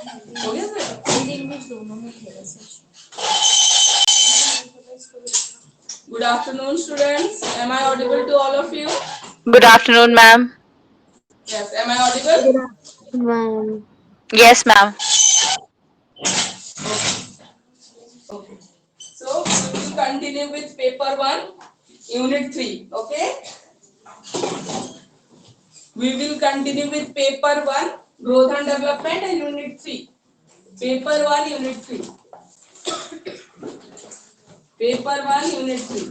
हो गया sir? Hindi English दोनों में थे वैसे। Good afternoon, students. Am I audible to all of you? Good afternoon, ma'am. Yes. Am I audible? Ma'am. Yes, ma'am. Okay. So we will continue with paper 1, unit 3. Okay. We will continue with paper 1, growth and development, and unit 3. Paper 1, unit 3. Paper 1, unit 3.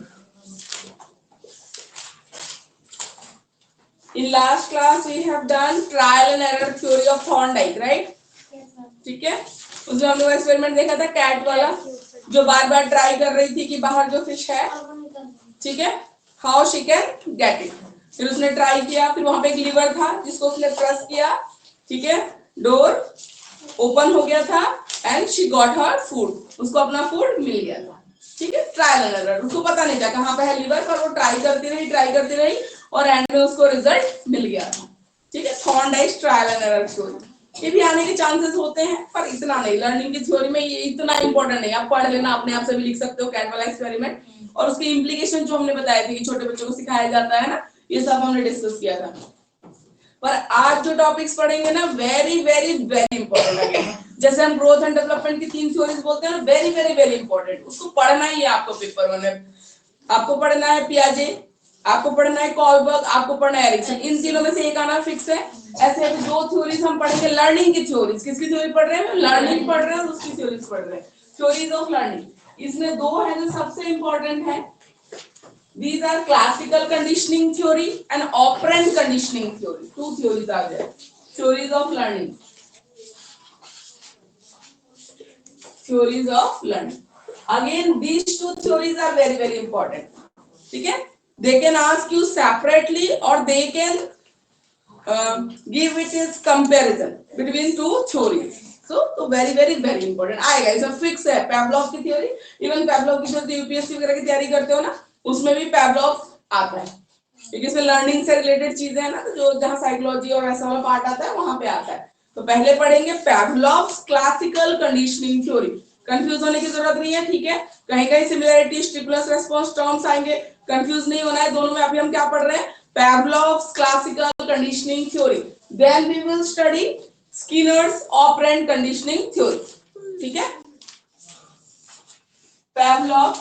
In last class we have done trial and error theory of Thorndike, right? ठीक है, उसमें हम लोग experiment देखा था cat वाला, जो बार बार try कर रही थी कि बाहर जो फिश है, ठीक है, how she can get it. फिर उसने ट्राई किया, फिर वहां पे एक लीवर था जिसको उसने प्रेस किया, ठीक है, डोर ओपन हो गया था and she got her food, उसको अपना फूड मिल गया था, ठीक है। ट्रायल एंड एरर, उसको पता नहीं था कहाँ पे है लीवर, पर वो ट्राई करती रही और एंड में उसको रिजल्ट मिल गया था, ठीक है। Thorndike trial and error theory, ये भी आने के चांसेस होते हैं पर इतना नहीं, लर्निंग की थ्योरी में ये इतना इंपॉर्टेंट नहीं, आप पढ़ लेना, अपने आप से भी लिख सकते हो कैट वाला एक्सपेरिमेंट, और उसके इम्प्लीकेशन जो हमने बताए थे कि छोटे बच्चों को सिखाया जाता है ना, ये सब हमने डिस्कस किया था। पर आज जो टॉपिक्स पढ़ेंगे ना, वेरी वेरी वेरी इंपॉर्टेंट है। जैसे हम ग्रोथ एंड डेवलपमेंट की 3 थ्योरीज बोलते हैं ना, वेरी वेरी वेरी इंपॉर्टेंट, उसको पढ़ना ही है आपको पेपर 1 में। आपको पढ़ना है पियाजे, आपको पढ़ना है कॉलबर्ग, आपको पढ़ना है एरिक्सन, इन तीनों में से एक आना फिक्स है। ऐसे अभी 2 थ्योरीज हम पढ़ेंगे, लर्निंग की थ्योरीज। किसकी थ्योरी पढ़ रहे हैं? लर्निंग पढ़ रहे हैं, उसकी थ्योरीज पढ़ रहे हैं, थ्योरीज ऑफ लर्निंग। इसमें 2 है जो सबसे इंपॉर्टेंट है, these are classical conditioning theory and operant conditioning theory. 2 theories are there, theories of learning, theories of learning. Again these 2 theories are very very important, ठीक है। they can ask you separately or they can give it as comparison between 2 theories. so very very very important आएगा, इसमें fix है। पैवलोव की theory, even पैवलोव की जो UPSC वगैरह की तैयारी करते हो ना, उसमें भी पैवलोव आता है, क्योंकि इसमें लर्निंग से रिलेटेड चीजें है ना, तो जो जहां साइकोलॉजी और ऐसा वाला पार्ट आता है वहां पे आता है। तो पहले पढ़ेंगे पैवलोव्स क्लासिकल कंडीशनिंग थ्योरी, कंफ्यूज होने की जरूरत नहीं है, ठीक है। कहीं कहीं सिमिलरिटी, स्टिमुलस रेस्पॉन्स टर्म्स आएंगे, कंफ्यूज नहीं होना है दोनों में। अभी हम क्या पढ़ रहे हैं? Pavlov's classical conditioning theory. Then we will study Skinner's operant conditioning theory. ठीक है? Pavlov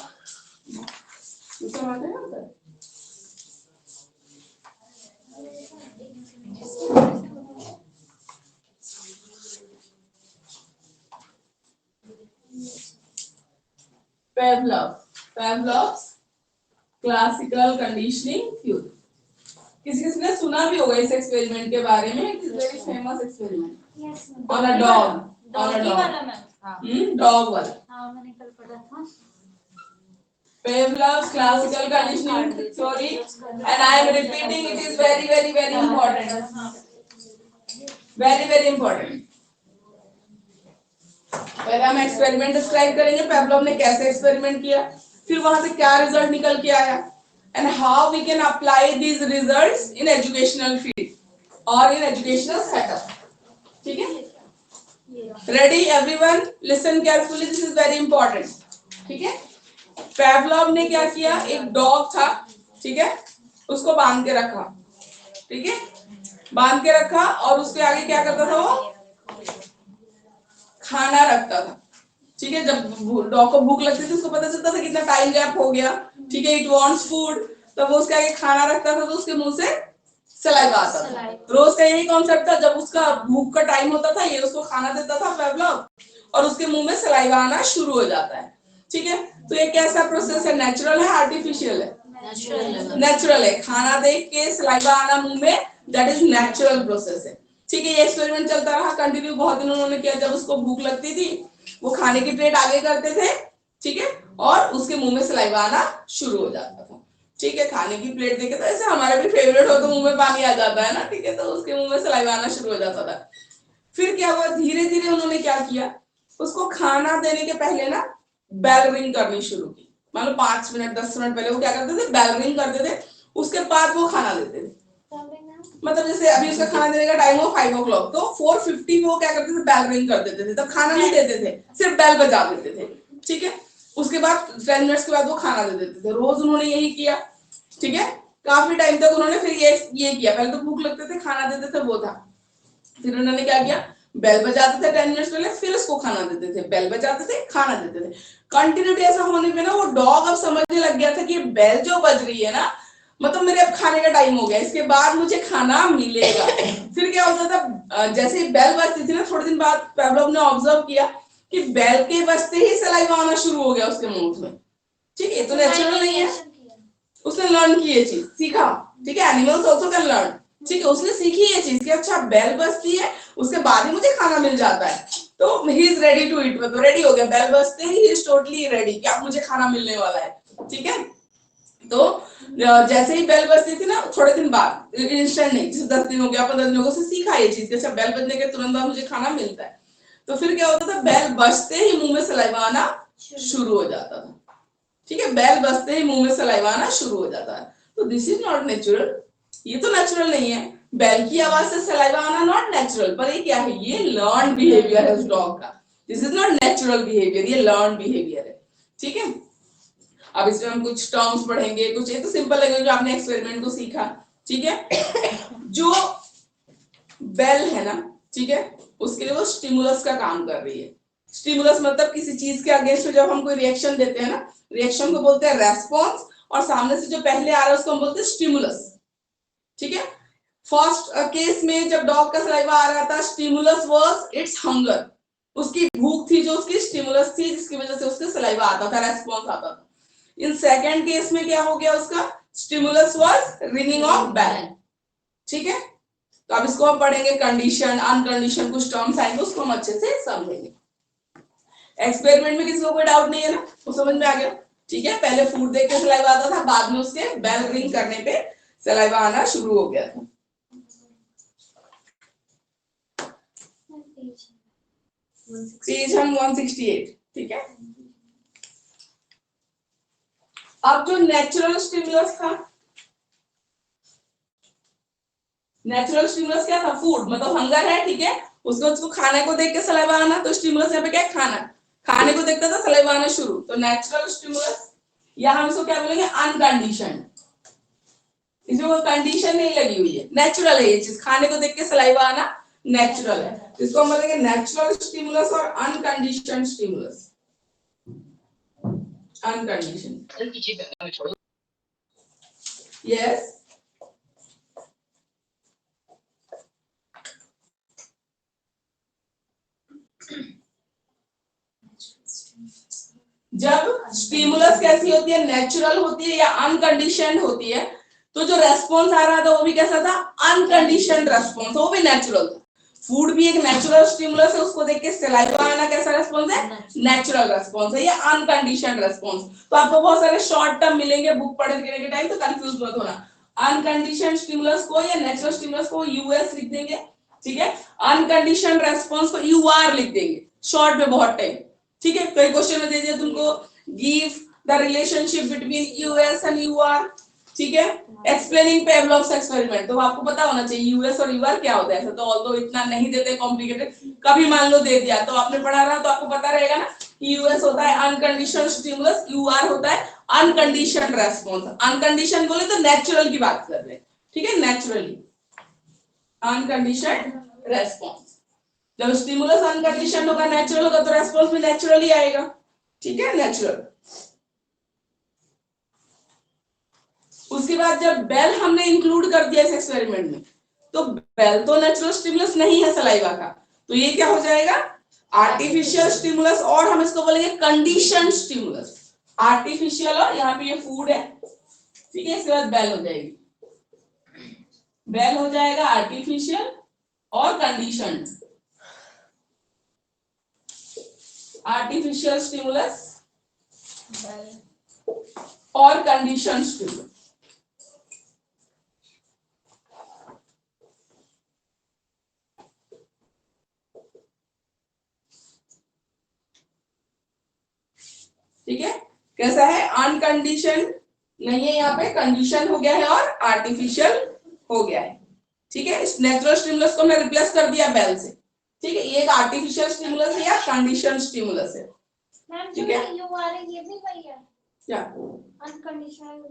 Pavlov's classical conditioning theory. किसी ने सुना भी होगा इस एक्सपेरिमेंट के बारे में, it is very famous experiment on a dog, on a dog, dog वाला। हाँ मैंने कल पढ़ा था। Pavlov's classical conditioning theory, and I am repeating, it is very very very important, very very important. पहले हम एक्सपेरिमेंट डिस्क्राइब करेंगे, पैवलोव ने कैसे एक्सपेरिमेंट किया, फिर वहां से क्या रिजल्ट निकल के आया, and how we can apply these results in educational field or in educational setup. ठीक है? Ready everyone? Listen carefully, this is very important. ठीक है? पैवलोव ने क्या किया, एक डॉग था, ठीक है, उसको बांध के रखा, ठीक है, बांध के रखा, और उसके आगे क्या करता था, वो खाना रखता था, ठीक है। जब डॉग को भूख लगती थी, उसको पता चलता था कितना टाइम गैप हो गया, ठीक है, इट वांट्स फूड, तो वो उसके आगे खाना रखता था, तो उसके मुंह से सलाइवा आता था। रोज का यही कॉन्सेप्ट था, जब उसका भूख का टाइम होता था, ये उसको खाना देता था पैवलोव, और उसके मुंह में सलाइवा आना शुरू हो जाता है, ठीक है। तो ये कैसा प्रोसेस है? नेचुरल है, आर्टिफिशियल है? नेचुरल है। खाना देख के सलाइवा आना मुंह में, दैट इज नेचुरल प्रोसेस है, ठीक है। ये एक्सपेरिमेंट चलता रहा कंटिन्यू, बहुत दिन उन्होंने किया। जब उसको भूख लगती थी, वो खाने की प्लेट आगे करते थे, ठीक है, और उसके मुंह में सलाइवा आना शुरू हो जाता था, ठीक है। खाने की प्लेट देखे तो ऐसे हमारे भी फेवरेट हो तो मुंह में पानी आ जाता है ना, ठीक है, तो उसके मुंह में सलाइवा आना शुरू हो जाता था। फिर क्या हुआ, धीरे धीरे उन्होंने क्या किया, उसको खाना देने के पहले ना बेल रिंग करनी शुरू की। मान लो 5 मिनट 10 मिनट पहले वो क्या करते थे, बेल रिंग करते थे, उसके बाद वो खाना देते थे। मतलब जैसे अभी उसका खाना देने का टाइम हो 5 o'clock, तो 4:50 वो क्या करते थे, बेल रिंग कर देते थे, तब खाना नहीं देते थे, सिर्फ बेल बजा देते थे, ठीक है। उसके बाद 10 मिनट्स के बाद वो खाना दे देते थे। रोज उन्होंने यही किया, ठीक है। काफी टाइम तक उन्होंने फिर ये किया। पहले तो भूख लगते थे, खाना देते थे, वो था। फिर उन्होंने क्या किया, बेल बजाते थे 10 मिनट्स पहले, फिर उसको खाना देते थे, बेल बजाते थे, खाना देते थे। कंटिन्यूटी ऐसा होने पे ना वो डॉग अब समझने लग गया था कि बेल जो बज रही है ना, मतलब मेरे अब खाने का टाइम हो गया, इसके बाद मुझे खाना मिलेगा। फिर क्या होता था, जैसे ही बेल बजती थी ना, थोड़े दिन बाद पेवलोव ने ऑब्जर्व किया कि बेल के बजते ही सलाइवा आना शुरू हो गया उसके मुंह में, ठीक है। तो नेचुरल नहीं है, उसने लर्न की ये चीज, सीखा, ठीक है। एनिमल्स ऑल्सो कैन लर्न, ठीक है। उसने सीखी ये चीज कि अच्छा बेल बजती है, उसके बाद ही मुझे खाना मिल जाता है, तो he is ready to eat, मतलब रेडी हो गया, बेल बजते ही इज टोटली रेडी कि अब मुझे खाना मिलने वाला है, ठीक है। तो जैसे ही बेल बजती थी ना, थोड़े दिन बाद, इंस्टेंट नहीं, 10 दिन हो गया, 15 दिन हो गया, उसने सीखा ये चीज कि अच्छा बेल बजने के तुरंत बाद मुझे खाना मिलता है। तो फिर क्या होता था, बेल बजते ही मुंह में सलाइवा आना शुरू हो जाता था, ठीक है। बेल बजते ही मुंह में सलाइवा आना शुरू हो जाता है। तो दिस इज नॉट नेचुरल, ये तो नेचुरल नहीं है। बेल की आवाज से सलाइवा आना नॉट नेचुरल, पर ये क्या है, ये लर्न बिहेवियर है उस डॉग का। This is not natural behaviour, ये लर्न बिहेवियर है, ठीक है। अब इसमें हम कुछ टर्म्स पढ़ेंगे, कुछ ये तो सिंपल लगेगा जो आपने एक्सपेरिमेंट को सीखा, ठीक है। जो बेल है ना, ठीक है, उसके लिए वो स्टिमुलस का काम कर रही है। स्टिमुलस मतलब किसी चीज के अगेंस्ट में जब हम कोई रिएक्शन देते हैं ना, रिएक्शन को बोलते हैं रेस्पॉन्स, और सामने से जो पहले आ रहा है उसको हम बोलते हैं स्टिमुलस, ठीक है। फर्स्ट केस में जब डॉग का सलाइवा आ रहा था, स्टिमुलस वाज इट्स हंगर, उसकी भूख थी जो उसकी स्टिमुलस थी, जिसकी वजह से उसका सलाइवा आता था, रेस्पॉन्स आता था। इन सेकेंड केस में क्या हो गया, उसका stimulus was ringing of bell, ठीक है। तो अब इसको हम पढ़ेंगे, कंडीशन, अनकंडीशन, कुछ टर्म्स आएंगे, उसको हम अच्छे से समझेंगे। एक्सपेरिमेंट में किसी को कोई डाउट नहीं है ना, वो समझ में आ गया, ठीक है। पहले फूड देख के सलाइवा आता था, बाद में उसके बेल रिंग करने पे सलाइवा आना शुरू हो गया था। पेज हम 168, ठीक है। अब जो नेचुरल स्टिमुलस था, नेचुरल स्टिमुलस क्या था, फूड, मतलब हंगर है, ठीक है, उसको खाने को देख के सलाइवा आना, तो स्टिमुलस यहाँ पे क्या है, खाना, खाने को देखता था सलाइवा आना शुरू, तो नेचुरल स्टिमुलस। या हम इसको क्या बोलेंगे, अनकंडीशनड, इसमें कोई कंडीशन नहीं लगी हुई है, नेचुरल है ये चीज, खाने को देख के सलाइवा आना नेचुरल है, तो इसको हम बोलेंगे नेचुरल स्टिमुलस और अनकंडीशनड स्टिमुलस। Unconditioned, yes. जब स्टिमुलस कैसी होती है, नेचुरल होती है या अनकंडीशनड होती है, तो जो रेस्पॉन्स आ रहा था वो भी कैसा था, अनकंडीशनड रेस्पॉन्स, वो भी नेचुरल था। फूड भी एक नेचुरल स्टिमुलस है, उसको देख के सलाइवा आना कैसा रेस्पॉन्स है, नेचुरल रेस्पॉन्स है, या अनकंडीशनड रेस्पॉन्स। तो आपको बहुत सारे शॉर्ट टर्म मिलेंगे बुक पढ़ने के टाइम, तो कंफ्यूज मत होना। अनकंडीशनड स्टिमुलस को या नेचुरल स्टिमुलस को यूएस लिख देंगे, ठीक है। अनकंडीशनड रेस्पॉन्स को यूआर लिख देंगे, शॉर्ट में बहुत टाइम, ठीक है। कई क्वेश्चन में दे दिया तुमको, give the relationship between US and UR, ठीक है। एक्सप्लेनिंग पेवलोव्स एक्सपेरिमेंट, तो आपको पता होना चाहिए यूएस और यूआर क्या होता है, ऐसा तो ऑल्दो इतना नहीं देते कॉम्प्लिकेटेड, कभी मान लो दे दिया तो आपने पढ़ा रहा तो आपको पता रहेगा ना कि यूएस होता है अनकंडीशनल स्टिमुलस, यूआर होता है अनकंडीशनड रेस्पॉन्स। अनकंडीशन बोले तो नेचुरल की बात कर रहे हैं, ठीक है, नेचुरली अनकंडीशनड रेस्पॉन्स। जब स्टिमुलस अनकंडीशनड होगा, नेचुरल होगा, तो रेस्पॉन्स भी नेचुरली आएगा, ठीक है, नेचुरल। उसके बाद जब बेल हमने इंक्लूड कर दिया इस एक्सपेरिमेंट में, तो बेल तो नेचुरल स्टिमुलस नहीं है सलाइवा का, तो ये क्या हो जाएगा, आर्टिफिशियल स्टिमुलस, और हम इसको बोलेंगे कंडीशन स्टिमुलस। आर्टिफिशियल, और यहाँ पे ये फूड है, ठीक है, इसके बाद बेल हो जाएगी, बेल हो जाएगा आर्टिफिशियल और कंडीशन। आर्टिफिशियल स्टिमुलस और कंडीशन स्टिमुलस। ठीक है, कैसा है, अनकंडीशन नहीं है, यहाँ पे कंडीशन हो गया है और आर्टिफिशियल हो गया है, ठीक है, इस नेचुरल स्टिमुलस को हमने रिप्लेस कर दिया बेल से। ठीक है, ये एक आर्टिफिशियल स्टिमुलस है या कंडीशन स्टिमुलस है। ठीक है, ये भी वही है क्या अनकंडीशनल।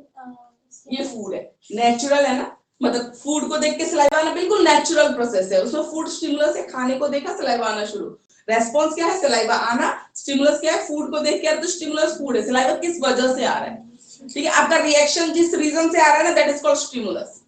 ये फूड है, नेचुरल है ना, मतलब फूड को देख के सलाइवा आना बिल्कुल नेचुरल प्रोसेस है। उसमें फूड स्टिमुलस है, खाने को देखा सलाइवा आना शुरू, रेस्पॉन्स क्या है, सलाइवा आना। स्टिमुलस क्या है, फूड को देख के, तो स्टिमुलस फूड है, सलाइवा किस वजह से आ रहा है। ठीक है, आपका रिएक्शन जिस रीजन से आ रहा है ना, दैट इज कॉल्ड स्टिमुलस।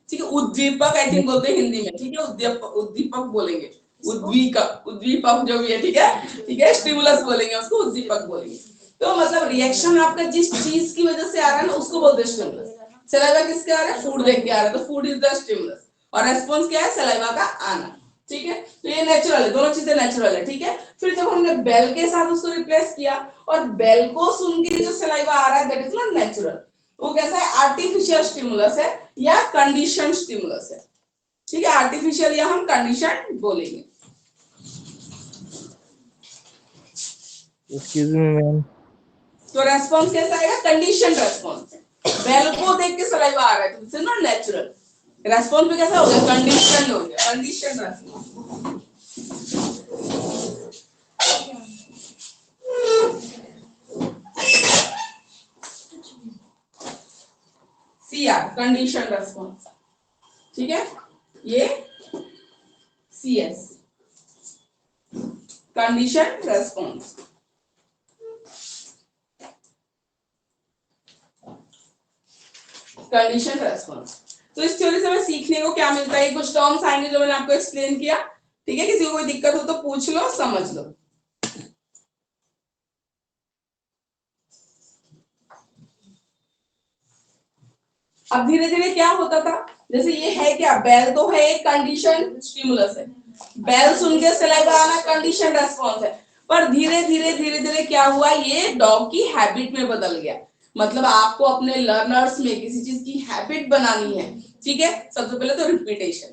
ठीक है, उद्दीपक आई थिंक बोलते हैं हिंदी में। ठीक है, उद्दीपक बोलेंगे, उद्दीपक, उद्दीपक जो भी है। ठीक है, ठीक है, स्टिमुलस बोलेंगे उसको, उद्दीपक बोलेंगे। तो मतलब रिएक्शन आपका जिस चीज की वजह से आ रहा है ना, उसको बोलते हैं स्टिमुलस। सलाइवा किसके आ रहा है, फूड देख के आ रहा है, तो फूड इज द स्टिमुलस, और रेस्पॉन्स क्या है, सलाइवा का आना। ठीक है, तो ये नेचुरल है, दोनों चीजें नेचुरल है। ठीक है, फिर जब हमने बेल के साथ उसको रिप्लेस किया और बेल को सुन के जो सलाइवा आ रहा है, दैट इज नॉट नेचुरल, वो कैसा है, आर्टिफिशियल स्टिमुलस है या कंडीशन स्टिमुलस है। ठीक है, आर्टिफिशियल या हम कंडीशन बोलेंगे। Excuse me ma'am. तो रेस्पॉन्स कैसा आएगा, कंडीशन रेस्पॉन्स। बेल को देख के सलाइवा आ रहा है, तो this is not natural. Response भी कैसा हो गया, कंडीशन हो गया, condition response. CR condition response. ठीक है, ये CS condition response. Condition response. तो इस थ्योरी से हमें सीखने को क्या मिलता है, कुछ टर्म्स आएंगे जो मैंने आपको एक्सप्लेन किया। ठीक है, किसी को कोई दिक्कत हो तो पूछ लो, समझ लो। अब धीरे धीरे क्या होता था, जैसे ये है क्या, बेल तो है एक कंडीशन स्टिमुलस है, बेल सुन के सलाइवा आना कंडीशन रेस्पॉन्स है। पर धीरे धीरे क्या हुआ, ये डॉग की हैबिट में बदल गया। मतलब आपको अपने लर्नर्स में किसी चीज की हैबिट बनानी है। ठीक है, सबसे पहले तो रिपीटेशन।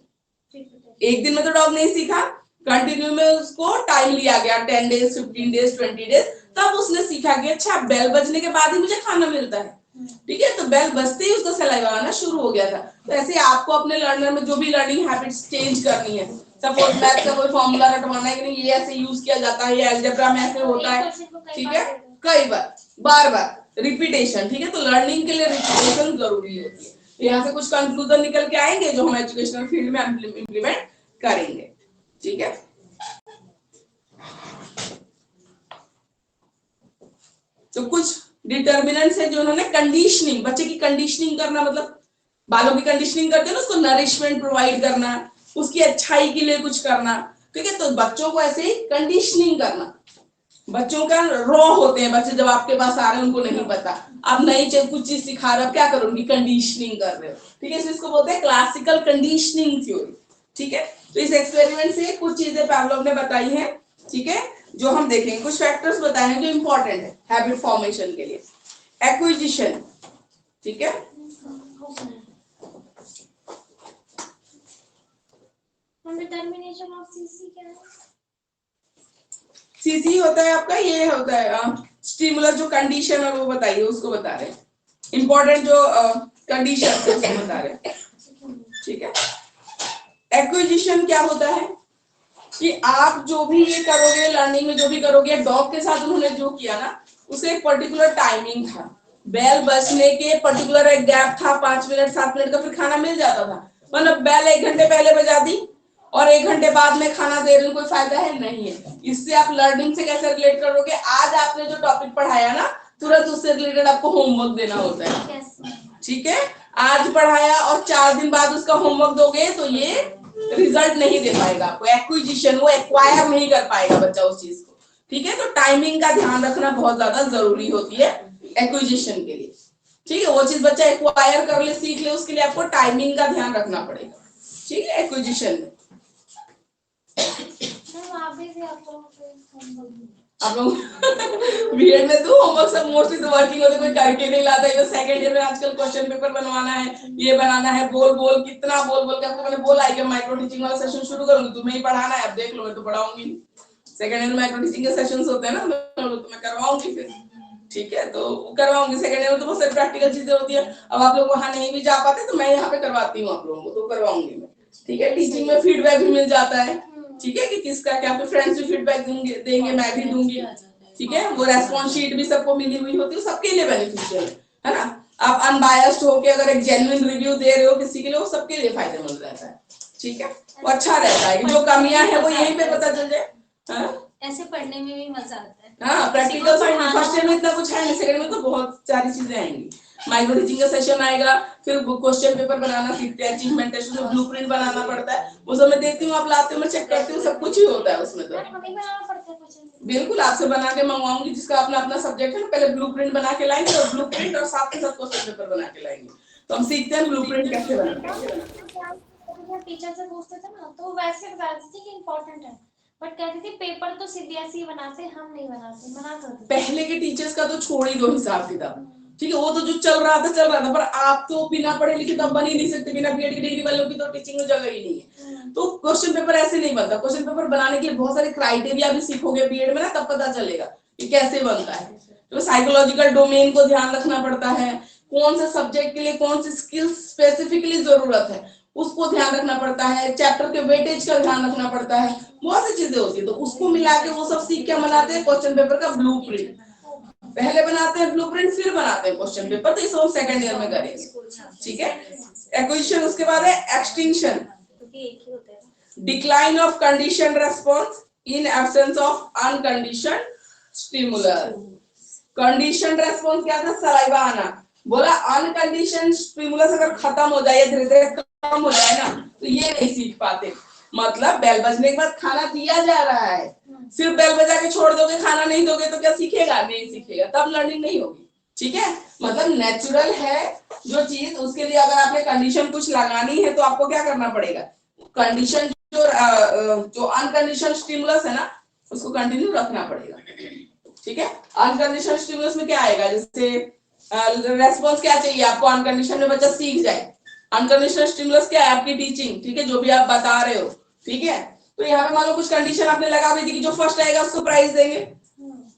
एक दिन में तो डॉग नहीं सीखा, कंटिन्यू में उसको टाइम लिया गया, 10 डेज, 15 डेज, 20 डेज, तब उसने सीखा कि अच्छा बेल बजने के बाद ही मुझे खाना मिलता है। ठीक है, तो बेल बजते ही उसको सलाइवा आना शुरू हो गया था। तो ऐसे आपको अपने लर्नर में जो भी लर्निंग हैबिट्स चेंज करनी है, सपोज मैथ का कोई फॉर्मूला रटवाना है कि नहीं, ये ऐसे यूज किया जाता है, ये अलजेब्रा में ऐसे होता है। ठीक है, कई बार, बार बार रिपीटेशन। ठीक है, तो लर्निंग के लिए रिपीटेशन जरूरी होती है। तो यहाँ से कुछ कंक्लूजन निकल के आएंगे जो हम एजुकेशनल फील्ड में इम्प्लीमेंट करेंगे। ठीक है, तो कुछ डिटर्मिनेंट्स है जो उन्होंने कंडीशनिंग, बच्चे की कंडीशनिंग करना, मतलब बालों की कंडीशनिंग करते हैं ना, उसको नरिशमेंट प्रोवाइड करना, उसकी अच्छाई के लिए कुछ करना। ठीक है, तो बच्चों को ऐसे ही कंडीशनिंग करना। बच्चों का रॉ होते हैं बच्चे, जब आपके पास आ रहे हैं उनको नहीं पता, आप नई कुछ चीज सिखा रहे हो, क्या करो, उनकी कंडीशनिंग कर रहे हो। ठीक है, इसको बोलते हैं क्लासिकल कंडीशनिंग थ्योरी। ठीक है, तो इस एक्सपेरिमेंट से कुछ चीजें पावलोव ने बताई हैं। ठीक है, जो हम देखेंगे, कुछ फैक्टर्स बताए हैं जो इंपॉर्टेंट है हैबिट फॉर्मेशन के लिए। एक्विजिशन, ठीक है, डिटरमिनेशन ऑफ सीसी क्या है, सीसी होता है आपका, ये होता है स्टिमुलस, जो कंडीशन है वो बताइए, उसको बता रहे हैं। इंपॉर्टेंट जो कंडीशन है उसको बता रहे हैं। ठीक है, एक्विजिशन क्या होता है कि आप जो भी ये करोगे लर्निंग में, जो भी करोगे, डॉग के साथ उन्होंने जो किया ना, उसे एक पर्टिकुलर टाइमिंग था, बेल बजने के पर्टिकुलर एक गैप था, 5 मिनट 7 मिनट का, फिर खाना मिल जाता था। मतलब बेल 1 घंटे पहले बजा दी और 1 घंटे बाद में खाना दे रहे, कोई फायदा है नहीं है। इससे आप लर्निंग से कैसे रिलेट करोगे, आज आपने जो टॉपिक पढ़ाया ना, तुरंत उससे रिलेटेड आपको होमवर्क देना होता है। ठीक है, आज पढ़ाया और 4 दिन बाद उसका होमवर्क दोगे तो ये रिजल्ट नहीं दे पाएगा आपको, एक्विजिशन, वो एक्वायर नहीं कर पाएगा बच्चा उस चीज को। ठीक है, तो टाइमिंग का ध्यान रखना बहुत ज्यादा जरूरी होती है एक्विजिशन के लिए। ठीक है, वो चीज बच्चा एक्वायर कर ले, सीख ले, उसके लिए आपको टाइमिंग का ध्यान रखना पड़ेगा। ठीक है, एक्विजिशन में आप लोग बीएड में तो होमवर्क सब मोस्टली तो वर्किंग होते, कोई करके नहीं लाता है। सेकंड ईयर में आजकल क्वेश्चन पेपर बनवाना है, ये बनाना है, बोल बोल कितना बोल बोल के आपको मैंने बोला है कि माइक्रो टीचिंग वाला सेशन शुरू करूंगी, तुम्हें ही पढ़ाना है, अब देख लो, मैं तो पढ़ाऊंगी। सेकंड ईयर में माइक्रो टीचिंग के सेशंस होते हैं ना, तो मैं करवाऊंगी फिर। ठीक है, तो करवाऊंगी। सेकंड ईयर में तो बहुत सारी प्रैक्टिकल चीजें होती है, अब आप लोग वहां नहीं भी जा पाते तो मैं यहाँ पे करवाती हूँ आप लोगों को, तो करवाऊंगी मैं। ठीक है, टीचिंग में फीडबैक भी मिल जाता है, ठीक है, कि किसका क्या, आपके फ्रेंड्स भी फीडबैक देंगे, मैं भी दूंगी, ठीक है, वो रेस्पॉन्स शीट भी सबको मिली हुई होती है, सबके लिए बेनिफिशियल है ना। आप अनबायस्ड होके अगर एक जेन्युइन रिव्यू दे रहे हो किसी के लिए, वो सबके लिए फायदेमंद रहता है, ठीक है, वो अच्छा रहता है, जो कमियां हैं वो यहीं पे पता चल जाए। हाँ? ऐसे पढ़ने में भी मजा आता है। हाँ, प्रैक्टिकल फर्स्ट ईयर में इतना कुछ है नहीं, सेकंड में तो बहुत सारी चीजें आएंगी। माइक्रो टीचिंग का सेशन आएगा, फिर क्वेश्चन पेपर बनाना सीखते हैं, अचीवमेंट टेस्ट में ब्लूप्रिंट बनाना पड़ता है, वो सब मैं देती हूँ, आप लाते हो, मैं चेक करती हूँ, सब कुछ ही होता है उसमें। तो हमें बनाना पड़ता है क्वेश्चन। बिल्कुल, आपसे बना के मंगवाऊंगी, जिसका अपना अपना सब्जेक्ट है ना, पहले ब्लूप्रिंट बना के लाएंगे, और ब्लूप्रिंट और साथ के साथ क्वेश्चन पेपर बना के लाएंगे, तो हम सीखते हैं ब्लूप्रिंट कैसे बनाते हैं। टीचर से पूछते थे ना, तो वैसे बताती थी कि इम्पोर्टेंट है, बट कहती थी पेपर तो सीबीएसई बनाते, हम नहीं बनाते, मना कर देते। पहले के टीचर्स का तो छोड़ ही दो हिसाब किताब, ठीक है, वो तो जो चल रहा था, पर आप तो बिना पढ़े लिखे तो बन ही नहीं सकते, बिना बीएड की डिग्री वालों की तो टीचिंग में जगह ही नहीं है। तो क्वेश्चन पेपर ऐसे नहीं बनता, क्वेश्चन पेपर बनाने के लिए बहुत सारे क्राइटेरिया भी सीखोगे बीएड में ना, तब पता चलेगा कि कैसे बनता है। तो साइकोलॉजिकल डोमेन को ध्यान रखना पड़ता है, कौन से सब्जेक्ट के लिए कौन सी स्किल्स स्पेसिफिकली जरूरत है उसको ध्यान रखना पड़ता है, चैप्टर के वेटेज का ध्यान रखना पड़ता है, बहुत सी चीजें होती है, तो उसको मिला के वो सब सीख के बनाते हैं क्वेश्चन पेपर का ब्लूप्रिंट। पहले बनाते हैं ब्लूप्रिंट, फिर बनाते हैं क्वेश्चन पेपर, तो इसे हम सेकंड ईयर में करेंगे, ठीक है। एक्विजिशन, उसके बाद है extinction, decline of condition response in absence of unconditioned stimulus. Condition response क्या था, सलाइवा आना, बोला अनकंडीशन स्टिमुलस अगर खत्म हो जाए, धीरे धीरे कम हो जाए ना, तो ये नहीं सीख पाते। मतलब बेल बजने के बाद खाना दिया जा रहा है, सिर्फ बेल बजा के छोड़ दोगे, खाना नहीं दोगे तो क्या सीखेगा, नहीं सीखेगा, तब लर्निंग नहीं होगी, ठीक है। मतलब नेचुरल है जो चीज, उसके लिए अगर आपने कंडीशन कुछ लगानी है तो आपको क्या करना पड़ेगा, कंडीशन जो अनकंडीशन स्टिमुलस है ना, उसको कंटिन्यू रखना पड़ेगा, ठीक है। अनकंडीशनल स्टिमुलस में क्या आएगा, जैसे रेस्पॉन्स क्या चाहिए आपको, अनकंडीशन में बच्चा सीख जाए, अनकंडीशनल स्टिमुलस क्या है, आपकी टीचिंग, ठीक है, जो भी आप बता रहे हो, ठीक है। तो यहाँ पे मान लो कुछ कंडीशन आपने लगा दी कि जो फर्स्ट आएगा उसको प्राइज देंगे,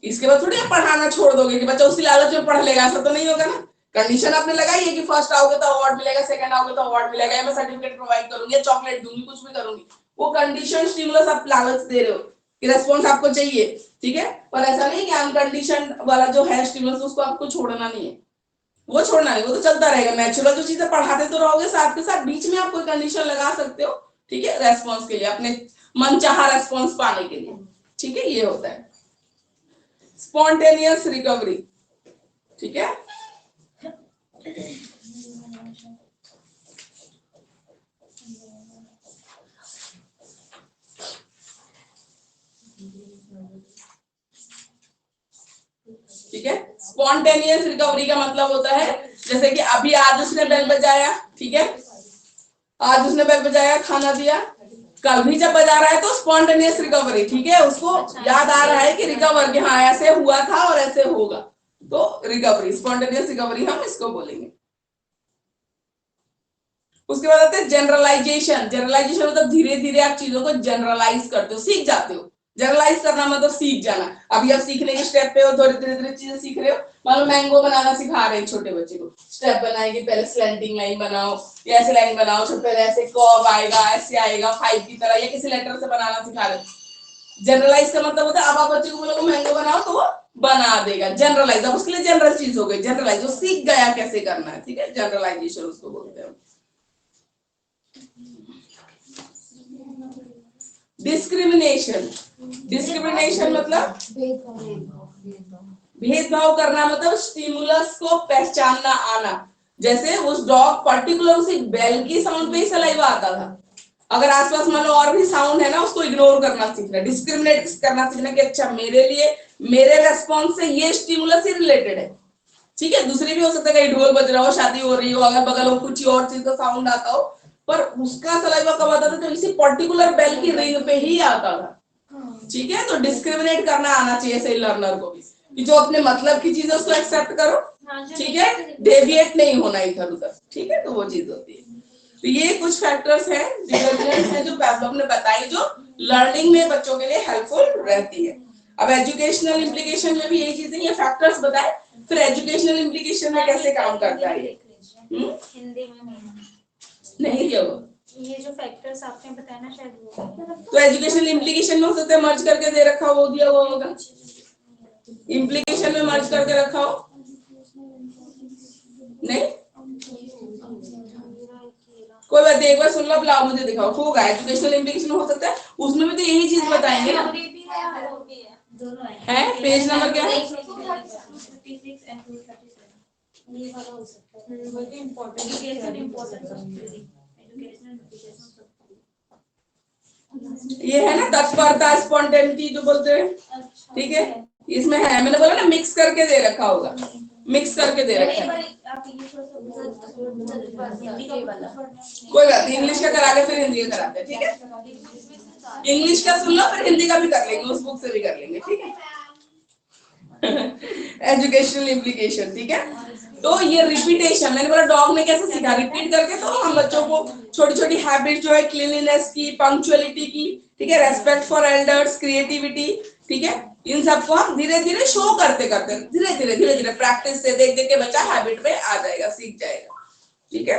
इसके बाद थोड़ी आप पढ़ाना छोड़ दोगे कि बच्चा उसी लालच में पढ़ लेगा, ऐसा तो नहीं होगा ना। कंडीशन आपने लगाई है कि फर्स्ट आओगे तो अवार्ड मिलेगा, सेकंड आओगे तो अवार्ड मिलेगा, या मैं सर्टिफिकेट प्रोवाइड करूंगी, चॉकलेट दूंगी, कुछ भी करूंगी, वो कंडीशन स्टिमुलस आप लालच दे रहे हो कि रेस्पॉन्स आपको चाहिए, ठीक है। पर ऐसा नहीं कि अनकंडीशन वाला जो है स्टिमुलस उसको आपको छोड़ना नहीं है, वो छोड़ना नहीं, वो तो चलता रहेगा, नेचुरल जो चीजें पढ़ाते तो रहोगे, साथ के साथ बीच में आप कोई कंडीशन लगा सकते हो, ठीक है, रेस्पॉन्स के लिए, अपने मनचाहा रेस्पॉन्स पाने के लिए, ठीक है, ये होता है स्पॉन्टेनियस रिकवरी, ठीक है। ठीक है, स्पॉन्टेनियस रिकवरी का मतलब होता है, जैसे कि अभी आज उसने बेल बजाया, ठीक है, आज उसने बेल बजाया, खाना दिया, कल भी जब बजा रहा है तो स्पॉन्टेनियस रिकवरी, ठीक है, उसको याद आ रहा है कि रिकवर, कि हाँ ऐसे हुआ था और ऐसे होगा, तो रिकवरी, स्पॉन्टेनियस रिकवरी हम इसको बोलेंगे। उसके बाद आते हैं जनरलाइजेशन। जनरलाइजेशन मतलब धीरे धीरे आप चीजों को जनरलाइज करते हो, सीख जाते हो। जनरलाइज करना मतलब सीख जाना। अभी आप सीखने के स्टेप पे हो, थोड़ी धीरे धीरे चीजें सीख रहे हो। मान लो मैंगो बनाना सिखा रहे हैं छोटे बच्चे को, स्टेप बनाएंगे, पहले स्लैंटिंग लाइन बनाओ, या ऐसे लाइन बनाओ, तो पहले ऐसे कर्व आएगा, ऐसे आएगा 5 की तरह, या किसी लेटर से बनाना सिखा रहे हो। जनरलाइज का मतलब होता है अब आप बच्चे को बोलोगे मैंगो बनाओ तो वो बना देगा। जनरलाइज, अब उसके लिए जनरल चीज हो गई जनरलाइज, वो सीख गया कैसे करना है, ठीक है, जनरलाइजेशन उसको बोलते हैं। डिस्क्रिमिनेशन, डिस्क्रिमिनेशन मतलब भेदभाव करना, मतलब स्टिमुलस को पहचानना आना। जैसे उस डॉग पर्टिकुलर उसी बेल की साउंड पे ही सलाइवा आता था, अगर आसपास मान लो और भी साउंड है ना, उसको इग्नोर करना सीखना, डिस्क्रिमिनेट करना सीखना कि अच्छा मेरे लिए मेरे रेस्पॉन्स से ये स्टिमुलस ही रिलेटेड है, ठीक है। दूसरी भी हो सकता है कहीं ढोल बज रहा हो, शादी हो रही हो, अगर बगल हो कुछ और चीज का साउंड आता हो, पर उसका सलाइवा कब आता था, तो इसी पर्टिकुलर बेल की रिंग पे ही आता था, ठीक है। तो डिस्क्रिमिनेट करना आना चाहिए सही लर्नर को भी, कि जो अपने मतलब की चीज है उसको एक्सेप्ट करो, ठीक है, डेविएट नहीं होना इधर उधर, ठीक है, तो वो चीज होती है। तो ये कुछ फैक्टर्स हैं, डिटर्मिनेंट्स हैं जो पैवलोव ने बताई, जो लर्निंग में बच्चों के लिए हेल्पफुल रहती है। अब एजुकेशनल इम्प्लीकेशन में भी यही चीजें, ये फैक्टर्स बताए, फिर एजुकेशनल इम्प्लीकेशन में कैसे काम करता है ये, हिंदी में नहीं दिया वो, ये जो फैक्टर्स आपने बताया ना शायद वो तो एजुकेशनल इम्प्लीकेशन में हो सकता है मर्ज करके दे रखा हो, वो दिया हुआ होगा। इम्प्लीकेशन में मर्ज करके रखा हो, नहीं कोई बात नहीं, एक बार सुन लो, अब लाओ मुझे दिखाओ। होगा एजुकेशनल इम्प्लीकेशन हो सकता है, उसमें भी तो यही चीज बताएंगे ना। है पेज नंबर क्या है? ये है ना तत्परता, स्पॉन्टेनिटी जो बोलते हैं, ठीक है, इसमें है, मैंने बोला ना मिक्स करके दे रखा होगा, मिक्स करके दे रखा है। कोई बात नहीं, इंग्लिश का करा के फिर हिंदी का कराते हैं, ठीक है। इंग्लिश का सुन लो, फिर हिंदी का भी कर लेंगे, उस बुक से भी कर लेंगे, ठीक है। एजुकेशनल इम्प्लीकेशन, ठीक है। तो ये रिपीटेशन, मैंने बोला डॉग ने कैसे सीखा, रिपीट करके। तो हम बच्चों को छोटी छोटी हैबिट जो है क्लीनलीनेस की, पंक्चुअलिटी की, ठीक है, रेस्पेक्ट फॉर एल्डर्स, क्रिएटिविटी, ठीक है, इन सबको हम धीरे धीरे शो करते करते धीरे धीरे प्रैक्टिस से देख देख के बच्चा हैबिट में आ जाएगा, सीख जाएगा, ठीक है।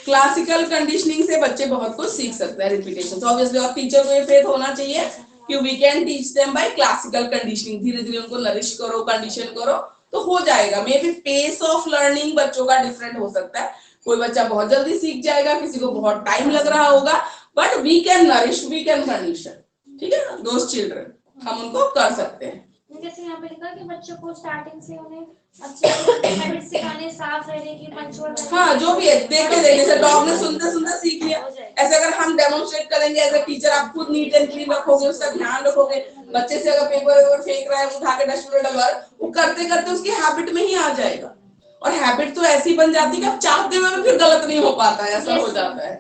क्लासिकल कंडीशनिंग से बच्चे बहुत कुछ सीख सकते हैं, रिपीटेशन। तो ऑब्वियसली और टीचर को ये फेथ होना चाहिए कि we can teach them by classical conditioning. धीरे धीरे उनको नरिश करो, कंडीशन करो, तो हो जाएगा। Maybe pace of learning बच्चों का डिफरेंट हो सकता है, कोई बच्चा बहुत जल्दी सीख जाएगा, किसी को बहुत टाइम लग रहा होगा, but we can nourish, we can condition, ठीक है, दोज चिल्ड्रन, हम उनको कर सकते हैं। जैसे यहाँ पे लिखा कि बच्चों को स्टार्टिंग से उन्हें अच्छी हैबिट सिखाने, साफ रहने की, पंक्चुअल रहने की। हाँ, जो भी है देखते देखते से डॉग ने सुनते सुनते सीख लिया। ऐसे अगर हम डेमोन्स्ट्रेट करेंगे एज ए टीचर, आप खुद नीट एंड क्लीन रखोगे, उसका ध्यान रखोगे, बच्चे से अगर पेपर वेपर फेंक रहा है उठा के डस्टबिन में डलवा, वो करते करते उसकी हैबिट में ही आ जाएगा। और हैबिट तो ऐसी बन जाती है कि अब चाहते हुए भी फिर गलत नहीं हो पाता है, ऐसा हो जाता है,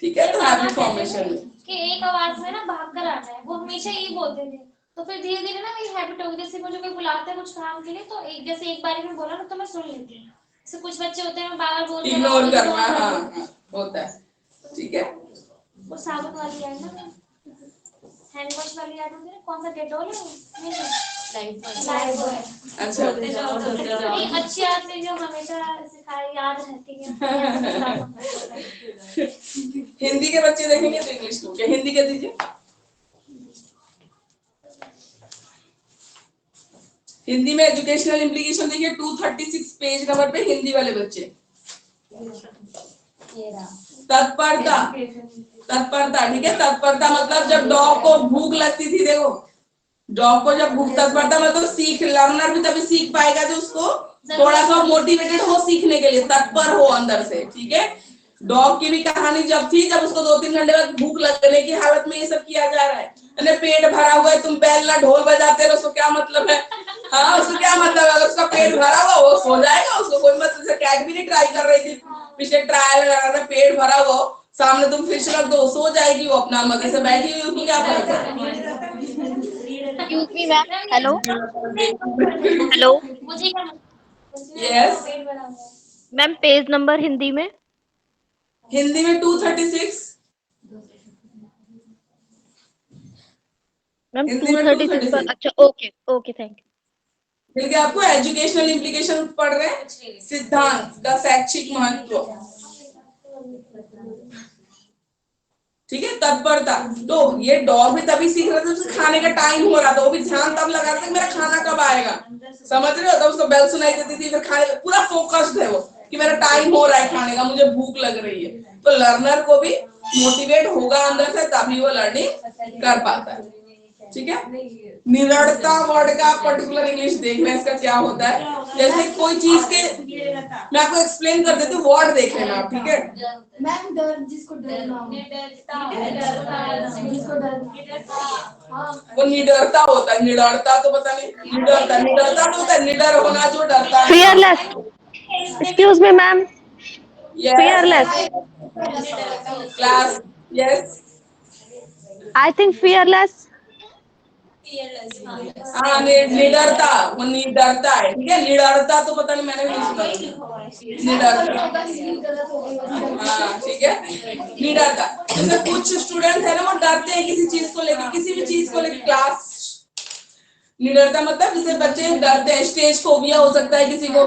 ठीक है। तो हैबिट फॉर्मेशन में कि एक आवाज में ना भाग कर आना है, वो हमेशा यही बोलते थे। तो फिर धीरे धीरे ना मेरी हैबिट हो गई, जैसे मुझे कोई बुलाता है कुछ काम के लिए, तो एक जैसे एक बारी में बोला ना तो मैं सुन लेती हूँ। जैसे कुछ बच्चे होते हैं बार बोल रहे हैं, इग्नोर करना, हाँ होता है, ठीक है। वो साबुन वाली है ना, हैंड वॉश वाली याद होती है, कौन सा डेटॉल है? नहीं, लाइफबॉय। अच्छा, नहीं, अच्छी आदतें जो हमेशा सिखाई याद रहती है। हिंदी के बच्चे देखेंगे तो इंग्लिश को, हिंदी के दीजिए। हिंदी में एजुकेशनल इम्प्लीकेशन देखिए 236 पेज नंबर पे, हिंदी वाले बच्चे। तत्परता, तत्परता, ठीक है। तत्परता मतलब जब डॉग को भूख लगती थी, देखो डॉग को जब भूख, तत्परता मतलब सीख, लर्नर भी तभी सीख पाएगा जो उसको थोड़ा सा मोटिवेटेड हो सीखने के लिए, तत्पर हो अंदर से, ठीक है। डॉग की भी कहानी जब थी, जब उसको 2-3 घंटे बाद भूख लगने की हालत में ये सब किया जा रहा है, पेट भरा हुआ है, तुम बैल ना ढोल बजाते रहो, उसको क्या मतलब है? हाँ, उसको क्या मतलब है? अगर उसका पेट भरा हुआ वो सो जाएगा, उसको कोई मतलब से। कैट भी नहीं ट्राई कर रही थी, पिछले ट्रायल लगा था, पेट भरा हुआ सामने तुम फिश रख दो, सो जाएगी वो अपना मजे से बैठी हुई, उसको क्या फर्क है? Excuse me, ma'am. Hello. Hello. मुझे क्या yes, ma'am page number Hindi में? हिंदी में 236, मैम हिंदी में 236 पर। 236 अच्छा, ओके ओके, थैंक यू। मिल गया आपको। एजुकेशनल इम्प्लीकेशन पढ़ रहे हैं, सिद्धांत का शैक्षिक महत्व, ठीक है। तत्परता, तो ये डॉग भी तभी सीख रहा था जब खाने का टाइम हो रहा था, वो भी ध्यान तब लगा रहा था मेरा खाना कब आएगा, समझ रहे हो? तब उसको बेल सुनाई देती थी, फिर खाने पूरा फोकस्ड है वो कि मेरा टाइम हो रहा है खाने का, मुझे भूख लग रही है। तो लर्नर को भी मोटिवेट होगा अंदर से, तभी वो लर्निंग कर पाता है, ठीक है। निरड़ता वर्ड का पर्टिकुलर इंग्लिश देखना, इसका क्या होता है। जैसे कोई चीज के, मैं आपको एक्सप्लेन कर देती हूँ, वर्ड देख लेना आप, ठीक है। मैम डर, जिसको डरना हो, जिसको डर, वो निडरता होता है, निडरता तो पता नहीं, निडरता, निडरता तो होता है निडर होना, जो डरता है। Fearless. Excuse me, ma'am. Yes, Fearless. class, yes, I think fearless. हाँ, निडरता, वो निडरता है, ठीक है। निडरता तो पता नहीं, मैंने भी नहीं सुना, निडरता, हाँ ठीक है, निडरता। जैसे कुछ स्टूडेंट है ना, वो डरते हैं किसी चीज को लेकर, किसी भी चीज को लेकर, क्लास निडरता मतलब जिसे बच्चे डरते हैं, स्टेज फोबिया हो सकता है किसी को,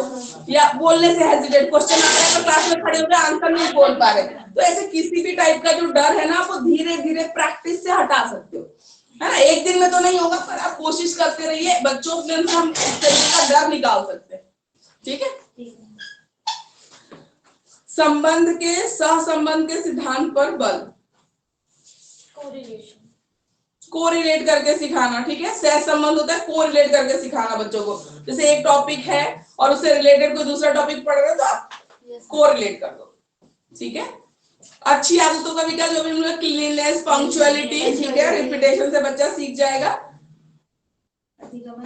या बोलने से हेजिटेट, क्वेश्चन आ रहा है तो क्लास में खड़े होकर आंसर नहीं बोल पा रहे, तो ऐसे किसी भी टाइप का जो डर है ना, आप धीरे धीरे प्रैक्टिस से हटा सकते हो, है ना। एक दिन में तो नहीं होगा, पर आप कोशिश करते रहिए, बच्चों के अंदर हम इस तरीके का डर निकाल सकते हैं, ठीक है। संबंध के सहसंबंध के सिद्धांत पर बल, कोरिलेट करके सिखाना, ठीक है। सहसंबंध होता है कोरिलेट करके सिखाना बच्चों को, जैसे एक टॉपिक है और उससे रिलेटेड कोई दूसरा टॉपिक पढ़ रहे हो तो आप कोरिलेट कर दो, ठीक है। अच्छी आदतों का विकास, जो भी हम लोग क्लीननेस, पंक्चुअलिटी, ठीक है, रिपीटेशन से बच्चा सीख जाएगा।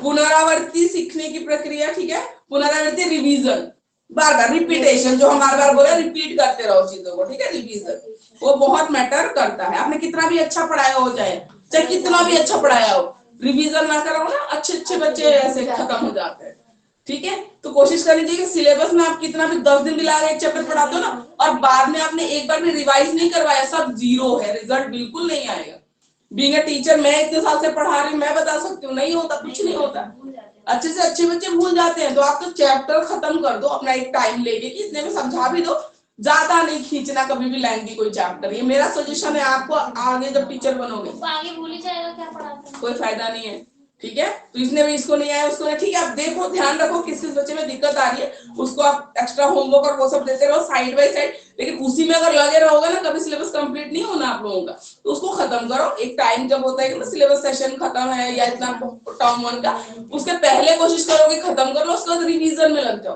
पुनरावृत्ति सीखने की प्रक्रिया, ठीक है, पुनरावृत्ति रिवीजन, बार बार रिपीटेशन, जो हम बार बार बोले रिपीट करते रहो चीजों को, ठीक है, रिवीजन वो बहुत मैटर करता है। आपने कितना भी अच्छा पढ़ाया हो चाहे कितना भी अच्छा पढ़ाया हो, रिवीजन ना कराओ ना, अच्छे बच्चे ऐसे खत्म हो जाते हैं, ठीक है। तो कोशिश करनी चाहिए कि सिलेबस में आप कितना भी 10 दिन भी लगा एक चैप्टर पढ़ाते हो ना, और बाद में आपने एक बार भी रिवाइज नहीं करवाया, सब जीरो है, रिजल्ट बिल्कुल नहीं आएगा। बीइंग अ टीचर, मैं इतने साल से पढ़ा रही हूँ, मैं बता सकती हूँ, नहीं होता, कुछ नहीं होता। अच्छे से अच्छे बच्चे भूल जाते हैं, तो आप तो चैप्टर खत्म कर दो अपना एक टाइम लेके, कि इतने में समझा भी दो, ज्यादा नहीं खींचना कभी भी लाइन की कोई चैप्टर, ये मेरा सजेशन है आपको। आगे जब टीचर बनोगे वो आगे भूल ही जाएगा क्या पढ़ाते हैं, कोई फायदा नहीं है, ठीक है। तो इसने भी इसको नहीं आया उसको नहीं, ठीक है, आप देखो, ध्यान रखो किस किस बच्चे में दिक्कत आ रही है, उसको आप एक्स्ट्रा होमवर्क और वो सब देते रहो साइड बाय साइड, लेकिन उसी में अगर लगे रहोगे ना, कभी सिलेबस कंप्लीट नहीं होना आप लोगों का, तो उसको खत्म करो। एक टाइम जब होता है कि सिलेबस सेशन खत्म है या इतना टर्म 1 का, उसके पहले कोशिश करो कि खत्म कर लो, उसके बाद रिवीजन में लग जाओ,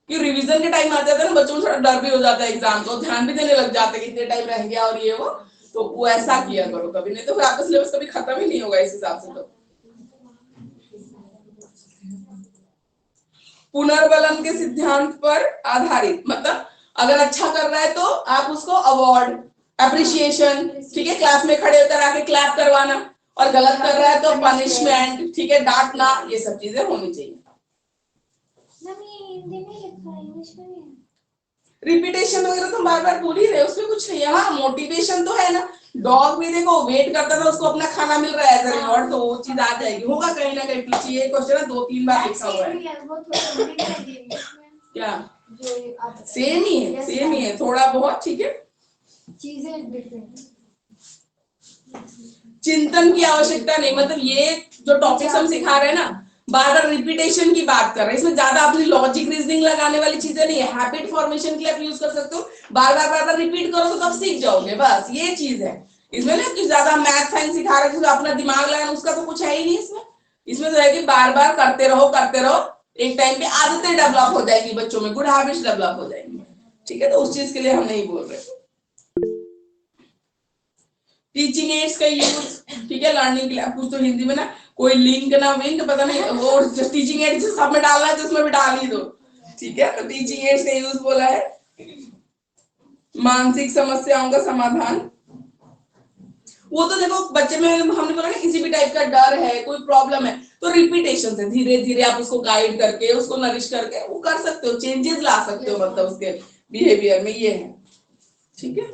कि रिवीजन के टाइम आ जाता है ना, बच्चों को थोड़ा डर भी हो जाता है एग्जाम को, ध्यान भी देने लग जाते हैं कि इतने टाइम रह गया और ये वो, तो वो ऐसा किया करो कभी, नहीं तो फिर आपका सिलेबस कभी खत्म ही नहीं होगा इस हिसाब से। तो पुनर्बलन के सिद्धांत पर आधारित, मतलब अगर अच्छा कर रहा है तो आप उसको अवार्ड, अप्रिसिएशन, ठीक है, क्लास में खड़े होकर आके क्लैप करवाना, और गलत कर रहा है तो पनिशमेंट, ठीक है, डांटना, ये सब चीजें होनी चाहिए। हिंदी में लिखा है, इंग्लिश में नहीं है। रिपीटेशन वगैरह तो बार बार बोल ही रहे, उसमें कुछ नहीं है। हाँ, मोटिवेशन तो है ना, डॉग भी देखो वेट करता था, उसको अपना खाना मिल रहा है रिवॉर्ड, तो वो चीज आ जाएगी, होगा कहीं ना कहीं पीछे। ये क्वेश्चन है 2-3 बार लिखा हुआ है, क्या सेम ही है थोड़ा बहुत, ठीक है, चीजें डिफरेंट। चिंतन की आवश्यकता नहीं, मतलब ये जो टॉपिक्स हम सिखा रहे हैं ना, बार बार रिपीटेशन की बात कर रहे हैं, इसमें ज्यादा अपनी लॉजिक रीजनिंग लगाने वाली चीजें नहीं है, हैबिट फॉर्मेशन के लिए आप यूज कर सकते हो, बार बार रिपीट करोगे तो आप सीख जाओगे, बस ये चीज है। इसमें ना कि ज्यादा मैथ साइंस सिखा रहे हैं, अपना दिमाग लगाना, उसका तो कुछ है ही नहीं इसमें। इसमें तो है कि बार बार करते रहो, एक टाइम पे आदतें डेवलप हो जाएगी बच्चों में, गुड हैबिट्स डेवलप हो जाएंगी, ठीक है। तो उस चीज के लिए हम नहीं बोल रहे। टीचिंग एड्स का यूज, ठीक है, लर्निंग के लिए कुछ तो हिंदी में ना कोई लिंक ना विंक पता नहीं, वो टीचिंग एड्स सब में डालना है तो उसमें भी डाल ही दो, ठीक है। तो टीचिंग एड्स का यूज बोला है। मानसिक समस्याओं का समाधान, वो तो देखो बच्चे में हमने बोला ना, किसी भी टाइप का डर है, कोई प्रॉब्लम है, तो रिपीटेशन से धीरे धीरे आप उसको गाइड करके, उसको नरिश करके वो कर सकते हो, चेंजेस ला सकते हो, मतलब उसके बिहेवियर में, ये है, ठीक है।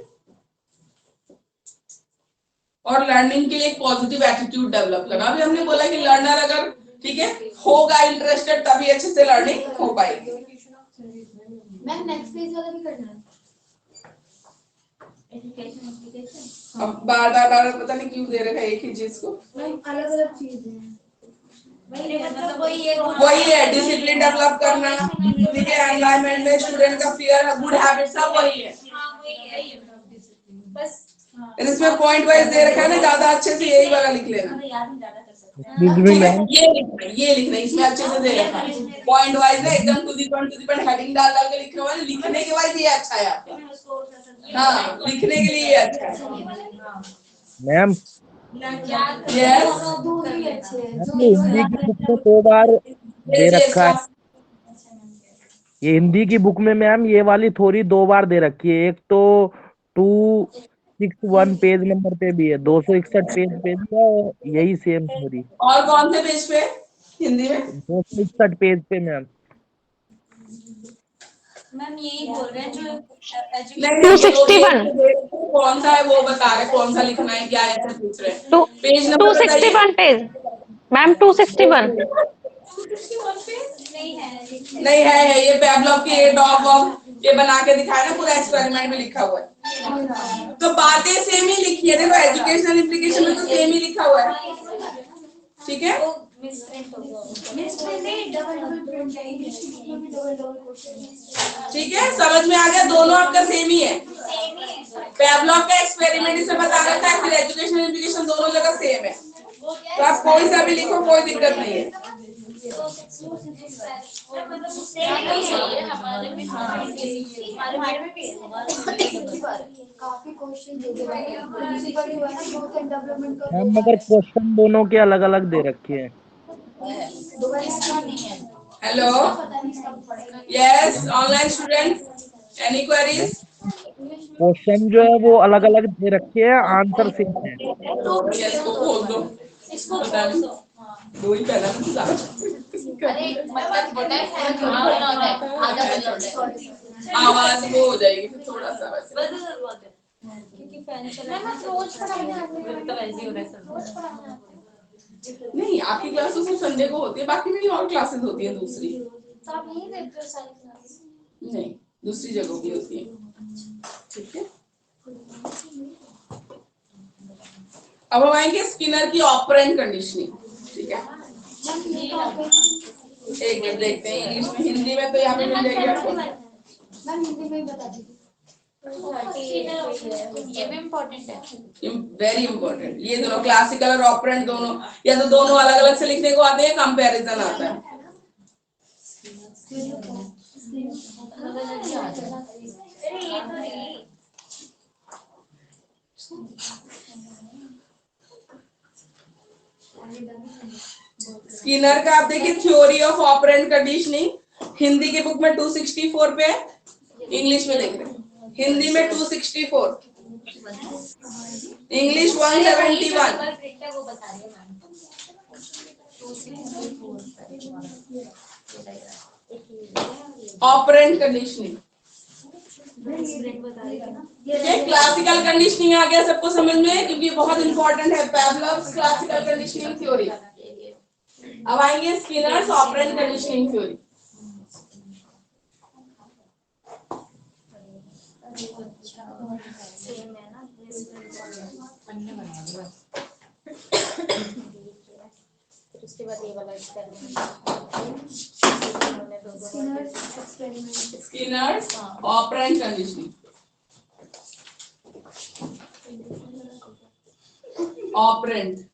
और लर्निंग के लिए एक पॉजिटिव एटीट्यूड डेवलप करना, अभी हमने बोला कि लर्नर अगर, ठीक है, होगा इंटरेस्टेड तभी अच्छे से लर्निंग हो पाएगी। मैम नेक्स्ट पेज वाला भी करना है। अब बार पता नहीं क्यों दे रखा है एक ही चीज को, मैम अलग अलग चीजें हैं। वही है, डिसिप्लिन डेवलप करना, ठीक है, एनवायरनमेंट में स्टूडेंट का फियर, गुड हैबिट, सब वही है। बस इसमें पॉइंट वाइज दे रखा है ना, ज्यादा अच्छे से यही वाला लिख लेना, ये लिखना इसमें अच्छे से दे रखा है, पॉइंट वाइज है एकदम, टू दी पॉइंट हेडिंग डाल के लिखने वाले, लिखने के वाइज ये अच्छा है आपका, हाँ, लिखने के लिए ये अच्छा है मैम। यस, दूध भी अच्छे हैं ये हिंदी की बुक में 2 बार दे रखा है, ये हिंदी की बुक में मैम ये वाली थोड़ी 2 बार दे रखी है, एक तो 261 पेज नंबर पे भी है, 261 पेज पे भी है, और यही सेम थोड़ी, और कौन से पेज पे हिंदी में? 261 पेज पे मैम। मैम यही बोल रहे हैं जो नहीं, 261 कौन सा है वो बता रहे, कौन सा लिखना है, क्या ऐसा पूछ रहे हैं, टू पेज नंबर बताइए। 261 पेज मैम 261. नहीं है ये पैवलव के डॉग वॉग ये बना के दिखाया ना, पूरा एक्सपेरिमेंट में लिखा हुआ है। तो बातें सेम ही लिखी है, देखो एजुकेशनल इम्प्लीकेशन में तो सेम ही लिखा हुआ है, ठीक है। ठीक है, समझ में आ गया, दोनों आपका सेम ही है। पैवलव का एक्सपेरिमेंट इसे बता रखा है, फिर एजुकेशनल इम्प्लीकेशन दोनों जगह सेम है, तो आप कोई सा भी लिखो, कोई दिक्कत नहीं है। काफी क्वेश्चन दे दिए प्रिंसिपल जो है ना ग्रोथ एंड डेवलपमेंट का मैम मगर क्वेश्चन दोनों के अलग अलग दे रखे हैं। Hello, yes online student, any queries? Question जो है वो अलग अलग दे रखे हैं, आंसर सेम है। यस को बोल दो, इसको बता बोल दो। दो। दो ही पहला अरे मतलब होता है आधा आवाज वो हो जाएगी फिर थोड़ा सा वैसे। क्योंकि फैन चला मैं रोज पढ़ाने आती हूँ, तो वैसे ही हो रहा है सब रोज पढ़ाने आती हूँ। नहीं, आपकी क्लास तो सिर्फ संडे को होती है, बाकी मेरी और क्लासेस होती है दूसरी। तो आप यहीं देते हो सारी क्लास? नहीं, दूसरी जगह भी होती है, ठीक है। अब हम आएंगे स्किनर की ऑपरेंट कंडीशनिंग, ठीक है। एक मिनट देखते हैं इंग्लिश में, हिंदी में तो यहाँ पे मिल जाएगी आपको। मैम हिंदी में ही बता दीजिए। ये भी इम्पोर्टेंट है, वेरी इंपॉर्टेंट, ये दोनों क्लासिकल और ऑपरेंट दोनों, या तो दोनों अलग अलग से लिखने को आते हैं, कंपैरिजन आता है। स्किनर का आप देखिए theory of operant conditioning, Hindi की बुक में 264 पे है, इंग्लिश में देख रहे हैं, हिंदी में 264, इंग्लिश 171। वो बता रही है मैम। ऑपरेंट कंडीशनिंग, ये क्लासिकल कंडीशनिंग आ गया सबको समझ में, क्योंकि बहुत इंपॉर्टेंट है पैवलव्स क्लासिकल कंडीशनिंग थ्योरी। अब आएंगे स्किनर्स ऑपरेंट कंडीशनिंग थ्योरी। उसके बाद ये वाला Skinner's operant conditioning, operant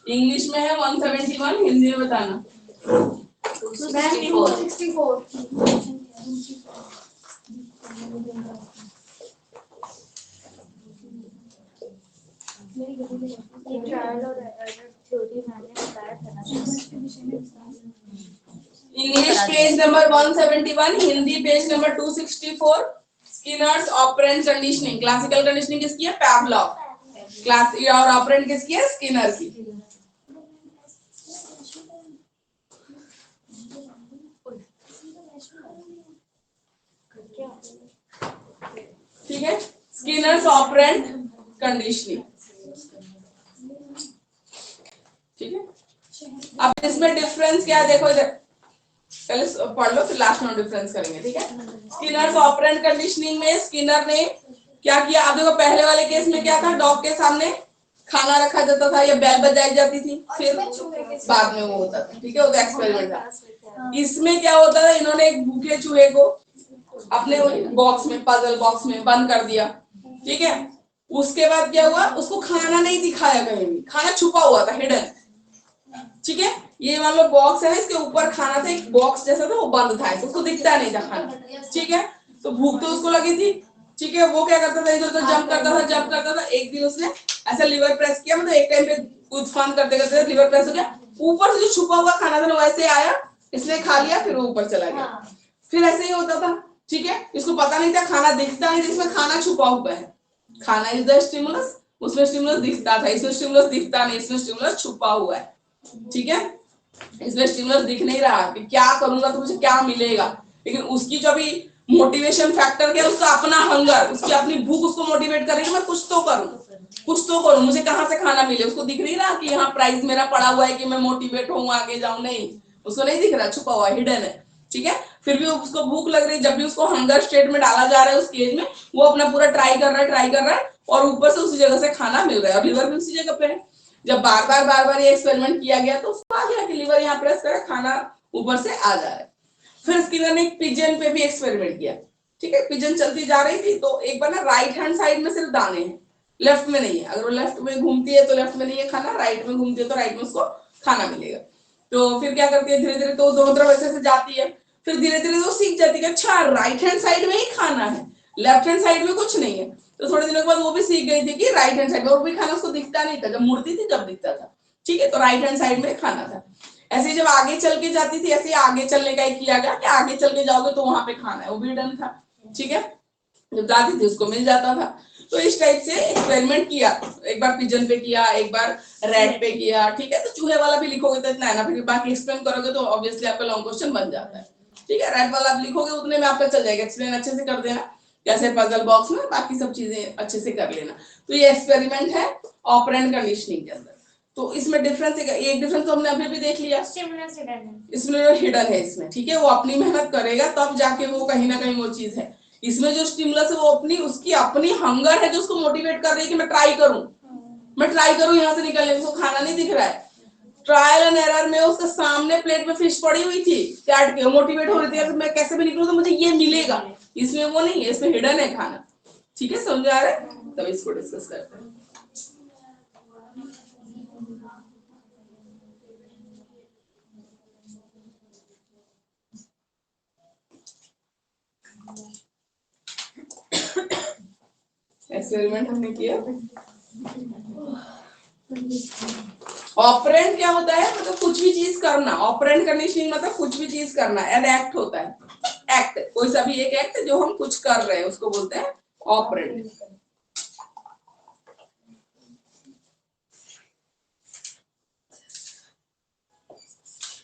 English में है 171, हिंदी में बताना 264। ये ट्रायल और थ्योरी मैंने बताया था ना। English page number 171, Hindi page number 264। Skinner's operant conditioning, classical conditioning किसकी है? पैवलव। क्लास और ऑपरेंट किसकी है? स्किनर की। ठीक है, स्किनर्स ऑपरेंट कंडीशनिंग, ठीक है। अब इसमें डिफरेंस क्या है देखो इधर, पहले पढ़ लो फिर लास्ट में डिफरेंस करेंगे, ठीक है। स्किनर्स ऑपरेंट कंडीशनिंग में स्किनर ने क्या किया, आप देखो पहले वाले केस में क्या था, डॉग के सामने खाना रखा जाता था या बेल बजाई जाती थी, फिर बाद में वो होता था, ठीक है, वो एक्सपेरिमेंट था। इसमें क्या होता था, इन्होंने एक भूखे चूहे को अपने बॉक्स में, पजल बॉक्स में बंद कर दिया, ठीक है। उसके बाद क्या हुआ, उसको खाना नहीं दिखाया कहीं भी, खाना छुपा हुआ था, हिडन, ठीक है। ये मान लो बॉक्स है, इसके ऊपर खाना था, एक बॉक्स जैसा था, वो बंद था, उसको दिखता नहीं था खाना, ठीक है। तो भूख तो उसको लगी थी, ठीक है। वो क्या करता था, इधर उधर जंप करता था। एक दिन उसने ऐसा लिवर प्रेस किया, मतलब एक टाइम पे कूद फान करते करते लिवर प्रेस हो गया, ऊपर से जो छुपा हुआ खाना था वैसे आया, इसने खा लिया, फिर वो ऊपर चला गया। फिर ऐसे ही होता था, ठीक है। इसको पता नहीं था खाना दिखता नहीं, इसमें खाना छुपा हुआ है, खाना इज द स्टिमुलस, उसमें स्टिमुलस दिखता था, इसमें स्टिमुलस दिखता नहीं, इसमें स्टिमुलस छुपा हुआ है, ठीक है। इसमें स्टिमुलस दिख नहीं रहा कि क्या करूंगा तो मुझे क्या मिलेगा, लेकिन उसकी जो भी मोटिवेशन फैक्टर क्या है, उसका अपना हंगर, उसकी अपनी भूख उसको मोटिवेट करेगी मैं कुछ तो करूं, कुछ तो करो, मुझे कहाँ से खाना मिले, उसको दिख रही ना कि यहाँ प्राइस मेरा पड़ा हुआ है कि मैं मोटिवेट हूँ आगे जाऊं, नहीं, उसको नहीं दिख रहा, छुपा हुआ हिडन है, ठीक है। फिर भी उसको भूख लग रही, जब भी उसको हंगर स्टेट में डाला जा रहा है उस केज में, वो अपना पूरा ट्राई कर रहा है और ऊपर से उसी जगह से खाना मिल रहा है और लिवर भी उसी जगह पे है। जब बार बार ये एक्सपेरिमेंट किया गया तो उसको आ गया कि लिवर यहाँ प्रेस करे, खाना ऊपर से आ जा रहा है। फिर स्किनर ने पिजन पे भी एक्सपेरिमेंट किया, ठीक है। पिजन चलती जा रही थी तो एक बार ना राइट हैंड साइड में सिर्फ दाने हैं, लेफ्ट में नहीं है। अगर वो लेफ्ट में घूमती है तो लेफ्ट में नहीं है खाना, राइट में घूमती है तो राइट में उसको खाना मिलेगा। तो फिर क्या करती है, धीरे धीरे तो दोनों तरफ ऐसे से जाती है, फिर धीरे धीरे वो सीख जाती है अच्छा राइट हैंड साइड में ही खाना है, लेफ्ट हैंड साइड में कुछ नहीं है। तो थोड़े दिनों के बाद वो भी सीख गई थी कि राइट हैंड साइड में, और भी खाना उसको दिखता नहीं था, जब मुड़ती थी जब दिखता था, ठीक है। तो राइट हैंड साइड में खाना था। ऐसे जब आगे चल के जाती थी, ऐसे आगे चलने का ही किया गया कि आगे चल के जाओगे तो वहां पे खाना है, वो भी डन था, ठीक है। जब जाती थी उसको मिल जाता था। तो इस टाइप से एक्सपेरिमेंट किया, एक बार पिजन पे किया, एक बार रैट पे किया, ठीक है। तो चूहे वाला भी लिखोगे तो इतना है ना, फिर बाकी एक्सप्लेन करोगे तो ऑब्वियसली आपका लॉन्ग क्वेश्चन बन जाता है, ठीक है। रैट वाला आप लिखोगे उतने में आपका चल जाएगा, एक्सप्लेन अच्छे से कर देना जैसे पजल बॉक्स में, बाकी सब चीजें अच्छे से कर लेना। तो ये एक्सपेरिमेंट है ऑपरेंट कंडीशनिंग के अंदर। तो इसमें डिफरेंस एक डिफरेंस तो हमने अभी भी देख लिया, स्टिमुलस हिडन है, इसमें हिडन है इसमें, ठीक है। वो अपनी मेहनत करेगा तब जाके वो कहीं ना कहीं वो चीज है। इसमें जो स्टिमुलस है वो उसकी अपनी हंगर है जो उसको मोटिवेट कर रही है कि मैं ट्राई करूं यहाँ से निकलने, उसको खाना नहीं दिख रहा है। ट्रायल एंड एरर में उसके सामने प्लेट में फिश पड़ी हुई थी, कैट के मोटिवेट हो रही थी मैं कैसे भी निकलूं तो मुझे ये मिलेगा। इसमें वो नहीं है, इसमें हिडन है खाना, ठीक है। समझ आ रहा है? तब इसको डिस्कस करते हैं। एक्सपेरिमेंट हमने किया। ऑपरेंट क्या होता है, मतलब कुछ भी चीज करना। ऑपरेंट कंडीशनिंग मतलब कुछ भी चीज करना, एन एक्ट होता है, एक्ट, कोई सा भी एक एक्ट जो हम कुछ कर रहे हैं उसको बोलते हैं ऑपरेंट।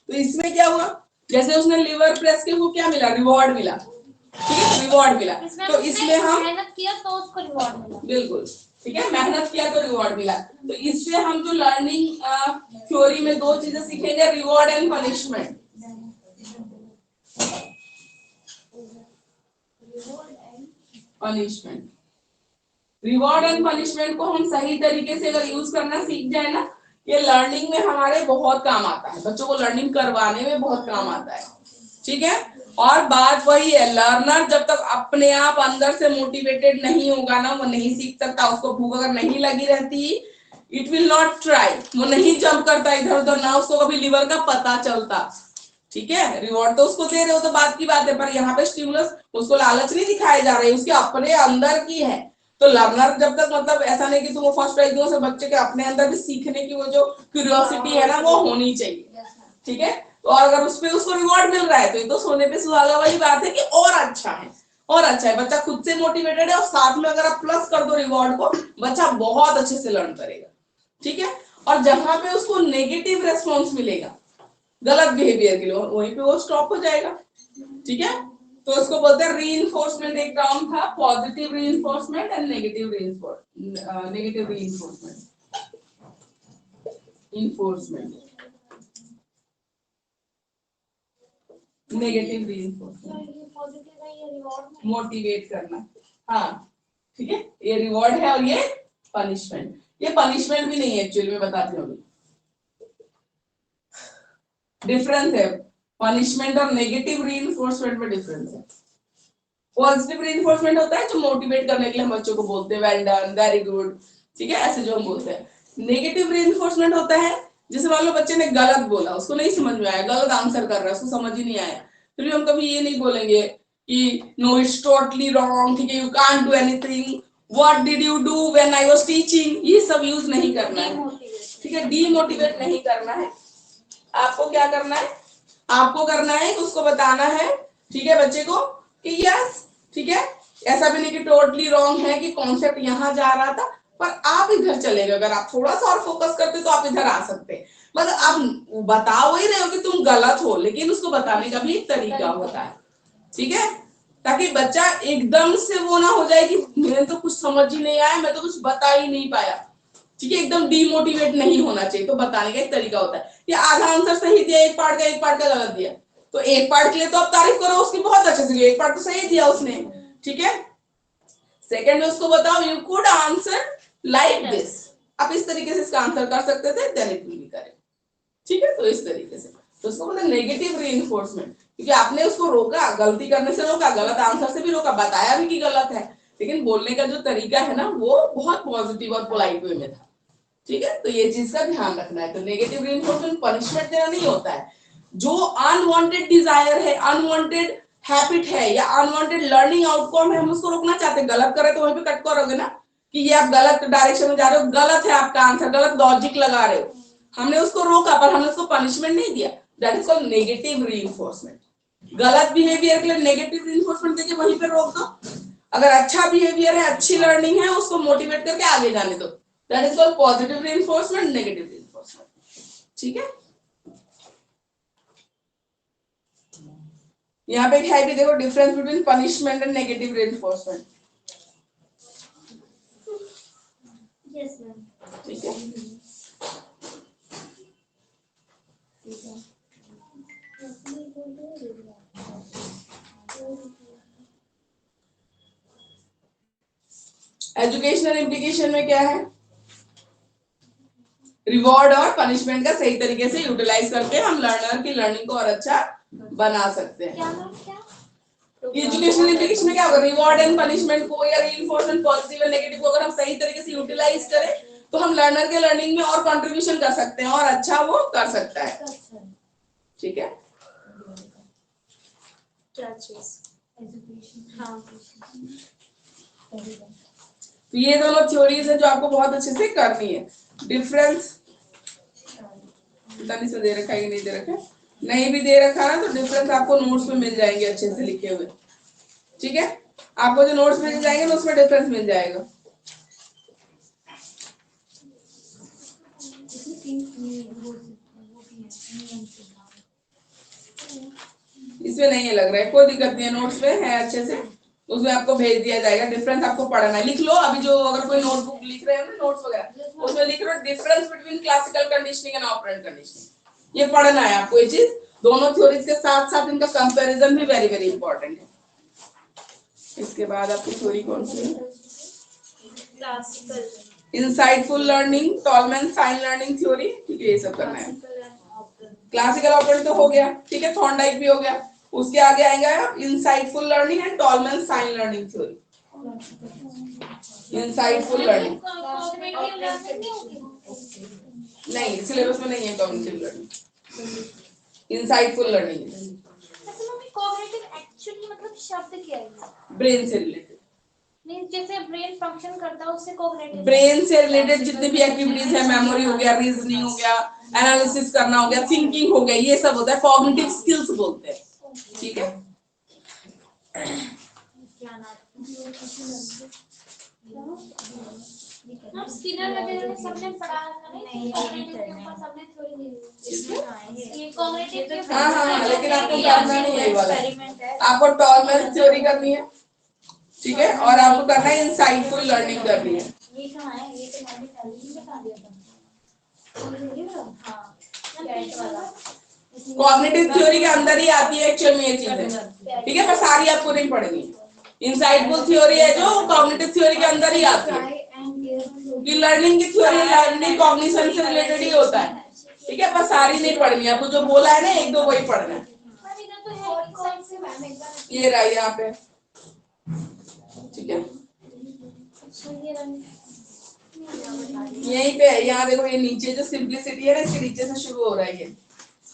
तो इसमें क्या हुआ, जैसे उसने लिवर प्रेस के, वो क्या मिला, रिवॉर्ड मिला, ठीक है, रिवॉर्ड मिला। तो इसमें हम मेहनत किया तो उसको रिवॉर्ड मिला, बिल्कुल ठीक है, मेहनत किया तो रिवॉर्ड मिला। तो इससे हम जो लर्निंग थ्योरी में दो चीजें सीखेंगे, reward and punishment. Punishment, reward and punishment को हम सही तरीके से अगर यूज करना सीख जाए ना, ये लर्निंग में हमारे बहुत काम आता है, बच्चों को लर्निंग करवाने में बहुत काम आता है, ठीक है। और बात वही है, लर्नर जब तक अपने आप अंदर से मोटिवेटेड नहीं होगा ना, वो नहीं सीख सकता। उसको भूख अगर नहीं लगी रहती, इट विल नॉट ट्राई, वो नहीं जंप करता इधर उधर, ना उसको कभी लिवर का पता चलता, ठीक है। रिवॉर्ड तो उसको दे रहे हो तो बात की बात है, पर यहाँ पे स्टिमुलस उसको लालच नहीं दिखाए जा रहे, उसके अपने अंदर की है। तो लर्नर जब तक, मतलब ऐसा नहीं कि तुम फर्स्ट प्राइज दो, बच्चे के अपने अंदर भी सीखने की वो जो क्यूरियोसिटी है ना, वो होनी चाहिए, ठीक है। तो अगर उस पे उसको रिवॉर्ड मिल रहा है तो ये तो सोने पे सुहागा वाली बात है कि और अच्छा है, और अच्छा है। बच्चा खुद से मोटिवेटेड है और साथ में अगर आप प्लस कर दो रिवॉर्ड को, बच्चा बहुत अच्छे से लर्न करेगा, ठीक है। और जहां पे उसको नेगेटिव रेस्पॉन्स मिलेगा गलत बिहेवियर के लिए, वहीं पे वो स्टॉप हो जाएगा, ठीक है। तो उसको बोलते हैं रीइंफोर्समेंट, एक टर्म था, positive reinforcement and negative reinforcement, negative reinforcement, motivate करना, हाँ ठीक है। ये रिवॉर्ड है और ये पनिशमेंट। ये पनिशमेंट भी नहीं है एक्चुअली, मैं बताती हूँ, डिफरेंस है पनिशमेंट और नेगेटिव रीइंफोर्समेंट में, डिफरेंस है। पॉजिटिव रीइंफोर्समेंट होता है जो मोटिवेट करने के लिए हम बच्चों को बोलते हैं, वेल डन, वेरी गुड, ठीक है, ऐसे जो हम बोलते हैं। नेगेटिव रीइंफोर्समेंट होता है जैसे मान लो बच्चे ने गलत बोला, उसको नहीं समझ में आया, गलत आंसर कर रहा है, उसको समझ ही नहीं आया, फिर भी हम कभी ये नहीं बोलेंगे कि नो इट्स टोटली रॉन्ग, ठीक है, you can't do anything, what did you do when I was teaching, ये सब यूज नहीं करना है, ठीक है। डीमोटिवेट नहीं करना है। आपको क्या करना है, आपको करना है उसको बताना है, ठीक है, बच्चे को कि यस, ठीक है, ऐसा भी नहीं कि टोटली रॉन्ग है, कि कॉन्सेप्ट यहां जा रहा था पर आप इधर चले गए, अगर आप थोड़ा सा और फोकस करते तो आप इधर आ सकते। मतलब आप बता वही रहे हो कि तुम गलत हो, लेकिन उसको बताने का भी एक तरीका होता है, ठीक है, ताकि बच्चा एकदम से वो ना हो जाए कि मुझे तो कुछ समझ ही नहीं आया, मैं तो कुछ बता ही नहीं पाया, ठीक है, एकदम डीमोटिवेट नहीं होना चाहिए। तो बताने का एक तरीका होता है कि आधा आंसर सही दिया, एक पार्ट का गलत दिया, तो एक पार्ट के लिए तो आप तारीफ करो उसकी, बहुत अच्छे से, एक पार्ट तो सही दिया उसने, ठीक है। सेकंड में उसको बताओ you could answer like this, आप इस तरीके से इसका आंसर कर सकते थे, then it will be correct, ठीक है। तो इस तरीके से, तो उसको मतलब नेगेटिव रीइंफोर्समेंट, क्योंकि आपने उसको रोका, गलती करने से रोका, गलत आंसर से भी रोका, बताया भी कि गलत है, लेकिन बोलने का जो तरीका है ना वो बहुत पॉजिटिव और पोलाइट वे में था, ठीक है। तो ये चीज का ध्यान रखना है। तो नेगेटिव रीइंफोर्समेंट पनिशमेंट देना नहीं होता है, जो अनवांटेड डिजायर है, अनवांटेड हैबिट है या अनवांटेड लर्निंग आउटकम है, हम उसको रोकना चाहते हैं। गलत करे तो वहीं पे कट करोगे ना कि ये आप गलत डायरेक्शन में जा रहे हो, गलत है आपका आंसर, गलत लॉजिक लगा रहे हो। हमने उसको रोका पर हमने उसको पनिशमेंट नहीं दिया, that is called negative reinforcement. गलत बिहेवियर के लिए नेगेटिव रीइंफोर्समेंट देके वहीं पे रोक दो, अगर अच्छा बिहेवियर है, अच्छी लर्निंग है, उसको मोटिवेट करके आगे जाने दो, that is called positive reinforcement, negative reinforcement, ठीक है। यहाँ पे है भी, देखो difference between punishment and negative reinforcement, yes ma'am. ठीक है। एजुकेशनल इम्प्लीकेशन में क्या है, रिवॉर्ड और पनिशमेंट का सही तरीके से यूटिलाइज करके हम लर्नर की लर्निंग को और अच्छा बना सकते हैं। क्या मैम, क्या एजुकेशनल इम्प्लीकेशन में क्या होगा, रिवॉर्ड एंड पनिशमेंट को या रीइंफोर्समेंट पॉजिटिव और नेगेटिव को अगर हम सही तरीके से यूटिलाइज करें तो हम लर्नर के लर्निंग में और कंट्रीब्यूशन कर सकते हैं और अच्छा वो कर सकता है, ठीक है। क्या चीज एजुकेशन, हाँ। तो ये दोनों थ्योरीज है जो आपको बहुत अच्छे से करनी है। डिफरेंस पता नहीं से दे रखा है कि नहीं दे रखा है, नहीं भी दे रखा है तो डिफरेंस आपको नोट्स में मिल जाएंगे अच्छे से लिखे हुए, ठीक है। आपको जो नोट्स मिल जाएंगे ना उसमें डिफरेंस मिल जाएगा। इसमें नहीं है लग रहा है, कोई दिक्कत नहीं है, नोट्स में है अच्छे से, उसमें आपको भेज दिया जाएगा। डिफरेंस आपको पढ़ना है, लिख लो अभी जो, अगर कोई नोटबुक लिख रहे हैं ना नोट्स वगैरह, उसमें लिख लो difference between classical conditioning and operant conditioning, ये पढ़ना है आपको। ये चीज दोनों थ्योरीज के साथ साथ इनका कंपैरिजन भी वेरी वेरी इंपॉर्टेंट है। इसके बाद आपकी थ्योरी कौन सी है, classical insightful learning, Tolman sign learning theory, ठीक है, ये सब करना है। क्लासिकल ऑपरेंट तो हो गया, ठीक है, थॉर्नडाइक भी हो गया, उसके आगे आएगा insightful learning and Tolman sign learning theory. Insightful learning cognitive learning नहीं होगी, नहीं, सिलेबस में नहीं है कॉग्निटिव लर्निंग, इंसाइटफुल लर्निंग अच्छा मम्मी कॉग्निटिव एक्चुअली मतलब शब्द क्या है, ब्रेन से रिलेटेड, मींस जैसे ब्रेन फंक्शन करता है उससे कॉग्निटिव, ब्रेन से रिलेटेड जितनी भी एक्टिविटीज है, मेमोरी हो गया, रीजनिंग हो गया, एनालिसिस करना हो गया, थिंकिंग हो गया, ये सब होता है कॉग्निटिव स्किल्स बोलते हैं, ठीक है। क्या नाम हम स्किनर वगैरह में सबने पढ़ा था नहीं, कॉग्निटिव के ऊपर सबने थ्योरी दी है, ये कॉग्निटिव के हाँ हाँ, लेकिन आपको करना नहीं है ये वाला, आपको टॉलमैन थ्योरी करनी है, ठीक है, और आपको करना है इंसाइटफुल लर्निंग करनी है। ये कहाँ है, ये तो मैंने पहले ही बता दिया था, हाँ कॉग्निटिव थ्योरी के अंदर ही आती है एक्चुअल में ये चीजें, ठीक है, पर सारी आपको नहीं पढ़नी है। इंसाइटफुल थ्योरी है जो कॉग्निटिव थ्योरी के अंदर ही आती है, कि लर्निंग की थ्योरी लर्निंग कॉग्निशन से रिलेटेड ही होता है, ठीक है, पर सारी नहीं पढ़नी है आपको, जो बोला है ना एक दो वही पढ़ना है। ये रहा यहाँ पे, ठीक है, यहीं पे है, यहाँ देखो ये नीचे जो सिंप्लिसिटी है ना इसके नीचे से शुरू हो रहा है ये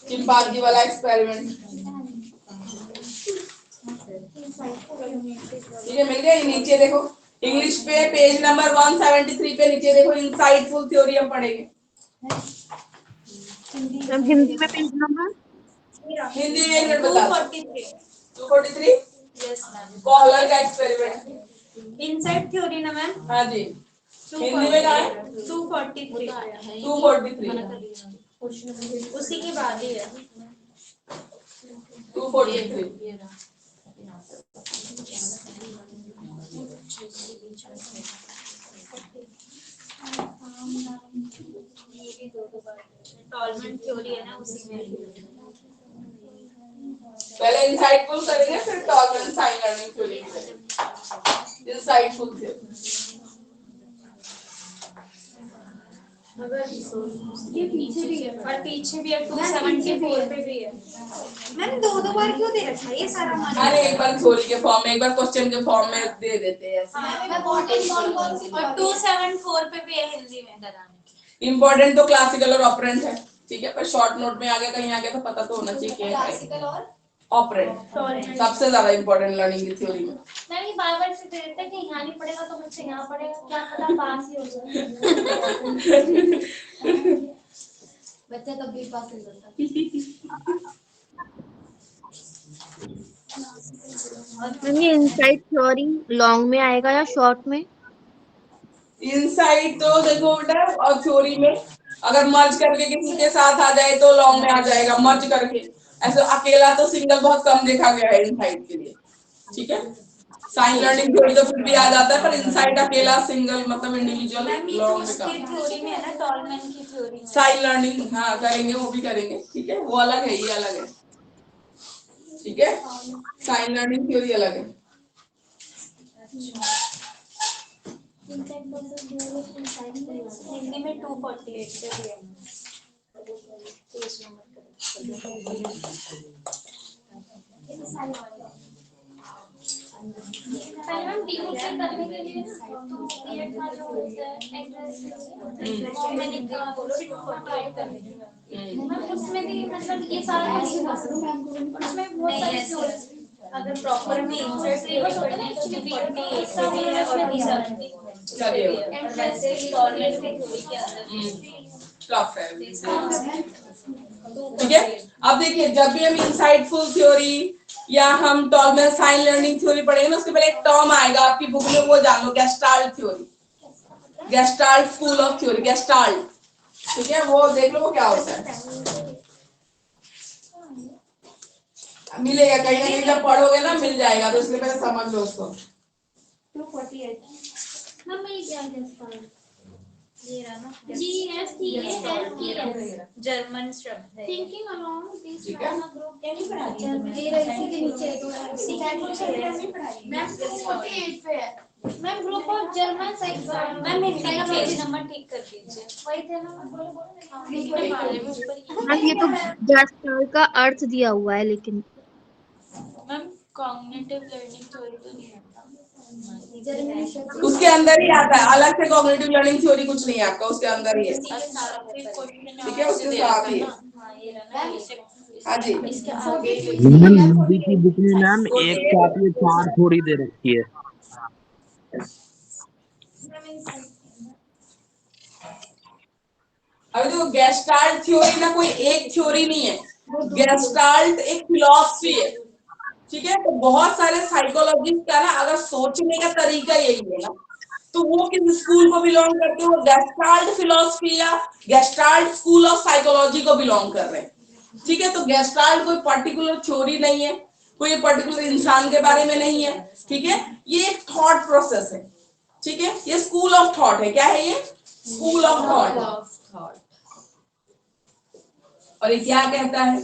चिंपांजी वाला एक्सपेरिमेंट, ठीक है, मिल गया। ये नीचे देखो इंग्लिश पे पेज नंबर 173 पे नीचे देखो इंसाइटफुल थ्योरी हम पढ़ेंगे। मैम हिंदी में पेज नंबर हिंदी में एक मिनट बता 243 यस मैम, कॉलर का एक्सपेरिमेंट, इनसाइड थ्योरी ना मैम, हाँ जी, हिंदी में कहाँ है 243 243 उसी के बाद ही है 243 हाँ ये भी दो बार टॉलमैन थ्योरी है ना, उसी में पहले इंसाइटफुल करेंगे फिर टॉलरेंस साइन लर्निंग थ्योरी करेंगे। इंसाइटफुल थ्योरी ये पीछे भी है और पीछे भी है 274 पे भी है। मैम दो बार क्यों दे रखा है ये सारा माना? अरे एक बार थ्योरी के फॉर्म में, एक बार क्वेश्चन के फॉर्म में दे देते हैं ऐसे। मैं कौन सी और 274 पे भी है हिंदी में कराने। इम्पोर्टेंट तो क्लासिकल और ऑपरेंट है, ठीक है, पर शॉर्ट नोट में आगे कहीं आगे तो पता तो होना चाहिए क्या है। क्लासिकल और ऑपरेंट सबसे ज्यादा इम्पोर्टेंट लर्निंग की थ्योरी में। मैं ये बार-बार से दे देते हैं कि यहाँ नहीं पड़ेगा तो मुझसे यहाँ पड़ेगा, क्या पता पास ही हो जाए। बच्चा तब भी पास नहीं करता। मैम ये इनसाइड थ्योरी लॉन्ग में आएगा या शॉर्ट में? इनसाइड तो देखो बेटा, और थ्योरी में अगर मर्ज करके किसी के साथ आ जाए तो लॉन्ग में आ जाएगा, मर्ज करके। ऐसे अकेला तो सिंगल बहुत कम देखा गया है इनसाइड के लिए, ठीक है। साइन लर्निंग थ्योरी तो फिर भी आ जाता है, पर इनसाइड अकेला सिंगल मतलब इंडिविजुअल लॉन्ग में कम। थ्योरी में है ना, टॉलमैन की थ्योरी में। साइन लर्निंग हाँ करेंगे, वो भी करेंगे, ठीक है, वो अलग है, ये अलग है, ठीक है। साइन लर्निंग थ्योरी अलग है। हिंदी में 248 पे भी है। पेज पहले हम डिवीजन करने के लिए ना तो पीरियड का जो होता है एड्रेस मैंने कहा बोलो 248 करने के लिए मैम उसमें भी मतलब ये सारा उसमें बहुत सारे अगर प्रॉपर में सिलेबस होता है ना एक्चुअली पीरियड का भी है और चलिए एंट्रेंस टॉलरेंस की थ्योरी के अंदर टफ है, ठीक है। अब देखिए जब भी हम इनसाइटफुल थ्योरी या हम टॉलमैन साइन लर्निंग थ्योरी पढ़ेंगे ना, उसके पहले एक टर्म आएगा आपकी बुक में, वो जान लो, gestalt theory, gestalt school of theory, gestalt, ठीक है, वो देख लो वो क्या होता है। मिलेगा कहीं ना कहीं, जब पढ़ोगे ना मिल जाएगा, तो इसलिए पहले समझ लो उसको। 248 हम ये क्या गेस्टाल्ट ये रहा ना GSTALT जर्मन शब्द है। Thinking along this line of group क्या नहीं पढ़ा ये रही इसी के नीचे मैम 248 पे है ma'am group of German science ma'am Hindi का पेज नंबर ठीक कर दीजिए। वही थे ना मैम ये तो गेस्टाल्ट का अर्थ दिया हुआ है, लेकिन मैम कॉग्निटिव लर्निंग थ्योरी तो नहीं है उसके अंदर ही आता है, अलग से कॉग्निटिव लर्निंग थ्योरी कुछ नहीं है आपका, उसके अंदर ही है, ठीक है, उसके साथ ही है। हाँ जी मैम हिंदी की बुक में मैम एक साथ ये 4 थ्योरी दे रखी है। अभी देखो गेस्टाल्ट थ्योरी ना कोई एक थ्योरी नहीं है, गेस्टाल्ट एक फिलॉसफी है, ठीक है। तो बहुत सारे साइकोलॉजिस्ट का ना अगर सोचने का तरीका यही है ना, तो वो किस स्कूल को बिलोंग करते हैं, वो गेस्टाल्ट फिलॉसफी या गेस्टाल्ट स्कूल ऑफ साइकोलॉजी को बिलोंग कर रहे हैं, ठीक है। तो गेस्टाल्ट कोई पर्टिकुलर थ्योरी नहीं है, कोई पर्टिकुलर इंसान के बारे में नहीं है, ठीक है, ये एक थॉट प्रोसेस है, ठीक है, ये स्कूल ऑफ थॉट है। क्या है ये? School of thought. और ये क्या कहता है?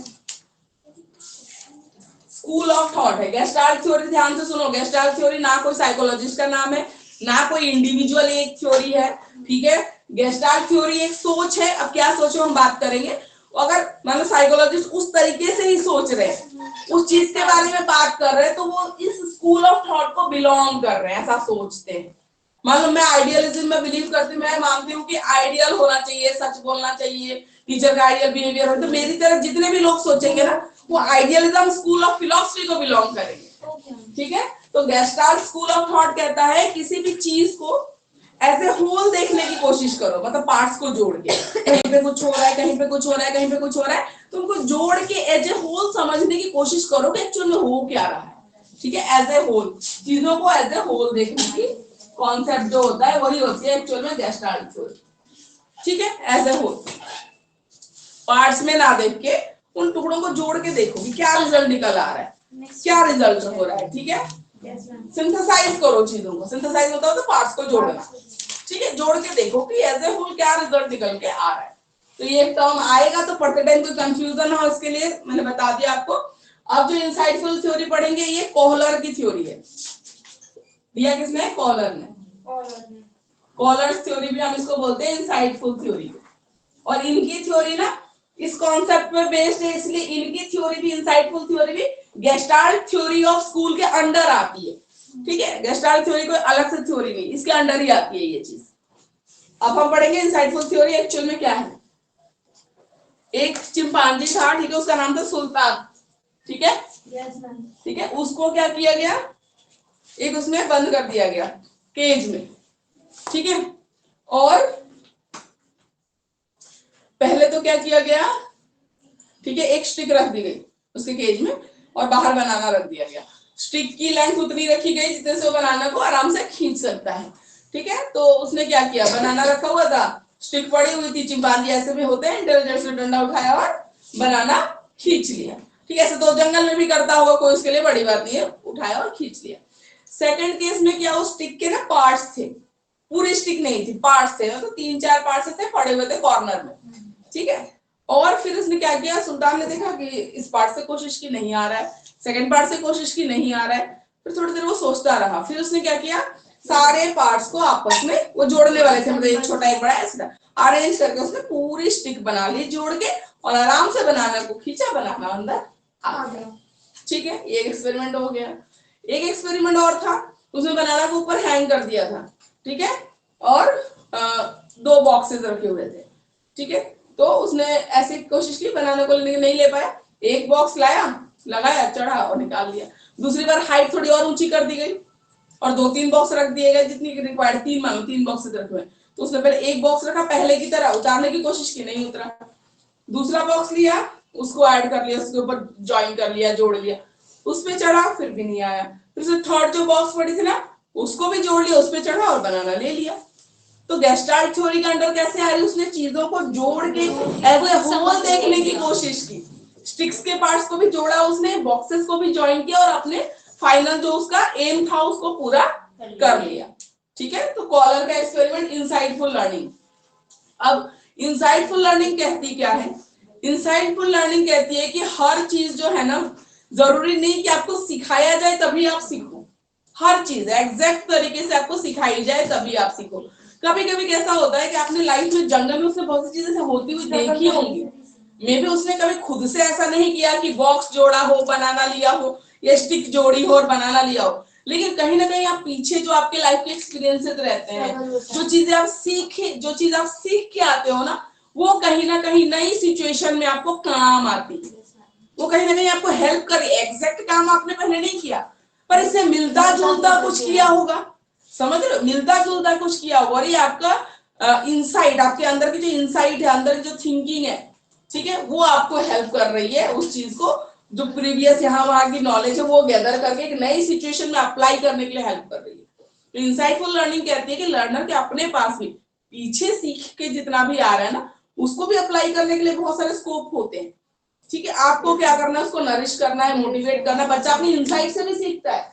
स्कूल ऑफ थॉट है। गेस्टाल्ट थ्योरी ध्यान से सुनो, गेस्टाल्ट थ्योरी ना कोई साइकोलॉजिस्ट का नाम है, ना कोई इंडिविजुअल एक थ्योरी है, ठीक है। गेस्टाल्ट थ्योरी एक सोच है। अब क्या सोचो हम बात करेंगे, अगर मतलब साइकोलॉजिस्ट उस तरीके से ही सोच रहे हैं, उस चीज के बारे में बात कर रहे हैं, तो वो इस स्कूल ऑफ थॉट को बिलोंग कर रहे हैं, ऐसा सोचते हैं। मतलब मैं आइडियलिज्म में बिलीव करती हूँ, मैं मानती हूँ कि आइडियल होना चाहिए, सच बोलना चाहिए, टीचर का आइडियल बिहेवियर हो, तो मेरी तरह जितने भी लोग सोचेंगे ना, वो आइडियलिज्म स्कूल ऑफ फिलॉसफी को बिलोंग करेंगे, ठीक है। तो गेस्टाल्ट स्कूल ऑफ थॉट कहता है किसी भी चीज को एज ए होल देखने की कोशिश करो, मतलब पार्ट्स को जोड़ के, कहीं पे कुछ हो रहा है, कहीं पे कुछ हो रहा है, कहीं पे कुछ हो रहा है, तो उनको जोड़ के एज ए होल समझने की कोशिश करो कि एक्चुअल में हो क्या रहा है, ठीक है। एज ए होल चीजों को एज ए होल देखने की कॉन्सेप्ट जो होता है वही होती है एक्चुअल में गेस्टाल्ट थ्योरी, ठीक है। एज ए होल पार्ट्स में ना देख के उन टुकड़ों को जोड़ के देखो कि क्या रिजल्ट निकल आ रहा है, क्या रिजल्ट हो रहा है, ठीक है। सिंथेसाइज करो चीजों को, सिंथेसाइज होता है तो पार्ट्स को जोड़ना, ठीक है, जोड़ के देखो कि एज ए होल क्या रिजल्ट निकल के आ रहा है। तो ये टर्म आएगा तो पढ़ते टाइम कोई कंफ्यूजन हो उसके लिए मैंने बता दिया आपको। अब जो इंसाइटफुल थ्योरी पढ़ेंगे ये कोहलर की थ्योरी है। दिया किसने? कोहलर ने। कोहलर थ्योरी भी हम इसको बोलते हैं इंसाइटफुल थ्योरी। और इनकी थ्योरी ना इस कॉन्सेप्ट पे बेस्ड है, इसलिए इनकी थ्योरी भी इंसाइटफुल थ्योरी भी गेस्टाल्ट थ्योरी ऑफ स्कूल के अंडर आती है। ठीक है, गेस्टाल्ट थ्योरी कोई अलग से थ्योरी नहीं, इसके अंडर ही आती है ये चीज। अब हम पढ़ेंगे इंसाइटफुल थ्योरी एक्चुअल में क्या है। एक चिंपांजी था, ठीक है, उसका नाम था सुल्तान। ठीक है, ठीक है, उसको क्या किया गया, एक उसमें बंद कर दिया गया केज में। ठीक है, और पहले तो क्या किया गया, ठीक है, एक स्टिक रख दी गई उसके केज में और बाहर बनाना रख दिया गया। स्टिक की लेंथ उतनी रखी गई जितने से वो बनाना को आराम से खींच सकता है। ठीक है, तो उसने क्या किया, बनाना रखा हुआ था, स्टिक पड़ी हुई थी, चिंपांजी ऐसे भी होते हैं, इंटेलिजेंस ने डंडा उठाया और बनाना खींच लिया। ठीक है, ऐसे तो जंगल में भी करता होगा कोई, उसके लिए बड़ी बात नहीं है, उठाया और खींच लिया। सेकंड केस में क्या, उस स्टिक के ना पार्ट्स थे, पूरी स्टिक नहीं थी, पार्ट्स थे, तो 3-4 पार्ट्स थे पड़े हुए थे कॉर्नर में। ठीक है, और फिर उसने क्या किया, सुल्तान ने देखा कि इस पार्ट से कोशिश की नहीं आ रहा है, सेकंड पार्ट से कोशिश की नहीं आ रहा है, फिर थोड़ी देर वो सोचता रहा, फिर उसने क्या किया, सारे पार्ट्स को आपस में, वो जोड़ने वाले थे, मतलब एक छोटा एक बड़ा ऐसा अरेंज करके उसने पूरी स्टिक बना ली जोड़ के, और आराम से बनाना को खींचा, बनाना अंदर आ गया। ठीक है, ये एक्सपेरिमेंट हो गया। एक एक्सपेरिमेंट और था, उसने बनाना को ऊपर हैंग कर दिया था। ठीक है, और 2 बॉक्सेस रखे हुए थे। ठीक है, तो उसने ऐसी कोशिश की, बनाना को नहीं ले पाया, एक बॉक्स लाया, लगाया, चढ़ा और निकाल लिया। दूसरी बार हाइट थोड़ी और ऊंची कर दी गई और 2-3 बॉक्स रख दिए गए, जितनी रिक्वायर्ड, 3 मानो 3 बॉक्स रखे हुए, तो उसने पहले एक बॉक्स रखा, पहले की तरह उतारने की कोशिश की, नहीं उतरा। दूसरा बॉक्स लिया, उसको ऐड कर लिया, उसके ऊपर ज्वाइन कर लिया, जोड़ लिया, उस पे चढ़ा, फिर भी नहीं आया। फिर थर्ड जो बॉक्स पड़ी थी ना, उसको भी जोड़ लिया, उस पे चढ़ा और बनाना ले लिया। तो गेस्टाल्ट थ्योरी के अंडर कैसे आ रही, उसने चीजों को जोड़ के एज ए होल देखने की कोशिश की, स्टिक्स के पार्ट्स को भी जोड़ा उसने, बॉक्सेस को भी ज्वाइन किया और अपने फाइनल जो उसका एम था उसको पूरा कर लिया। ठीक है, तो कॉलर का एक्सपेरिमेंट इंसाइटफुल लर्निंग। अब इंसाइटफुल लर्निंग कहती क्या है, इंसाइटफुल लर्निंग कहती है कि हर चीज जो है ना, जरूरी नहीं कि आपको सिखाया जाए तभी आप सीखो, हर चीज एग्जैक्ट तरीके से आपको सिखाई जाए तभी आप सीखो। कभी कभी कैसा होता है कि आपने लाइफ में जंगल में उसने बहुत सी चीजें होती हुई देखी होंगी, मे भी उसने कभी खुद से ऐसा नहीं किया कि बॉक्स जोड़ा हो, बनाना लिया हो, या स्टिक जोड़ी हो और बनाना लिया हो, लेकिन कहीं ना कहीं आप पीछे जो आपके लाइफ के एक्सपीरियंसेस रहते हैं, जो चीज आप सीख के आते हो ना, वो कहीं ना कहीं नई सिचुएशन में आपको काम आती है, वो कहीं ना कहीं आपको हेल्प करे। एग्जैक्ट काम आपने पहले नहीं किया, पर इससे मिलता जुलता कुछ किया होगा, समझ रहे हो, मिलता जुलता कुछ किया होगा, और ये आपका इनसाइट, आपके अंदर की जो इनसाइट है, अंदर की जो थिंकिंग है, ठीक है, वो आपको हेल्प कर रही है उस चीज को, जो प्रीवियस यहाँ वहां की नॉलेज है वो गैदर करके एक नई सिचुएशन में अप्लाई करने के लिए हेल्प कर रही है। तो इंसाइटफुल लर्निंग कहती है कि लर्नर के अपने पास भी पीछे सीख के जितना भी आ रहा है ना, उसको भी अप्लाई करने के लिए बहुत सारे स्कोप होते हैं। ठीक है, आपको क्या करना है, उसको नरिश करना है, मोटिवेट करना है। बच्चा अपनी इनसाइट से भी सीखता है,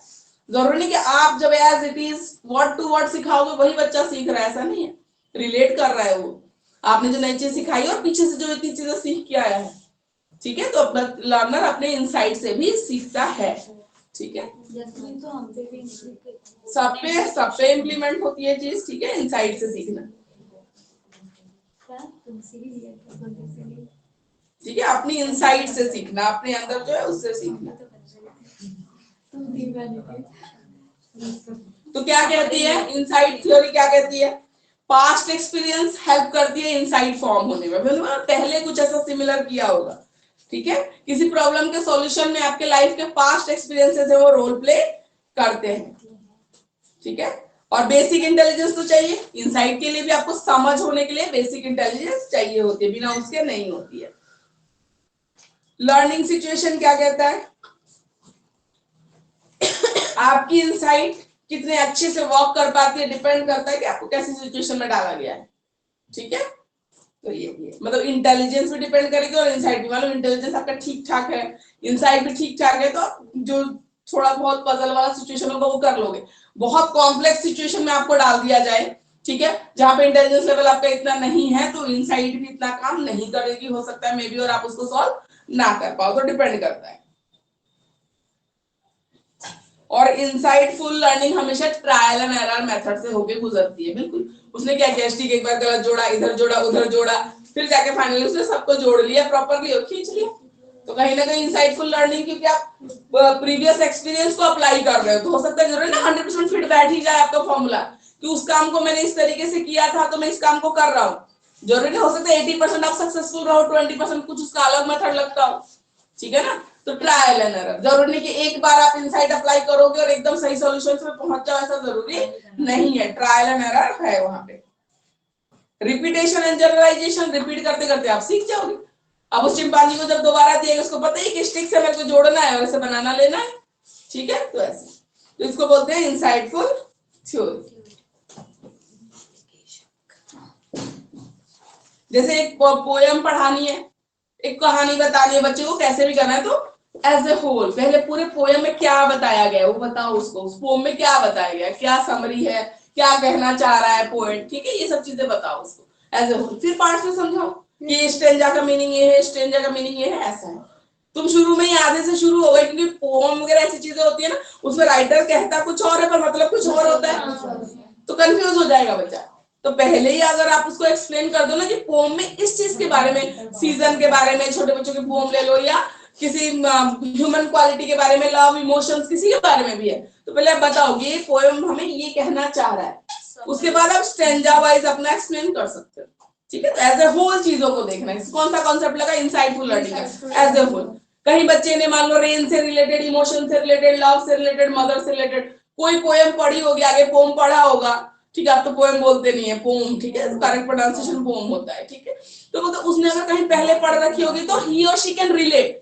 जरूरी नहीं कि आप जब as it is word to word सिखाओगे वही बच्चा सीख रहा है, ऐसा नहीं है, रिलेट कर रहा है वो, आपने जो नई चीज सिखाई और पीछे से जो इतनी चीजें सीख के आया है। ठीक है, तो लर्नर अपने इनसाइट से भी सीखता है। ठीक है, सब पे इम्प्लीमेंट होती है चीज। ठीक है, इनसाइट से सीखना, ठीक है, अपनी इनसाइट से सीखना, अपने अंदर जो है उससे सीखना। तो क्या कहती है इनसाइट थ्योरी, क्या कहती है, पास्ट एक्सपीरियंस हेल्प करती है इनसाइट फॉर्म होने में, पहले कुछ ऐसा सिमिलर किया होगा। ठीक है, किसी प्रॉब्लम के सॉल्यूशन में आपके लाइफ के पास्ट एक्सपीरियंसेस है वो रोल प्ले करते हैं। ठीक है, और बेसिक इंटेलिजेंस तो चाहिए इनसाइट के लिए भी, आपको समझ होने के लिए बेसिक इंटेलिजेंस चाहिए होती है, बिना उसके नहीं होती है। लर्निंग सिचुएशन क्या कहता है, आपकी इनसाइट कितने अच्छे से वर्क कर पाती है, डिपेंड करता है कि आपको कैसी सिचुएशन में डाला गया है। ठीक है, तो ये मतलब इंटेलिजेंस भी डिपेंड करेगी और इनसाइट भी। मतलब इंटेलिजेंस आपका ठीक ठाक है, इनसाइट भी ठीक ठाक है, तो जो थोड़ा बहुत पजल वाला सिचुएशन होगा वो कर लोगे। बहुत कॉम्प्लेक्स सिचुएशन में आपको डाल दिया जाए ठीक है। जहां पे इंटेलिजेंस लेवल आपका इतना नहीं है तो इनसाइट भी इतना काम नहीं करेगी, हो सकता है मे बी, और आप उसको सॉल्व ना कर पाओ, तो डिपेंड करता है। और इनसाइटफुल लर्निंग हमेशा ट्रायल एंड एरर मेथड से होके गुजरती है। बिल्कुल, उसने क्या किया, ठीक एक बार गलत जोड़ा, इधर जोड़ा, उधर जोड़ा, फिर जाके फाइनली उसने सबको जोड़ लिया प्रॉपरली और खींच लिया। तो कहीं ना कहीं इनसाइटफुल लर्निंग, क्योंकि आप प्रीवियस एक्सपीरियंस को अप्लाई कर रहे हो, तो हो सकता है जरूर ना 100% फिट बैठ ही जाए आपका फॉर्मूला कि उस काम को मैंने इस तरीके से किया था तो मैं इस काम को कर रहा हूँ। जरूरी नहीं, हो सकता है 80% आप सक्सेसफुल रहो, 20% कुछ उसका अलग मेथड लगता हो। ठीक है ना, तो ट्रायल एंड एरर। जरूरी नहीं कि एक बार आप इनसाइट अप्लाई करोगे और एकदम सही सॉल्यूशन में पहुंच जाओ, ऐसा जरूरी नहीं है। ट्रायल एंड एरर है वहां पे। रिपीटेशन एंड जनरलाइजेशन, रिपीट करते करते आप सीख जाओगे। अब उस चिंपांजी को जब दोबारा दिएगा, उसको पता ही कि स्टिक से मेरे को जोड़ना है और इसे बनाना लेना है। ठीक है, तो ऐसे, तो इसको बोलते हैं इनसाइटफुल थ्योरी। जैसे एक पोयम पढ़ानी है, एक कहानी बतानी है बच्चे को, कैसे भी करना है, तो एज ए होल पहले पूरे पोयम में क्या बताया गया है वो बताओ उसको, उस पोयम में क्या बताया गया है, क्या समरी है, क्या कहना चाह रहा है पोएट। ठीक है, ये सब चीजें बताओ उसको एज ए होल। फिर पार्ट में समझाओ कि स्टेंजा का मीनिंग ये है, स्टेंजा का मीनिंग ये है, ऐसा है। तुम शुरू में ही आधे से शुरू हो गए, क्योंकि पोम वगैरह ऐसी चीजें होती है ना, उसमें राइटर कहता कुछ और है पर मतलब कुछ और होता है, तो कंफ्यूज हो जाएगा बच्चा। तो पहले ही अगर आप उसको एक्सप्लेन कर दो ना कि पोम में इस चीज के बारे में, सीजन के बारे में, छोटे बच्चों के पोम ले लो, या किसी ह्यूमन क्वालिटी के बारे में, लव, इमोशंस, किसी के बारे में भी है, तो पहले आप बताओ ये पोएम हमें ये कहना चाह रहा है, उसके बाद आप स्टेंजा वाइज अपना एक्सप्लेन कर सकते हो। ठीक है, तो एज ए होल चीजों को देखना है। कौन सा कॉन्सेप्ट लगा, इनसाइटफुल लर्निंग है एज ए होल। कहीं बच्चे ने मान लो रेन से रिलेटेड, इमोशन से रिलेटेड, लव से रिलेटेड, मदर से रिलेटेड कोई पोएम पढ़ी होगी, आगे पोम पढ़ा होगा, ठीक है, आप तो पोएम बोलते नहीं है, पोम, ठीक है, करेक्ट प्रोनाउंसिएशन पोम होता है। ठीक है, तो मतलब उसने अगर कहीं पहले पढ़ रखी होगी तो ही और शी कैन रिलेट,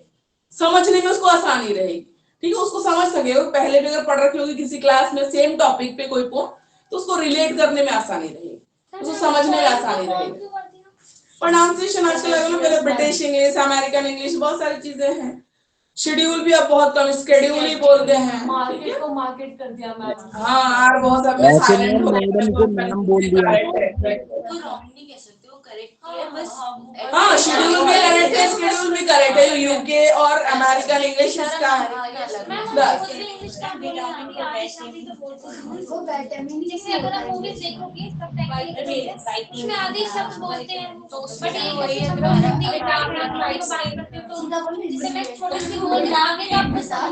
समझने में उसको आसानी रहेगी। ठीक है, उसको समझ सके, पहले भी अगर पढ़ रखी होगी किसी क्लास में सेम टॉपिक पे कोई पोम, तो उसको रिलेट करने में आसानी रहेगी, उसको समझने में आसानी रहेगी। प्रोनाउंसिएशन आजकल अलग अलग, ब्रिटिश इंग्लिश, अमेरिकन इंग्लिश, बहुत सारी चीजें हैं। शेड्यूल भी अब बहुत कम स्केड्यूल ही बोलते हैं। मार्केट को मार्केट कर दिया मैम। हाँ, और बहुत सब में ऐसे साइलेंट में हो मैडम को नाम बोल दिया। तो रॉन्ग नहीं कह सकते, वो करेक्ट है बस। हाँ, शेड्यूल भी करेक्ट है, स्केड्यूल भी करेक्ट है। यूके और अमेरिकन इंग्लिश इसका है। इंग्लिश का जैसे अगर आप मूवीज देखोगे उसमें आधे शब्द बोलते हैं, बट एक बच्चे सब बोल हिंदी में बात करते हो, तो जैसे मैं थोड़ी सी बोल रही आगे तो आपको समझ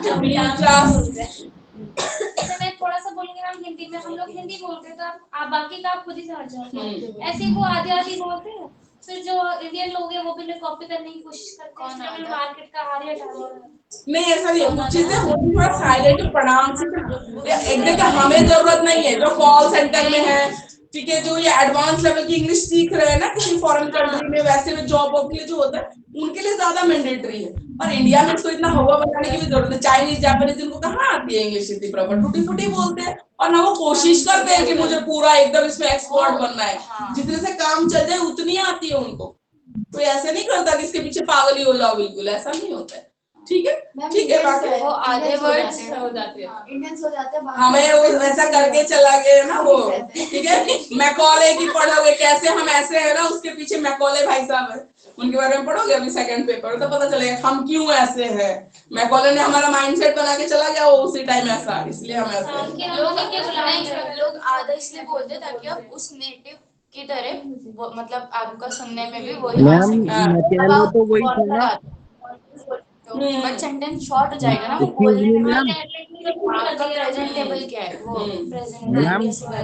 जैसे मैं थोड़ा सा बोलेंगे हम हिंदी में, हम लोग हिंदी बोलते हैं तो आप बाकी का आप खुद ही समझ जाओगे। ऐसे वो आधे आधे बोलते हैं, फिर जो इंडियन लोग हैं वो भी कॉपी करने की कोशिश करते हैं, इसलिए मैं मार्केट का हार नहीं, ऐसा नहीं है, कुछ चीजें होती थोड़ा साइलेंट प्रोनाउंसिएशन। एक देखिए, हमें जरूरत नहीं है, जो कॉल सेंटर में है, ठीक है, जो ये एडवांस लेवल की इंग्लिश सीख रहे हैं ना किसी फॉरेन कंट्री में, वैसे में जॉब के लिए जो होता है उनके लिए ज्यादा मैंडेटरी है। और इंडिया में इसको इतना हवा बनाने की भी जरूरत है। चाइनीज, जापानीज, इनको कहाँ आती है इंग्लिश इतनी प्रॉपर, टूटी फूटी बोलते हैं, और ना वो कोशिश करते हैं कि मुझे पूरा एकदम इसमें एक्सपर्ट बनना है। जितने से काम चल जाए उतनी आती है उनको। कोई ऐसे नहीं करता कि इसके पीछे पागल ही हो जाओ, बिल्कुल ऐसा नहीं होता है। ठीक है, ठीक है, बाकी वो आधे वर्ड्स हो जाते हैं, इंडियंस हो जाते हैं। हमें वो ऐसा करके चला गया ना वो। ठीक है, मैकॉले की पढ़ोगे कैसे हम ऐसे है ना, उसके पीछे मैकॉले भाई साहब है, उनके बारे में पढ़ोगे अभी सेकंड पेपर, तो पता चलेगा हम क्यों ऐसे हैं। मैकॉले ने हमारा माइंडसेट बना के चला गया, वो उसी टाइम ऐसा, इसलिए हम ऐसे हैं। लोग आधा इसलिए बोलते हैं ताकि आप उस नेटिव की तरह मतलब आपका सुनने में भी वही आ मैम सके। मैकेले तो वही था ना। बट सेंटेंस शॉर्ट हो जाएगा ना, वो एक्सक्यूज बोलने मी में। मैम। आपका प्रेजेंट टेबल क्या है, वो प्रेजेंट मैम कैसे कर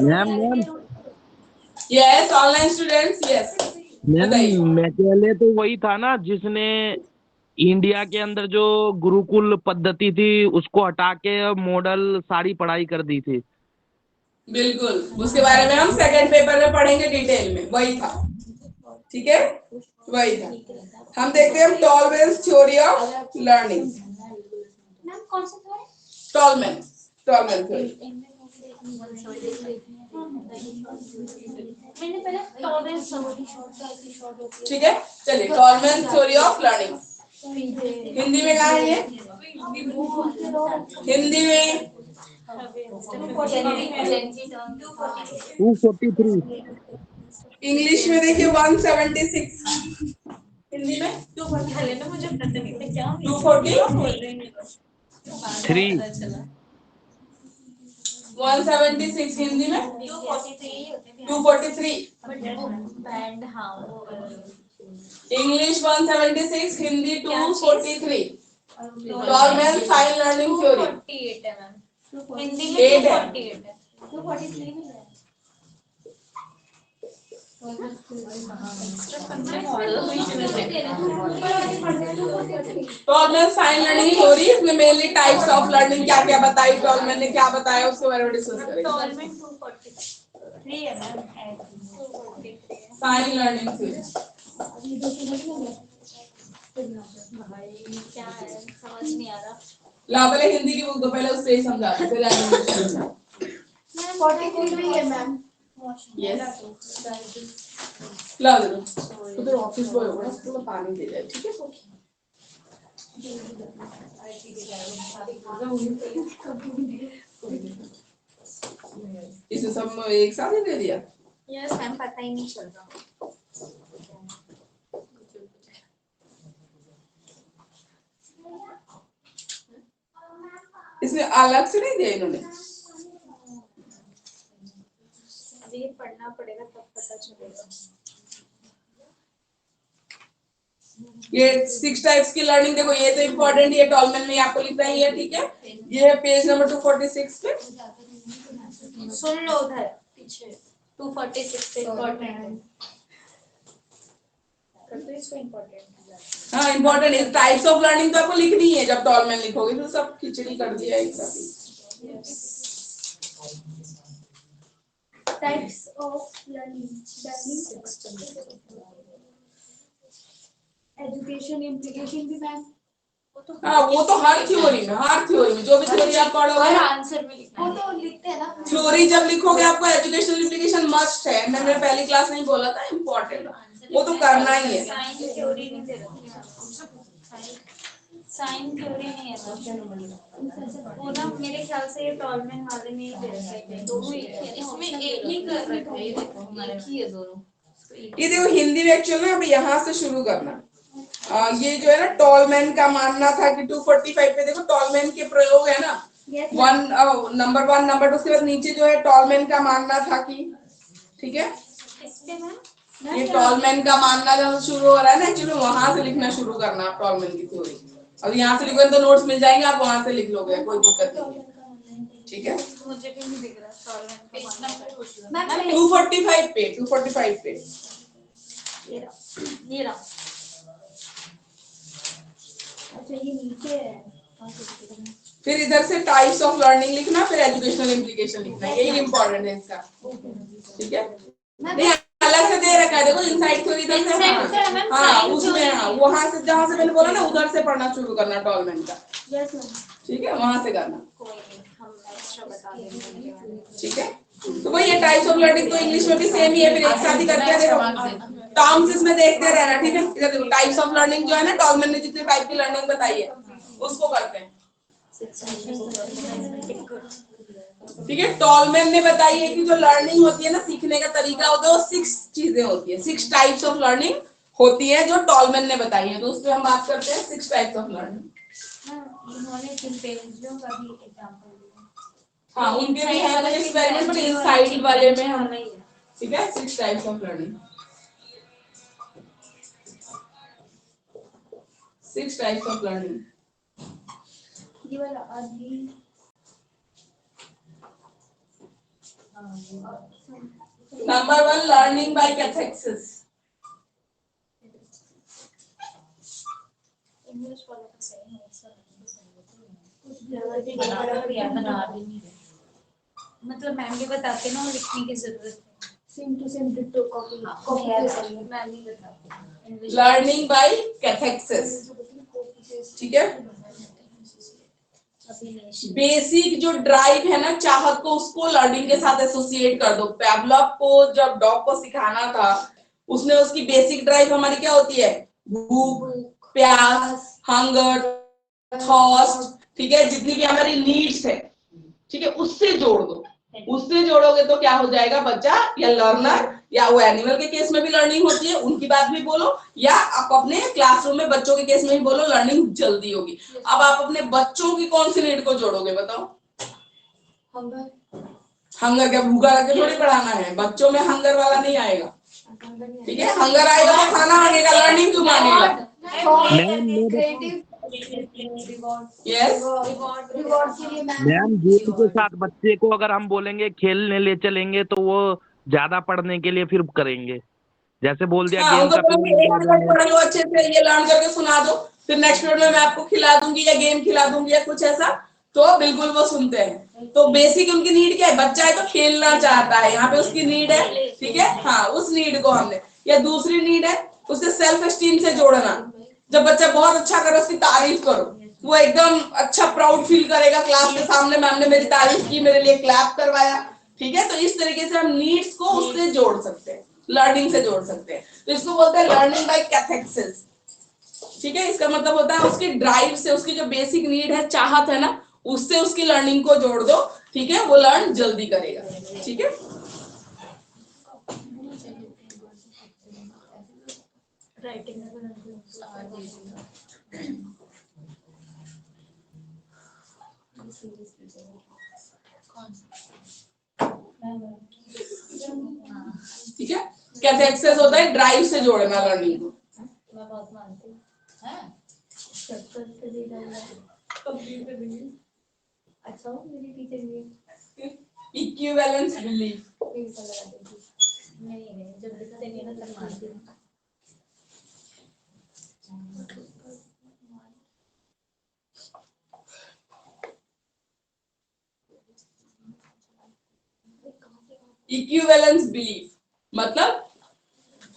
ma'am ma'am yes, online students, yes, ma'am बताइए। मैकेले तो वही था ना जिसने इंडिया के अंदर जो गुरुकुल पद्धति थी उसको हटा के मॉडल सारी पढ़ाई कर दी थी। बिल्कुल, उसके बारे में हम सेकंड पेपर में पढ़ेंगे डिटेल में, वही था। ठीक है, वही था। हम देखते हैं टॉलमेंस थ्योरी ऑफ लर्निंग। मैम कौन सा था? टॉलमेंस थ्योरी। मैंने पहले टॉलरेंस ठीक है, चलिए, टॉलमेंस थ्योरी ऑफ लर्निंग हिंदी में कहा है ये, हिंदी में 243 इंग्लिश में देखिए 176, हिंदी में 3 176, हिंदी में 243, English 176, Hindi 243। Tolman sign learning theory Hindi में 8 है। 243 में है। टॉलमैन साइन लर्निंग थ्योरी, इसमें मेनली टाइप्स ऑफ लर्निंग क्या क्या बताई, टॉलमैन ने क्या बताया उसके बारे में डिस्कस करेंगे। टॉलमैन 243 है मैम, 243 साइन लर्निंग थ्योरी क्या है समझ नहीं आ रहा। ला पहले हिंदी की बुक दो, पहले उससे ही समझा फिर एनिमेशन। 43 भी है मैम। यस ला दे दो, तो तेरे ऑफिस बॉय होगा ना, उसको पानी दे जाए, ठीक है। इसे सब एक साथ ही दे दिया। यस मैम, पता ही नहीं चल रहा। इसमें अलग से नहीं दिया इन्होंने। अभी ये पढ़ना पड़ेगा तब पता चलेगा। ये 6 टाइप्स की लर्निंग देखो, ये तो इम्पोर्टेंट, ये टॉलमैन में आपको लिखना ही है, ठीक है। ये है पेज नंबर 246 पे। सुन लो उधर पीछे 246 से इम्पोर्टेंट है। तो इसको इम्पोर्टेंट है। हाँ इम्पोर्टेंट है, टाइप्स ऑफ लर्निंग तो आपको लिखनी है। जब टॉलमैन लिखोगे तो सब खिचड़ी कर दिया एक साथ ही। Types of learning, education implication भी मैम। हाँ वो तो हर थ्योरी में जो भी थ्योरी आप और पढ़ोगे, आंसर में लिखना वो है। तो लिखते हैं ना। थ्योरी जब लिखोगे आपको एजुकेशनल इम्प्लीकेशन मस्ट है। मैंने पहली क्लास में ही बोला था, इम्पोर्टेंट, वो तो करना ही है। साइन थ्योरी नहीं दे रखी है। साइन थ्योरी नहीं है वो ना, मेरे ख्याल से ये टॉलमैन वाले में ही दे रखे थे। दोनों एक ही है, इसमें एक ही कर रखा है। ये देखो एक ही है दोनों। ये देखो हिंदी में एक्चुअल में अब यहाँ से शुरू करना। ये जो है ना, टॉलमैन का मानना था कि 245 पे देखो टॉलमैन के प्रयोग है ना, नंबर 1 नंबर 2, उसके बाद नीचे जो है टॉलमैन का मानना था कि, ठीक है, इस पे मैम ये टॉलमैन का मानना जब शुरू हो रहा है ना, एक्चुअली वहां से लिखना शुरू करना आप टॉलमैन की थ्योरी। अब यहाँ से लिखोगे तो नोट्स मिल जाएंगे, आप वहां से लिख लोगे, कोई दिक्कत नहीं है, ठीक है। मुझे भी नहीं दिख रहा टॉलमैन पेज नंबर। मैम 245 पे 245 पे ये रहा। अच्छा ये नीचे है। फिर इधर से टाइप्स ऑफ लर्निंग लिखना, फिर एजुकेशनल इम्प्लीकेशन लिखना, यही इंपॉर्टेंट है इसका, ठीक है। नहीं अलग से दे रखा है, देखो इनसाइड थ्योरी इधर से, हाँ उसमें, हाँ वहां से जहां से मैंने बोला ना, उधर से पढ़ना शुरू करना टॉलमैन का, यस मैम। ठीक है, वहां से करना, कोई नहीं, हम एक्स्ट्रा बता देंगे। ठीक है। तो वही ये टाइप्स ऑफ लर्निंग तो इंग्लिश में भी सेम ही है, फिर एक साथ ही करके देखो टर्म्स इसमें देखते रहना, ठीक है। इधर देखो टाइप्स ऑफ लर्निंग जो है ना, टॉलमैन ने जितने टाइप की लर्निंग बताई है उसको करते हैं, ठीक है। टॉलमैन ने बताई है कि जो लर्निंग होती है ना, सीखने का तरीका होता है, वो 6 चीजें होती है, 6 टाइप्स ऑफ लर्निंग होती है जो टॉलमैन ने बताई है। तो उस पर हम बात करते हैं 6 टाइप्स ऑफ लर्निंग। उन्होंने चिंपैंजियों का भी एग्जांपल दिया। हाँ उनके भी है कुछ एक्सपेरिमेंट, बट इनसाइड वाले में हम, ठीक है, 6 types of learning, 6 types of learning. ये वाला आदि नंबर 1 लर्निंग बाय कैथेक्सिस। इंग्लिश वाला तो सही है, मतलब मैम भी बताते ना, लिखने की जरूरत है। Same to same ditto copy ma'am ही बताते। लर्निंग बाय कैथेक्सिस, ठीक है। बेसिक जो ड्राइव है ना चाहत को, उसको लर्निंग के साथ एसोसिएट कर दो। पैवलव को जब डॉग को सिखाना था, उसने उसकी बेसिक ड्राइव हमारी क्या होती है, भूख, प्यास, हंगर, थर्स्ट, ठीक है, जितनी भी हमारी नीड्स है, ठीक है, उससे जोड़ दो। उससे जोड़ोगे तो क्या हो जाएगा, बच्चा या लर्नर, या वो एनिमल के केस में भी लर्निंग होती है, उनकी बात भी बोलो, या आप अपने क्लासरूम में बच्चों के केस में भी बोलो, लर्निंग जल्दी होगी। अब आप अपने बच्चों की कौन सी नीड को जोड़ोगे बताओ? हंगर, क्या भूखा रख के थोड़ी पढ़ाना है, बच्चों में हंगर वाला नहीं आएगा। ठीक है, हंगर आएगा तो खाना मांगेगा, लर्निंग क्यों मांगेगा? यस मैम गेम के साथ बच्चे को अगर हम बोलेंगे खेलने ले चलेंगे तो वो ज्यादा पढ़ने के लिए फिर करेंगे। जैसे बोल दिया हाँ, गेम उनको का बोलेंगे पीरियड एक लगा मिनट देंगे। पढ़ लो अच्छे से, ये लर्न करके सुना दो, फिर नेक्स्ट पीरियड में मैं आपको खिला दूंगी या गेम खिला दूंगी या कुछ ऐसा, तो बिल्कुल वो सुनते हैं। तो बेसिक उनकी नीड क्या है, बच्चा है तो खेलना चाहता है, यहाँ पे उसकी नीड है। ठीक है, हाँ, उस नीड को हमने, या दूसरी नीड है उसे सेल्फ एस्टीम से जोड़ना। जब बच्चा बहुत अच्छा करे उसकी तारीफ करो, वो एकदम अच्छा प्राउड फील करेगा क्लास के सामने, मैम ने मेरी तारीफ की, मेरे लिए क्लैप करवाया। ठीक है, तो इस तरीके से हम नीड्स को उससे जोड़ सकते हैं, लर्निंग से जोड़ सकते हैं। तो इसको बोलते हैं लर्निंग बाय कैथेक्सिस। ठीक है, इसका मतलब होता है उसकी ड्राइव से, उसकी जो बेसिक नीड है, चाहत है ना, उससे उसकी लर्निंग को जोड़ दो। ठीक है, वो लर्न जल्दी करेगा। ठीक है, ठीक है, कैथेक्सिस होता है ड्राइव से जोड़ना लर्निंग को। मैं बहुत मानती हूँ। अच्छा हो मेरी टीचर भी इक्विवेलेंस बिलीफ, नहीं जब दिखते नहीं ना तब मानती हूँ। इक्विवेलेंस बिलीफ मतलब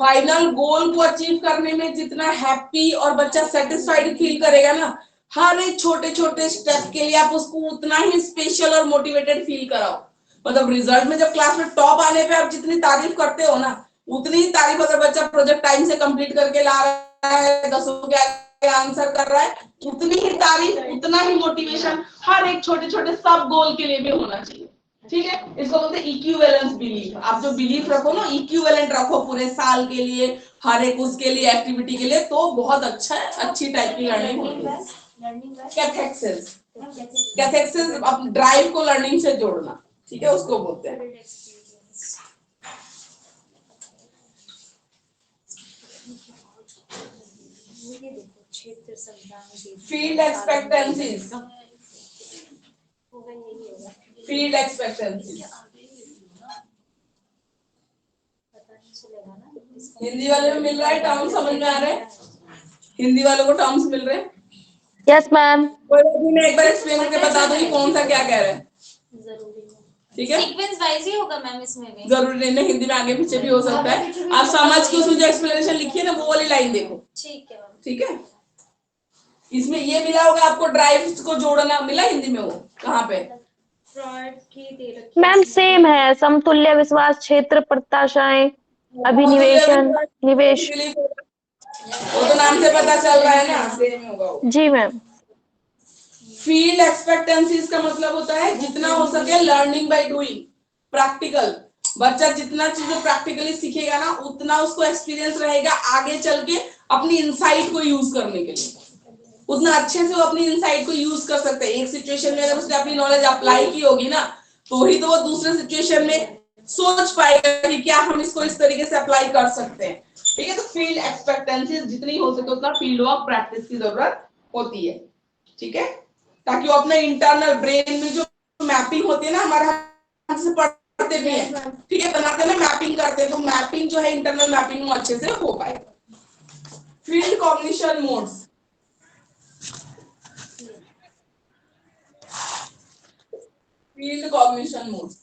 फाइनल गोल को अचीव करने में जितना हैप्पी और बच्चा सेटिस्फाइड फील करेगा ना, हर एक छोटे छोटे स्टेप के लिए आप उसको उतना ही स्पेशल और मोटिवेटेड फील कराओ। मतलब रिजल्ट में जब क्लास में टॉप आने पे आप जितनी तारीफ करते हो ना, उतनी ही तारीफ अगर बच्चा प्रोजेक्ट टाइम से कंप्लीट करके ला रहा है, 10 के आगे आंसर कर रहा है, उतनी ही तारीफ, उतना ही मोटिवेशन हर एक छोटे छोटे सब गोल के लिए भी होना चाहिए। ठीक है, इसको बोलते हैं इक्विवेलेंस बिलीफ। आप जो बिलीफ रखो ना, इक्विवेलेंट रखो पूरे साल के लिए, हर एक उसके लिए एक्टिविटी के लिए, तो बहुत अच्छा है, अच्छी टाइप की लर्निंग होती है। कैथेक्सिस, कैथेक्सिस अब ड्राइव को लर्निंग से जोड़ना। ठीक है, उसको बोलते हैं। Field expectancies, field expectancies. Hindi वाले में मिल रहा है, टर्म समझ में आ रहे हैं? हिंदी वालों को टर्म्स मिल रहे हैं? Yes ma'am. मैं एक बार एक्सप्लेन करके बता दूंगी कौन सा क्या कह रहे हैं। ठीक है, सीक्वेंस वाइज ही होगा मैम इसमें भी। जरूरी नहीं, हिंदी में आगे पीछे भी हो सकता है। आप समझ के उसमें जो एक्सप्लेनेशन लिखी है ना, वो वाली लाइन देखो। ठीक है मैम। ठीक है, इसमें ये मिला होगा आपको, ड्राइव को जोड़ना मिला हिंदी में, वो कहाँ पे? फ्रॉड की दे रखी मैम सेम है, समतुल्य विश्वास, क्षेत्र, प्रत्याशाएं, अभिनिवेशन, निवेश। वो तो नाम से पता चल रहा है ना, सेम होगा वो। जी मैम। फील्ड एक्सपेक्टेंसीज का मतलब होता है जितना हो सके लर्निंग बाय डूइंग, प्रैक्टिकल। बच्चा जितना चीजें प्रैक्टिकली सीखेगा ना, उतना उसको एक्सपीरियंस रहेगा आगे चल के अपनी इनसाइट को यूज करने के लिए, उतना अच्छे से वो अपनी इनसाइट को यूज कर सकते हैं। एक सिचुएशन में अगर उसने अपनी नॉलेज अप्लाई की होगी ना, तो ही तो वो दूसरे सिचुएशन में सोच पाएगा कि क्या हम इसको इस तरीके से अप्लाई कर सकते हैं। ठीक है, तो फील्ड एक्सपेक्टेंसीज जितनी हो सके उतना फील्ड वर्क प्रैक्टिस की जरूरत होती है। ठीक है, ताकि वो अपने इंटरनल ब्रेन में जो मैपिंग होती है ना, हमारे हाथ से पढ़ते भी हैं, ठीक है, बनाते हैं ना, मैपिंग करते हैं, तो मैपिंग जो है इंटरनल मैपिंग वो अच्छे से हो पाए। Field cognition modes, field cognition modes,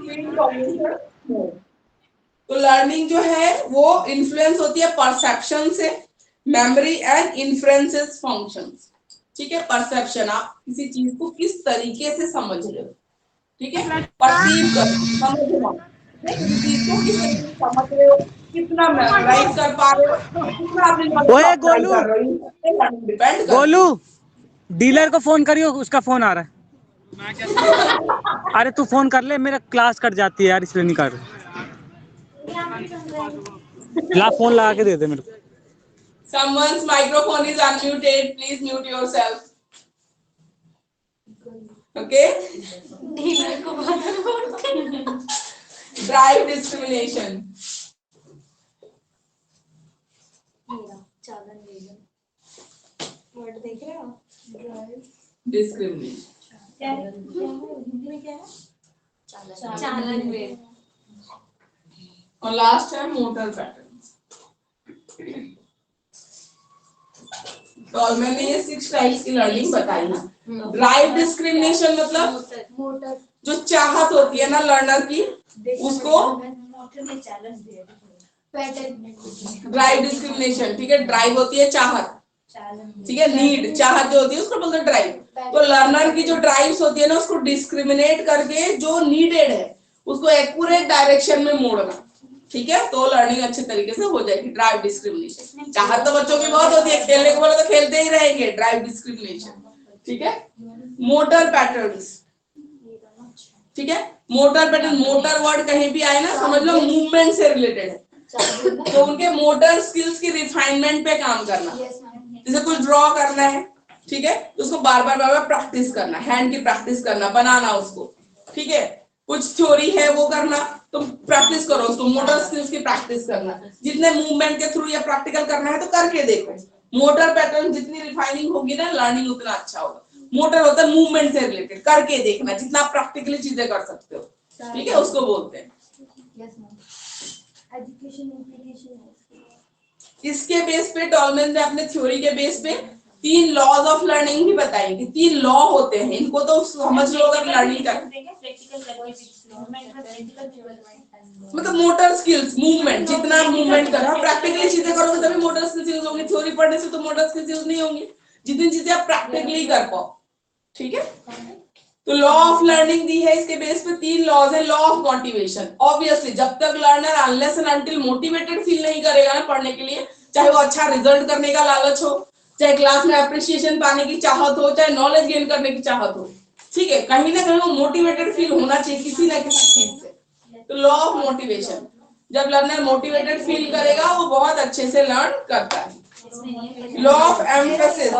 field cognition mode. तो लर्निंग जो है वो इन्फ्लुएंस होती है परसेप्शन से, मेमोरी एंड इन्फ्रेंसेस फंक्शंस। ठीक है, परसेप्शन, आप किसी चीज को किस तरीके से समझ रहे हो। ठीक है, परसीव कर, समझना, किसी चीज को किस तरीके से समझ रहे हो, कितना मेमोराइज कर पा रहे हो, कितना आपने ओए गोलू, डिपेंड कर। गोलू डीलर को फोन करियो, उसका फोन आ रहा है। अरे तू फोन कर ले, मेरा क्लास कट जाती है यार, इसलिए नहीं कर रहा। ला फोन लगा के दे दे मेरे को। Someone's microphone is unmuted. Please mute yourself. Okay? Drive discrimination. Word देख रहे हो? Discrimination. क्या है? हिंदी में क्या है? चालन वे। और लास्ट है मोटर पैटर्न्स। तो और मैंने ये 6 टाइप्स की लर्निंग बताई ना। ड्राइव डिस्क्रिमिनेशन मतलब मोटर जो चाहत होती है ना लर्नर की, उसको मोटर में चैलेंज दिया पैटर्न। ड्राइव डिस्क्रिमिनेशन, ठीक है। ड्राइव होती है चाहत, ठीक है। नीड, चाहत जो होती है उसको बोलते हैं ड्राइव। तो लर्नर की जो ड्राइव्स होती है ना, उसको डिस्क्रिमिनेट करके जो नीडेड है उसको एक्यूरेट डायरेक्शन में मोड़ना, ठीक है। तो लर्निंग अच्छे तरीके से हो जाएगी। Drive discrimination. चाहत तो बच्चों की बहुत होती है, खेलने को बोले तो खेलते ही रहेंगे। ड्राइव डिस्क्रिमिनेशन, ठीक है। मोटर पैटर्न्स, ठीक है। मोटर पैटर्न, मोटर वर्ड कहीं भी आए ना समझ लो मूवमेंट से रिलेटेड है। तो उनके मोटर स्किल्स की रिफाइनमेंट पे काम करना। जैसे कुछ ड्रॉ करना है, ठीक है, तो उसको बार बार प्रैक्टिस करना, हैंड की प्रैक्टिस करना, बनाना उसको, ठीक है। कुछ थ्योरी है वो करना, तो प्रैक्टिस करो उसको, मोटर स्किल्स की प्रैक्टिस करना। जितने मूवमेंट के थ्रू या प्रैक्टिकल करना है तो करके देखो। मोटर पैटर्न जितनी रिफाइनिंग होगी ना, लर्निंग उतना अच्छा होगा। मोटर होता है मूवमेंट से रिलेटेड, करके देखना, जितना प्रैक्टिकली चीजें कर सकते हो, ठीक है, उसको बोलते हैं। Education implication. इसके बेस पे टॉलमैन ने अपने थ्योरी के बेस पे 3 लॉज ऑफ लर्निंग भी बताई कि 3 लॉ होते हैं, इनको तो समझ लो अगर लर्निंग कर। मतलब मोटर स्किल्स, मूवमेंट, जितना मूवमेंट कर रहा है प्रैक्टिकली चीजें करोगे तभी मोटर स्किल्स यूज होंगी। थ्योरी पढ़ने से तो मोटर स्किल्स यूज नहीं होंगी, जितनी चीजें आप प्रैक्टिकली कर पाओ, ठीक है। तो लॉ ऑफ लर्निंग दी है, इसके बेस पे 3 लॉज है। लॉ ऑफ मोटिवेशन, ऑब्वियसली जब तक learner unless and until motivated feel नहीं करेगा ना पढ़ने के लिए, चाहे वो अच्छा रिजल्ट करने का लालच हो, चाहे क्लास में अप्रिशिएशन पाने की चाहत हो, चाहे नॉलेज गेन करने की चाहत हो, ठीक है, कहीं ना कहीं वो मोटिवेटेड फील होना चाहिए किसी ना किसी चीज से। तो लॉ ऑफ मोटिवेशन, जब लर्नर मोटिवेटेड फील करेगा वो बहुत अच्छे से लर्न करता है। Law of emphasis,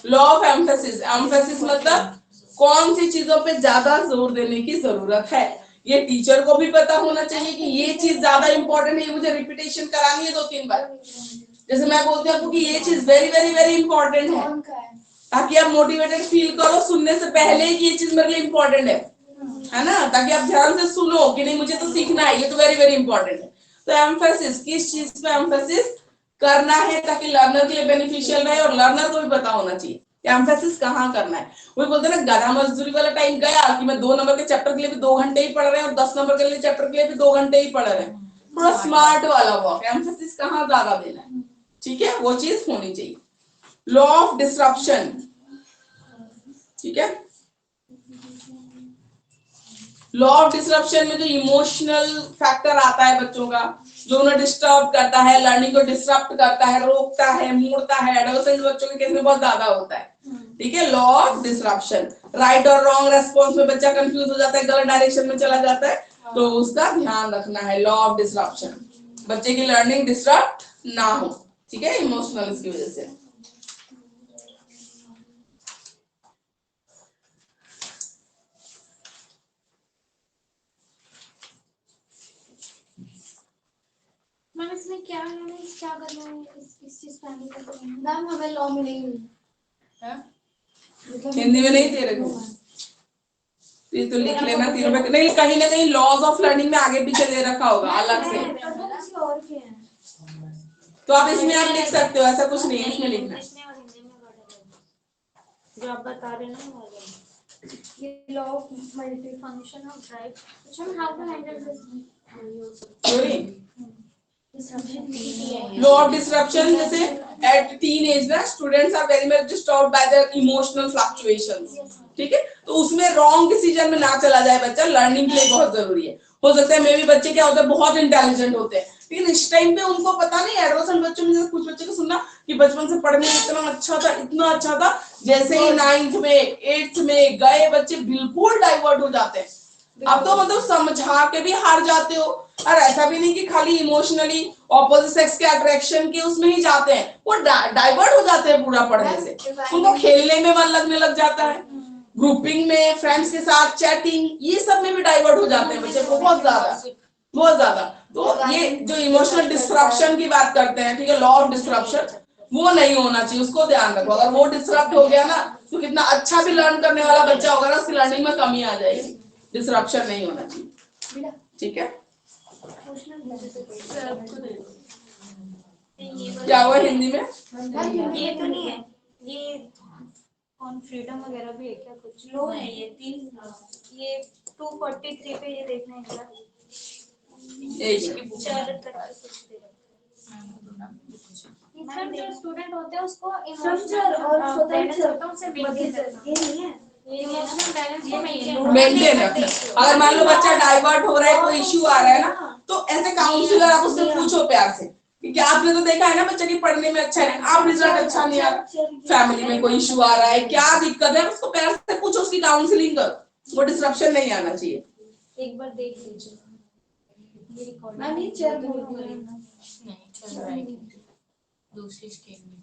law of emphasis, emphasis मतलब कौन सी चीजों पे ज्यादा जोर देने की जरूरत है। ये टीचर को भी पता होना चाहिए कि ये चीज ज्यादा इंपॉर्टेंट है, ये मुझे रिपीटेशन करानी है 2-3 बार। जैसे मैं बोलती हूँ कि ये चीज वेरी वेरी वेरी इंपॉर्टेंट है, ताकि आप मोटिवेटेड फील करो सुनने से पहले कि ये चीज मेरे लिए इंपॉर्टेंट है ना, ताकि आप ध्यान से सुनो कि नहीं मुझे तो सीखना है, ये तो वेरी वेरी इंपॉर्टेंट है। तो एम्फेसिस, किस चीज पे एम्फेसिस करना है ताकि लर्नर के लिए बेनिफिशियल रहे और लर्नर को भी पता होना चाहिए एम्फेसिस कहाँ करना है। वही बोलते हैं ना गधा मजदूरी वाला टाइम गया कि मैं 2 नंबर के चैप्टर के लिए भी 2 घंटे ही पढ़ रहे हैं और 10 नंबर के लिए चैप्टर के लिए भी 2 घंटे ही पढ़ रहे हैं। थोड़ा स्मार्ट वाला वर्क, एम्फेसिस कहाँ ज्यादा देना है, ठीक है, वो चीज होनी चाहिए। लॉ ऑफ डिसरप्शन, ठीक है। लॉ ऑफ डिसरप्शन में जो इमोशनल फैक्टर आता है बच्चों का, जो उन्हें डिस्टर्ब करता है, लर्निंग को डिस्टर्ब करता है, रोकता है, मोड़ता है, एडोलेसेंट बच्चों के केस में बहुत ज्यादा होता है, ठीक है। लॉ ऑफ डिसरप्शन, राइट और रॉन्ग रेस्पॉन्स में बच्चा कंफ्यूज हो जाता है, गलत डायरेक्शन में चला जाता है, तो उसका ध्यान रखना है। लॉ ऑफ डिसरप्शन, बच्चे की लर्निंग डिस्टर्ब ना हो, ठीक है, इमोशनल की वजह से। मैम इसमें क्या है, क्या करना है, इस चीज पे आने का मैम हमें लॉ में नहीं हिंदी में नहीं दे रहे हो, ये तो लिख लेना 3 रुपए नहीं, कहीं ना कहीं लॉज ऑफ लर्निंग में आगे पीछे दे रखा होगा अलग से, और क्या है? तो आप इसमें आप लिख सकते हो, ऐसा कुछ नहीं है इसमें लिखना। जो आप बता रहे ना ये law of multi function of drive, अच्छा हम how to handle this theory law of disruption, जैसे एट टीन एज ना students are very much disturbed by their emotional fluctuations, ठीक है, तो उसमें रॉन्ग डिसीजन में ना चला जाए बच्चा, लर्निंग के लिए बहुत जरूरी है। हो सकता है मे भी बच्चे क्या होते हैं, बहुत इंटेलिजेंट होते हैं, लेकिन इस टाइम पे उनको पता नहीं, एडोलसेंट बच्चों में जैसे कुछ बच्चे को सुनना कि बचपन से पढ़ने में इतना अच्छा था, जैसे ही 9th में 8th में गए बच्चे बिल्कुल डाइवर्ट हो जाते हैं। अब तो मतलब समझा के भी हार जाते हो। और ऐसा भी नहीं कि खाली इमोशनली ऑपोजिट सेक्स के अट्रैक्शन के उसमें ही जाते हैं, वो डाइवर्ट हो जाते हैं पूरा पढ़ने से, उनको खेलने में मन लगने लग जाता है, ग्रुपिंग में, फ्रेंड्स के साथ चैटिंग, ये सब में भी डाइवर्ट हो जाते हैं बच्चे बहुत ज्यादा। तो ये जो इमोशनल डिस्ट्रप्शन की बात करते हैं, ठीक है, लॉ ऑफ डिस्ट्रप्शन, वो नहीं होना चाहिए, उसको ध्यान रखो। अगर वो डिस्टर्ब हो गया ना, तो कितना अच्छा भी लर्न करने वाला बच्चा होगा ना, उसकी लर्निंग में कमी आ जाएगी। डिस्ट्रप्शन नहीं होना चाहिए, ठीक है। क्या हुआ हिंदी में? ये तो नहीं है, ये ऑन फ्रीडम वगैरह भी है क्या कुछ? लो है ये 3, ये 243 पे ये देखना है क्या? मैम जो स्टूडेंट होते हैं उसको स्ट्रक्चर और स्वतंत्र से ये नहीं है, इमोशनल बैलेंस को मेंटेन रखना। अगर मान लो बच्चा डाइवर्ट हो रहा है, कोई इश्यू आ रहा है ना, तो ऐसे काउंसलर आप उससे पूछो प्यार से कि आपने तो देखा है ना बच्चे की पढ़ने में अच्छा है, आप रिजल्ट अच्छा नहीं आ रहा, फैमिली में कोई इश्यू आ रहा है, क्या दिक्कत है, उसको प्यार से पूछो, उसकी काउंसलिंग करो, वो डिस्ट्रप्शन नहीं आना चाहिए। एक बार देख लीजिए ये रिकॉर्डिंग। मैम ये चेयर बोल रही है नहीं चल रहा है दूसरी स्केल में।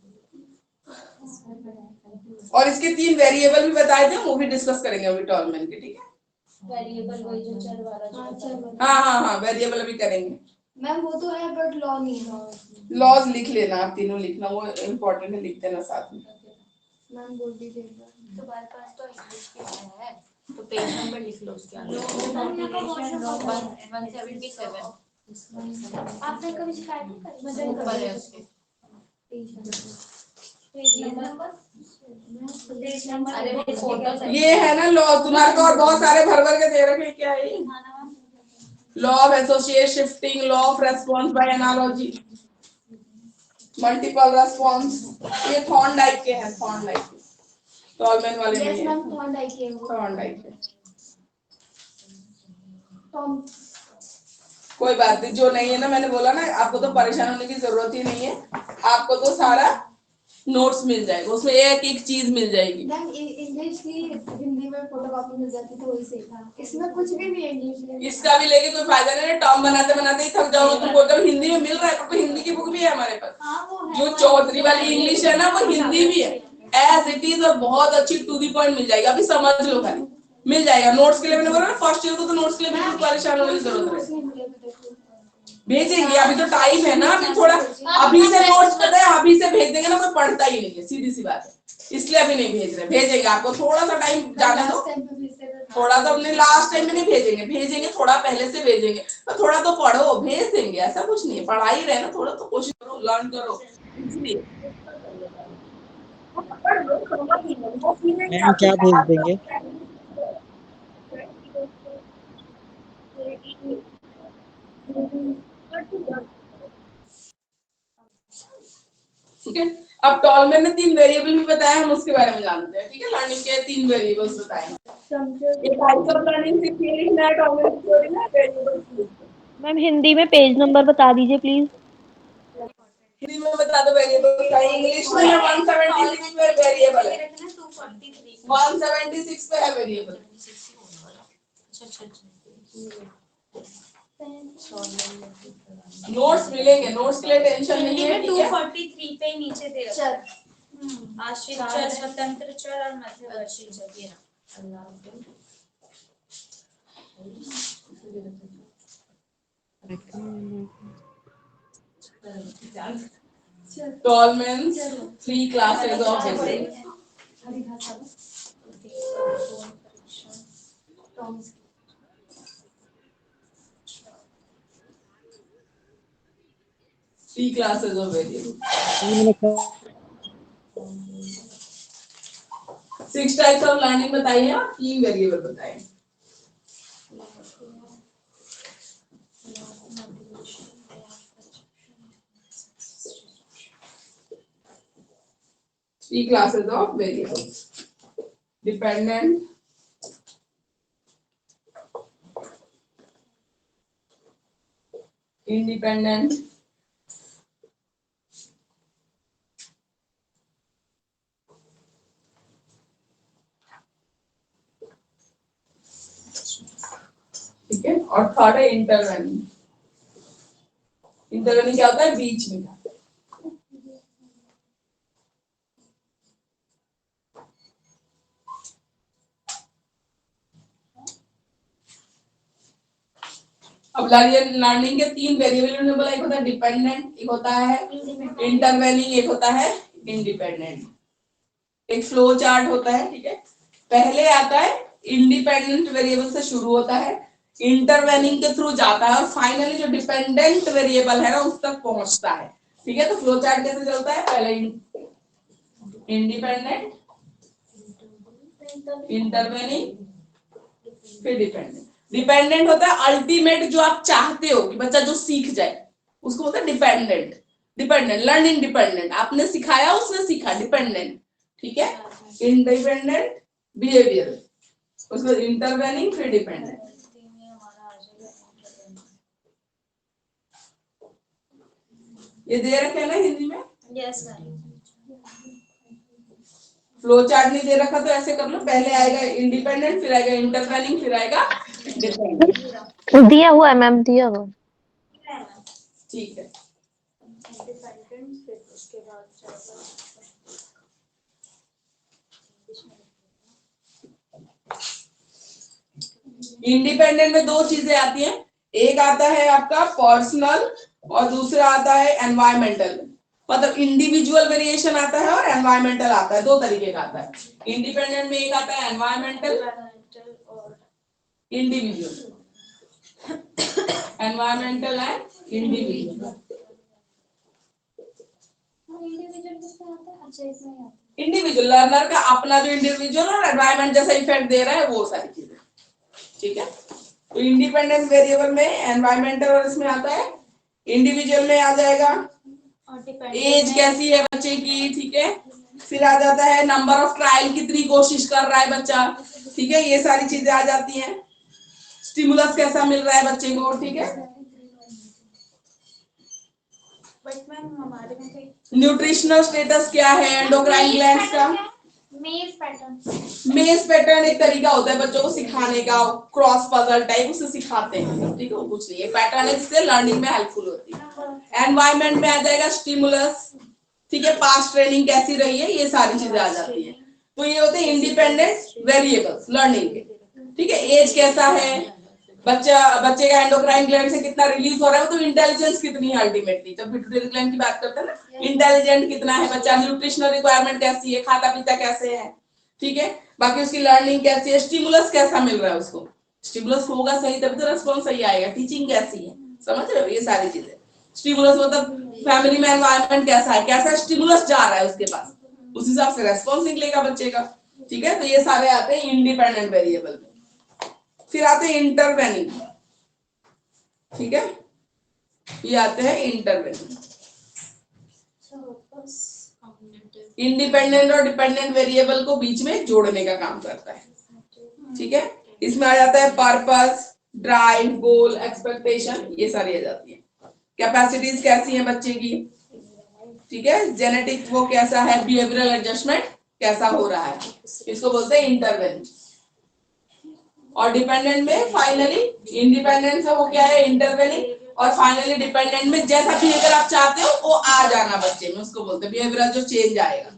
और इसके 3 वेरिएबल भी बताए थे, वो भी डिस्कस करेंगे अभी टॉलमैन के, ठीक है। वेरिएबल वही जो चल वाला जो हाँ वेरिएबल अभी करेंगे। मैम, वो तो है बट लॉ नहीं है। लॉज लिख लेना, आप तीनों लिखना, वो इम्पोर्टेंट है, लिख देना साथ में। मैम बोल दीजिए। तुम्हारे पास तो इंग्लिश के है तो पेज नंबर लिख लो उसके आगे। 177 आपने कभी शिकायत नहीं करी? ऊपर है उसके पेज नंबर अरे वो फोटो ये है ना लॉ, तुम्हारे को और बहुत सारे भर भर के दे रखे, क्या है ये? Law of associate shifting, law of response bye analogy, multiple response, ये थॉर्नडाइक के हैं, थॉर्नडाइक के, टॉलमैन वाले यस नहीं है, मैम, थॉर्नडाइक है वो। थॉर्नडाइक के। टॉम कोई बात नहीं, जो नहीं है ना, मैंने बोला ना आपको तो परेशान होने की जरूरत ही नहीं है, आपको तो सारा नोट्स मिल जाएगा, उसमें एक चीज मिल जाएगी। मैम इंग्लिश की हिंदी में फोटोकॉपी मिल जाती तो वही सही था, इसमें कुछ भी नहीं है इंग्लिश में। इसका भी लेके कोई फायदा नहीं है, टर्म बनाते बनाते ही थक जाओगे, तुम बोलते हो हिंदी में मिल रहा है, पर हिंदी की बुक भी है हमारे पास, जो चौधरी वाली इंग्लिश है ना, वो हिंदी भी है एज इट इज, और बहुत अच्छी टू दी पॉइंट मिल जाएगी, अभी समझ लो खाली, मिल जाएगा। नोट्स के लिए मैंने बोला ना, फर्स्ट ईयर को तो नोट्स के लिए बिल्कुल परेशान होने की जरूरत है, भेजेंगे, अभी तो टाइम है ना, अभी थोड़ा, अभी से नोट्स पता है, अभी से भेज देंगे ना, कोई पढ़ता ही नहीं है, सीधी सी बात है, इसलिए अभी नहीं भेज रहे, भेजेंगे आपको, थोड़ा सा टाइम जाने दो, थोड़ा तो अपने लास्ट टाइम में नहीं भेजेंगे, थोड़ा पहले से भेजेंगे, तो थोड़ा तो पढ़ो, भेज देंगे, ऐसा कुछ नहीं है, पढ़ाई रहे ना, थोड़ा तो कोशिश करो, लर्न करो, इसलिए मैम क्या भेज देंगे? ठीक है। अब टॉलमैन ने 3 वेरिएबल भी बताया, हम उसके बारे में जानते हैं, ठीक है, लर्निंग के 3 वेरिएबल्स बताए हैं। ये टाइप्स ऑफ लर्निंग से क्या लिखना है, टॉलमैन की थ्योरी में वेरिएबल्स। मैम हिंदी में पेज नंबर बता दीजिए प्लीज। हिंदी में बता दो वेरिएबल का, इंग्लिश में 176 पे वेरिएबल है, 176 पे है वेरिएबल। नोट्स मिलेंगे, नोट्स के लिए टेंशन नहीं है, ठीक है। 243 पे नीचे दे रखा है आश्रित चर, स्वतंत्र चर और मध्यवर्ती चर, ये Tolman's 3 classes of physics. Three classes of variables. 6 types of learning बताइए और 3 वेरिएबल बताइए। Three classes of variables. Dependent, independent, ठीक है। और थर्ड है इंटरवेनिंग। इंटरवेनिंग क्या होता है? बीच में। अब लर्निंग के तीन वेरिएबल ने बोला, एक होता है डिपेंडेंट, एक होता है इंटरवेनिंग, एक होता है इंडिपेंडेंट। एक फ्लो चार्ट होता है, ठीक है। पहले आता है इंडिपेंडेंट वेरिएबल से शुरू होता है, इंटरवेनिंग के थ्रू जाता है और फाइनली जो डिपेंडेंट वेरिएबल है ना उस तक पहुंचता है, ठीक है। तो फ्लो चार्ट कैसे चलता है? पहले इंडिपेंडेंट, इंटरवेनिंग, फिर डिपेंडेंट। डिपेंडेंट होता है अल्टीमेट, जो आप चाहते हो कि बच्चा जो सीख जाए उसको होता है डिपेंडेंट। डिपेंडेंट लर्न इंडिपेंडेंट, आपने सिखाया उसने सीखा, डिपेंडेंट, ठीक है। इंडिपेंडेंट बिहेवियर, उसको इंटरवेनिंग, फिर डिपेंडेंट। ये दे रखे है ना हिंदी में? Yes ma'am. फ्लो चार्ट नहीं दे रखा तो ऐसे कर लो, पहले आएगा इंडिपेंडेंट, फिर आएगा इंटरवेनिंग, फिर आएगा डिपेंडेंट। दिया हुआ है मैम, दिया हुआ। ठीक है। फिर उसके बाद इंडिपेंडेंट में दो चीजें आती हैं, एक आता है आपका पर्सनल और दूसरा आता है एनवायरमेंटल। मतलब इंडिविजुअल वेरिएशन आता है और एनवायरमेंटल आता है, दो तरीके का आता है। इंडिपेंडेंट में एक आता है एनवायरमेंटल और individual, environmental and individual. Individual किसमें आता है? अच्छा इसमें आता है। इंडिविजुअल लर्नर का अपना जो इंडिविजुअल और एनवायरमेंट जैसा इफेक्ट दे रहा है वो सारी चीजें, ठीक है। तो इंडिपेंडेंट वेरिएबल में एनवायरमेंटल और इसमें आता है, इंडिविजुअल में आ जाएगा एज कैसी है बच्चे की, ठीक है। फिर आ जाता है नंबर ऑफ ट्रायल, कितनी कोशिश कर रहा है बच्चा, ठीक है। ये सारी चीजें आ जाती हैं। स्टिमुलस कैसा मिल रहा है बच्चे को, ठीक है। बट मैम हमारे में न्यूट्रिशनल स्टेटस क्या है, एंडोक्राइन ग्लैंड्स का। मेज पैटर्न। मेज पैटर्न एक तरीका होता है बच्चों को सिखाने का, क्रॉस पजल टाइप उसे सिखाते हैं, ठीक है। वो कुछ नहीं है, पैटर्न है जिससे लर्निंग में हेल्पफुल होती है। एनवायरमेंट में आ जाएगा स्टिमुलस, ठीक है। पास्ट ट्रेनिंग कैसी रही है, ये सारी चीजें आ जाती है। तो ये होते हैं इंडिपेंडेंट वेरिएबल्स लर्निंग के, ठीक है। एज कैसा है बच्चे का, एंडोक्राइन ग्लैंड से कितना रिलीज हो रहा है, तो इंटेलिजेंस कितनी है अल्टीमेटली, जब पिट्यूटरी ग्लैंड की बात करते हैं ना, इंटेलिजेंट कितना है बच्चा, न्यूट्रिशनल रिक्वायरमेंट कैसी है, खाता पीता कैसे है, ठीक है। बाकी उसकी लर्निंग कैसी है, स्टिमुलस कैसा मिल रहा है उसको, स्टिमुलस होगा सही तभी तो रेस्पॉन्स सही आएगा, टीचिंग कैसी है, समझ रहे हो, ये सारी चीजें। स्टिमुलस मतलब फैमिली में एनवायरनमेंट कैसा है, कैसा स्टिमुलस जा रहा है उसके पास, उस हिसाब से रेस्पॉन्स निकलेगा बच्चे का, ठीक है। तो ये सारे आते हैं इंडिपेंडेंट वेरिएबल में। फिर आते हैं इंटरवेनिंग, ठीक है। ये आते हैं इंटरवेनिंग। इंडिपेंडेंट और डिपेंडेंट वेरिएबल को बीच में जोड़ने का काम करता है, ठीक है। इसमें आ जाता है पर्पस, ड्राइव, गोल, एक्सपेक्टेशन, ये सारी आ जाती है। कैपेसिटीज कैसी है बच्चे की, ठीक है। जेनेटिक वो कैसा है, बिहेवियरल एडजस्टमेंट कैसा हो रहा है, इसको बोलते हैं इंटरवेनिंग। और डिपेंडेंट में फाइनली, इंडिपेंडेंट से वो क्या है इंटरवेनिंग, और फाइनली डिपेंडेंट में जैसा बिहेवियर आप चाहते हो वो आ जाना बच्चे में, उसको बोलते हैं बिहेवियरल जो चेंज आएगा,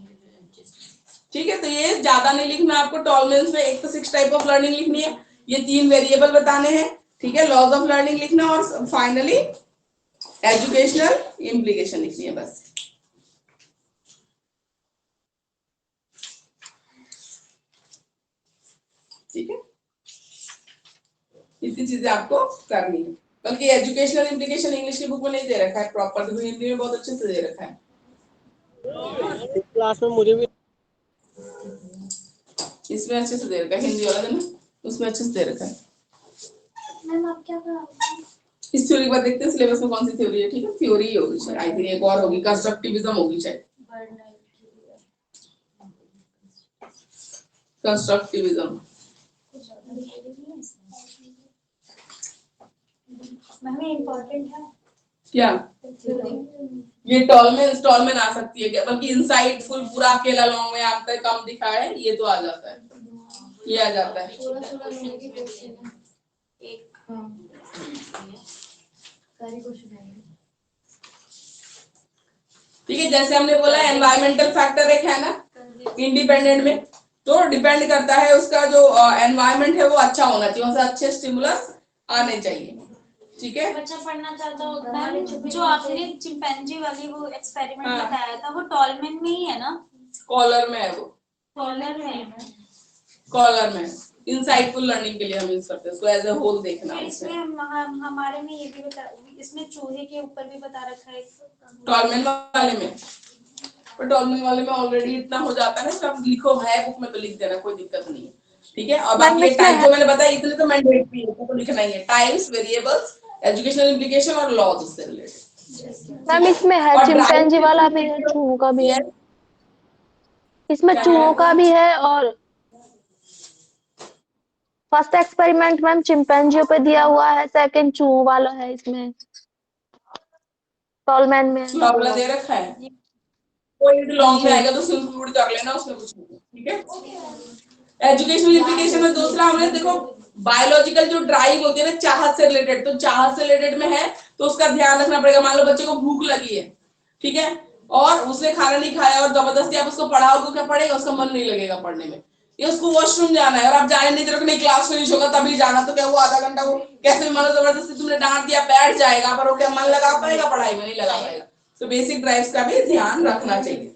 ठीक है। तो ये ज्यादा नहीं लिखना आपको, टॉलरेंस में एक तो 6 टाइप ऑफ लर्निंग लिखनी है, ये 3 वेरिएबल बताने हैं, ठीक है। लॉज ऑफ लर्निंग लिखना और फाइनली एजुकेशनल इम्प्लीकेशन लिखनी है बस, ठीक है। इतनी चीजें आपको करनी है, बल्कि एजुकेशनल इम्प्लीकेशन इंग्लिश की बुक में नहीं दे रखा है प्रॉपर, तो हिंदी में बहुत अच्छे से दे रखा है। क्लास में मुझे भी इसमें अच्छे से दे रखा है, हिंदी वाला ना उसमें अच्छे से दे रखा है। मैम आप क्या कर रहे हैं? इस थ्योरी के बाद देखते हैं सिलेबस में कौन सी थ्योरी है, ठीक है। थ्योरी होगी शायद, आई थिंक एक और होगी, कंस्ट्रक्टिविज्म होगी शायद। कंस्ट्रक्टिविज्म। मैम ये इम्पोर्टेंट है क्या ये टॉलमेन आ सकती है क्या, बल्कि इंसाइटफुल पूरा अकेला लॉन्ग में आपका कम दिखा है, ये तो आ जाता है, ये आ जाता है। थोड़ा थोड़ा लोगों की क्वेश्चन है। एक सारी क्वेश्चन है। ठीक है, जैसे हमने बोला एनवायरमेंटल फैक्टर एक है ना इंडिपेंडेंट में, तो डिपेंड करता है उसका जो एनवायरमेंट है वो अच्छा होना चाहिए, वहां से अच्छे स्टिमुलस आने चाहिए। ठीक है, बच्चा पढ़ना चाहता होगा। मैम जो आपने चिंपैंजी वाली वो एक्सपेरिमेंट हाँ। बताया था वो टॉलमेन में ही है ना? कॉलर में है वो, कॉलर में है। कॉलर में इंसाइटफुल लर्निंग के लिए हम यूज करते हैं उसको, एज ए होल देखना फिर उसमें। इसमें हमारे में ये भी बता, इसमें चूहे के ऊपर भी बता रखा है। टॉलमेन वाले में, पर टॉलमेन वाले में ऑलरेडी इतना हो जाता है, सब लिखो है बुक में तो लिख देना, कोई दिक्कत नहीं है। ठीक है, और मैम बाकी ये इसमें टाइप जो मैंने बताया इतने तो मैंडेटरी है, तो लिखना ही है, टाइप्स, वेरिएबल्स, एजुकेशनल इम्प्लीकेशन और लॉज उससे रिलेटेड। मैम इसमें है और चिंपैंजी ड्राइव वाला भी है, चूहों का भी है, इसमें क्या चूहों है? का भी है। और फर्स्ट एक्सपेरिमेंट मैम चिंपैंजियों पे दिया हुआ है, सेकंड चूहों वाला है इसमें, टॉलमैन में। चूहा वाला दे रखा है, कोई लॉन्ग में आएगा तो उसको इंक्लूड कर लेना उसमें कुछ नहीं। ठीक है, एजुकेशनल इम्प्लीकेशन में दूसरा हमने देखो बायोलॉजिकल जो ड्राइव होती है ना चाहत से रिलेटेड, तो चाहत से रिलेटेड में है तो उसका ध्यान रखना पड़ेगा। मान लो बच्चे को भूख लगी है, ठीक है, और उसने खाना नहीं खाया और जबरदस्ती आप उसको पढ़ाओ तो क्या पढ़ेगा, उसका मन नहीं लगेगा पढ़ने में। ये उसको वॉशरूम जाना है और आप जाने नहीं दे रहे, नहीं क्लास फिनिश होगा तभी जाना, तो क्या वो आधा घंटा वो कैसे भी मान लो जबरदस्ती तुमने डांट दिया बैठ जाएगा, पर वो क्या मन लगा पाएगा पढ़ाई में, नहीं लगा पाएगा। तो बेसिक ड्राइव्स का भी ध्यान रखना चाहिए।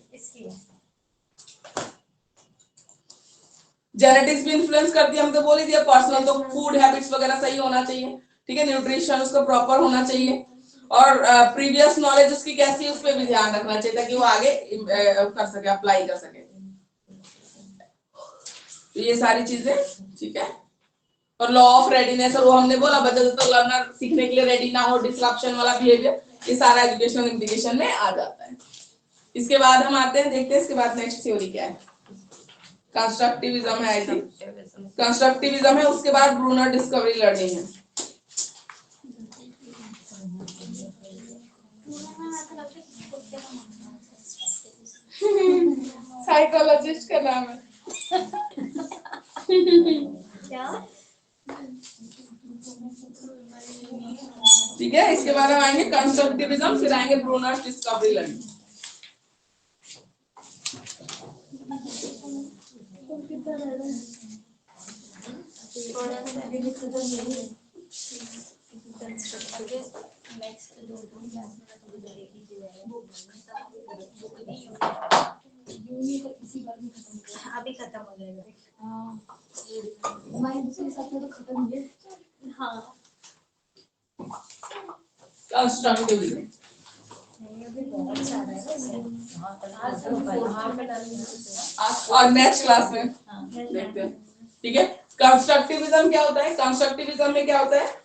जेनेटिक्स भी इन्फ्लुएंस करती है, हम तो बोल ही दिया, पर्सनल तो फूड हैबिट्स वगैरह सही होना चाहिए। ठीक है, न्यूट्रिशन उसका प्रॉपर होना चाहिए, और प्रीवियस नॉलेज उसकी कैसी है उस पर भी ध्यान रखना चाहिए ताकि वो आगे कर सके, अप्लाई कर सके। तो ये सारी चीजें ठीक है। और लॉ ऑफ रेडीनेस, और वो हमने बोला बच्चा जब तक लर्नर सीखने के लिए रेडी ना हो, डिसरप्शन वाला बिहेवियर, ये सारा एजुकेशनल इम्प्लीकेशन में आ जाता है। इसके बाद हम आते हैं, देखते हैं इसके बाद नेक्स्ट थ्योरी क्या है। कंस्ट्रक्टिविज्म है, आई थिंक कंस्ट्रक्टिविज्म है, उसके बाद ब्रूनर डिस्कवरी लर्निंग है। साइकोलॉजिस्ट का नाम है क्या? ठीक है, इसके बाद हम आएंगे कंस्ट्रक्टिविज्म, फिर आएंगे ब्रूनर डिस्कवरी लर्निंग। अभी खत्म हो जाएगा। हमारे दूसरे साथ में तो खत्म हो गया। हाँ कंस्ट्रक्टिविज्म और नेक्स्ट क्लास में देखते हैं। ठीक है, कंस्ट्रक्टिविज्म क्या होता है, कंस्ट्रक्टिविज्म में क्या होता है,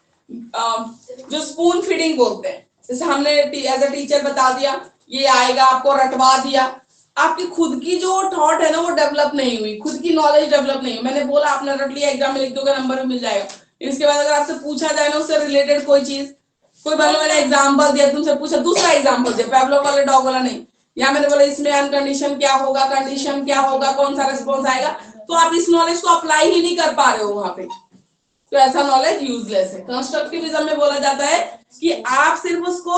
जो स्पून फीडिंग बोलते हैं, जैसे हमने एज अ टीचर बता दिया ये आएगा, आपको रटवा दिया, आपकी खुद की जो थॉट है ना वो डेवलप नहीं हुई, खुद की नॉलेज डेवलप नहीं हुई। मैंने बोला आपने रट लिया, एग्जाम में लिख दोगे, नंबर भी मिल जाएगा। इसके बाद अगर आपसे पूछा जाए ना उससे रिलेटेड कोई चीज, कोई बार मैंने एग्जाम्पल दिया, तुमसे पूछा दूसरा एग्जाम्पल दिया, पैवलोव वाले डॉग वाला नहीं, यहाँ मैंने बोला इसमें अनकंडीशन क्या होगा, कंडीशन क्या होगा, कौन सा रिस्पॉन्स आएगा, तो आप इस नॉलेज को अप्लाई ही नहीं कर पा रहे हो वहां पे, तो ऐसा नॉलेज यूजलेस है। कंस्ट्रक्टिविज्म में बोला जाता है कि आप सिर्फ उसको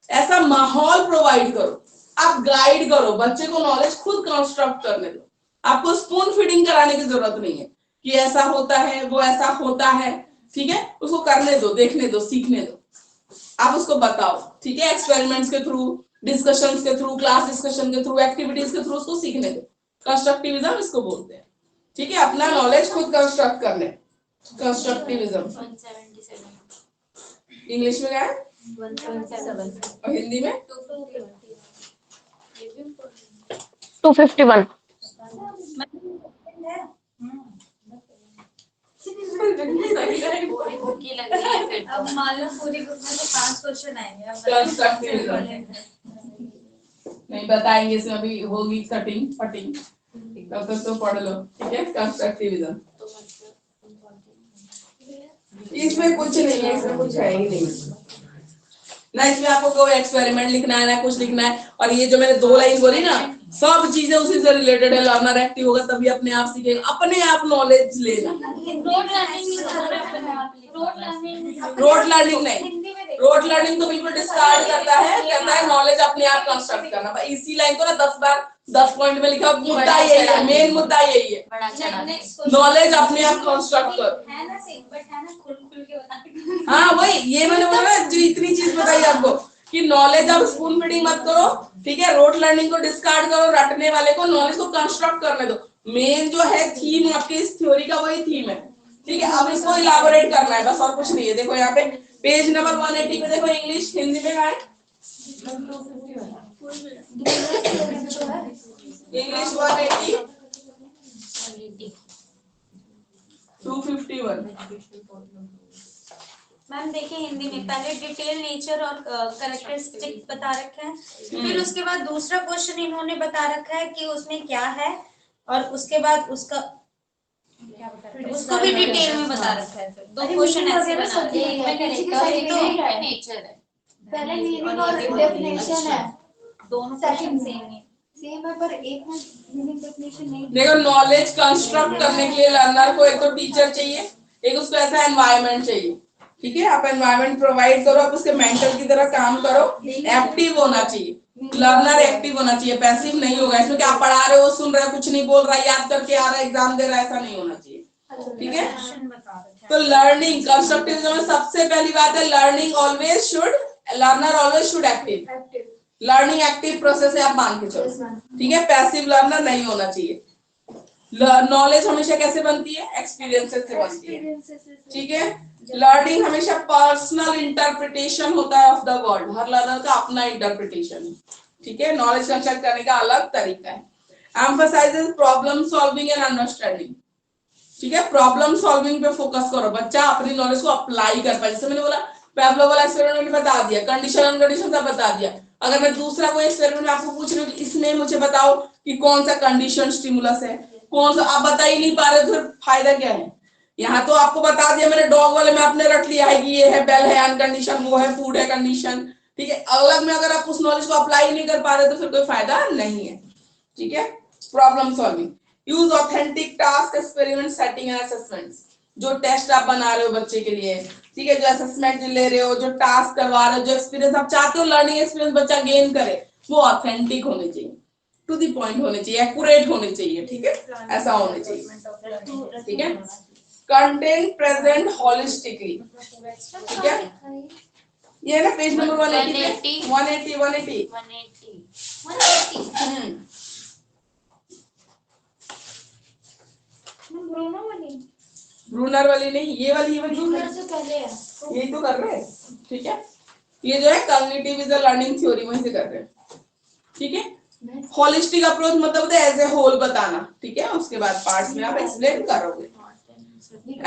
ऐसा माहौल प्रोवाइड करो, आप गाइड करो, बच्चे को नॉलेज खुद कंस्ट्रक्ट करने दो, आपको स्पून फीडिंग कराने की जरूरत नहीं है कि ऐसा होता है वो ऐसा होता है। ठीक है, उसको करने दो, देखने दो, सीखने दो, आप उसको बताओ। ठीक है, एक्सपेरिमेंट्स के थ्रू, डिस्कशंस के थ्रू, क्लास डिस्कशन के थ्रू, एक्टिविटीज के थ्रू उसको सीखने दो। कंस्ट्रक्टिविज्म इसको बोलते हैं। ठीक है, अपना नॉलेज खुद कंस्ट्रक्ट करने, कंस्ट्रक्टिविज्म। 177 इंग्लिश में क्या है 177 और हिंदी में 251। अब मान लो पूरी बुक में से 5 क्वेश्चन आएंगे, अब कंस्ट्रक्टिविज्म नहीं बताएंगे, इसमें अभी होगी कटिंग फटिंग, तब तक तो पढ़ लो, ठीक है। कंस्ट्रक्टिविज्म इसमें कुछ नहीं है, इसमें कुछ है ही नहीं ना। इसमें आपको कोई एक्सपेरिमेंट लिखना है ना कुछ लिखना है। और ये जो मैंने 2 लाइन बोली ना, सब चीजें उसी से रिलेटेड है। लर्नर एक्टिव होगा तभी अपने आप सीखेगा, अपने आप नॉलेज लेना। रोड लर्निंग नहीं, रोड लर्निंग तो बिल्कुल डिस्कार्ड करता है, कहता है नॉलेज अपने आप कंस्ट्रक्ट करना। भाई इसी लाइन को ना 10 बार 10 पॉइंट में लिखा, मुद्दा यही है, मेन मुद्दा यही है, नॉलेज अपने आप कंस्ट्रक्ट कर। है ना सही, बट है ना खुल के बता। हाँ वही, ये मैंने बोला ना, जो इतनी चीज बताई आपको कि नॉलेज, अब स्पून फीडिंग मत करो, ठीक है। रोड लर्निंग को डिस्कार्ड करो, रटने वाले को, नॉलेज को कंस्ट्रक्ट करने दो। मेन जो है थीम आपकी इस थ्योरी का वही थीम है, ठीक है। अब इसको इलाबोरेट करना है बस, और कुछ नहीं है। देखो यहाँ पे पेज नंबर 180 पे देखो, इंग्लिश हिंदी में है, इंग्लिश 180 251। मैम देखिए हिंदी में पहले डिटेल नेचर और कैरेक्टरिस्टिक बता रखे हैं, फिर उसके बाद दूसरा क्वेश्चन इन्होंने बता रखा है कि उसमें क्या है, और उसके बाद उसका उसको भी डिटेल में बता रखा है। फिर 2 क्वेश्चन ऐसे बना रखे हैं। नेचर है, पहले मीनिंग और डेफिनेशन है, दोनों क्वेश्चन सेम है। सेम है, पर एक में मीनिंग डेफिनेशन नहीं। देखो, नॉलेज कंस्ट्रक्ट करने के लिए लर्नर को एक तो टीचर चाहिए, एक उसको ऐसा एनवायरनमेंट चाहिए, ठीक है। आप एनवायरनमेंट प्रोवाइड करो, आप उसके मेंटर की तरह काम करो, एक्टिव होना चाहिए। लर्नर एक्टिव होना चाहिए, पैसिव नहीं होगा। इसमें क्या आप पढ़ा रहे हो, सुन रहे हो, कुछ नहीं बोल रहा, याद करके आ रहा है, एग्जाम दे रहा है, ऐसा नहीं होना चाहिए, ठीक है। तो लर्निंग कंस्ट्रक्टिविज्म में सबसे पहली बात है, learner always should active. Learning active process है, आप मान के चलो, ठीक है। पैसिव लर्नर नहीं होना चाहिए। नॉलेज हमेशा कैसे बनती है, एक्सपीरियंसेस से बनती है, ठीक है। लर्निंग हमेशा पर्सनल इंटरप्रिटेशन होता है of the world, her learner का अपना इंटरप्रिटेशन है, ठीक है। नॉलेज कंस्ट्रक्ट करने का अलग तरीका है। Emphasises problem solving and understanding, ठीक है। प्रॉब्लम सॉल्विंग पे फोकस करो, बच्चा अपनी नॉलेज को अप्लाई कर पाए। जैसे मैंने बोला, पैवलोव वाला एक्सपेरिमेंट बता दिया, कंडीशन अनकंडीशन सब बता दिया। अगर मैं दूसरा कोई एक्सपेरिमेंट आपको पूछ रही हूँ, इसमें मुझे बताओ कि कौन सा कंडीशन स्टिमुलस है, कौन सा, आप बता ही नहीं पा रहे, तो फिर फायदा क्या है। यहाँ तो आपको बता दिया मैंने, डॉग वाले में आपने रख लिया है कि ये है बेल है अनकंडीशन, वो है फूड है कंडीशन, ठीक है। अलग में अगर आप उस नॉलेज को अप्लाई नहीं कर पा रहे तो फिर कोई फायदा नहीं है, ठीक है। Problem solving, use authentic task experiment setting and assessments. जो टेस्ट आप बना रहे हो बच्चे के लिए, ठीक है, जो असेसमेंट ले रहे हो, जो टास्क करवा रहे हो, जो एक्सपीरियंस आप चाहते हो लर्निंग एक्सपीरियंस बच्चा गेन करे, वो ऑथेंटिक होने चाहिए, टू द पॉइंट होने चाहिए, एक्यूरेट होने चाहिए, ठीक है, ऐसा होने चाहिए, ठीक है। कंटेंट प्रेजेंट होलिस्टिकली, ठीक है। ये ना पेज नंबर 180 180 ब्रूनर वाली नहीं, ये वाली ब्रूनर से पहले है, यही तो कर रहे हैं, ठीक है। ये जो है cognitive is a learning theory, वहीं से कर रहे हैं, ठीक है। होलिस्टिक अप्रोच मतलब एज ए होल बताना, ठीक है। उसके बाद पार्ट्स में आप एक्सप्लेन करोगे।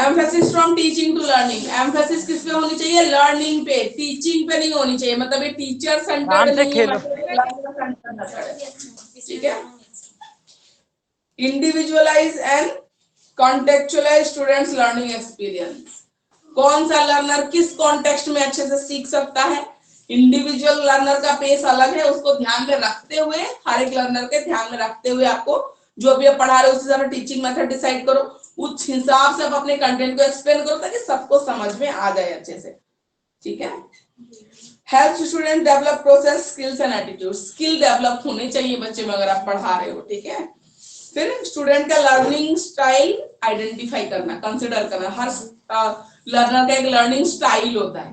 Emphasis from teaching to learning, emphasis किस पे होनी चाहिए, लर्निंग पे, टीचिंग पे नहीं होनी चाहिए। मतलब ये टीचर सेंटर्ड नहीं है, ठीक है। Individualise and contextualise students learning experience. कौन सा लर्नर किस कॉन्टेक्स्ट में अच्छे से सीख सकता है, इंडिविजुअल लर्नर का पेस अलग है, उसको ध्यान में रखते हुए, हर एक लर्नर के ध्यान में रखते हुए आपको जो भी आप पढ़ा रहे हो उसी तरह टीचिंग मेथड डिसाइड करो, उस हिसाब से आप अपने कंटेंट को एक्सप्लेन करो ताकि सबको समझ में आ जाए अच्छे से, ठीक है। Help student develop process skills and attitude, skill develop होने चाहिए बच्चे में अगर आप पढ़ा रहे हो, ठीक है। फिर स्टूडेंट का लर्निंग स्टाइल आइडेंटिफाई करना, कंसिडर करना, हर लर्नर का एक लर्निंग स्टाइल होता है,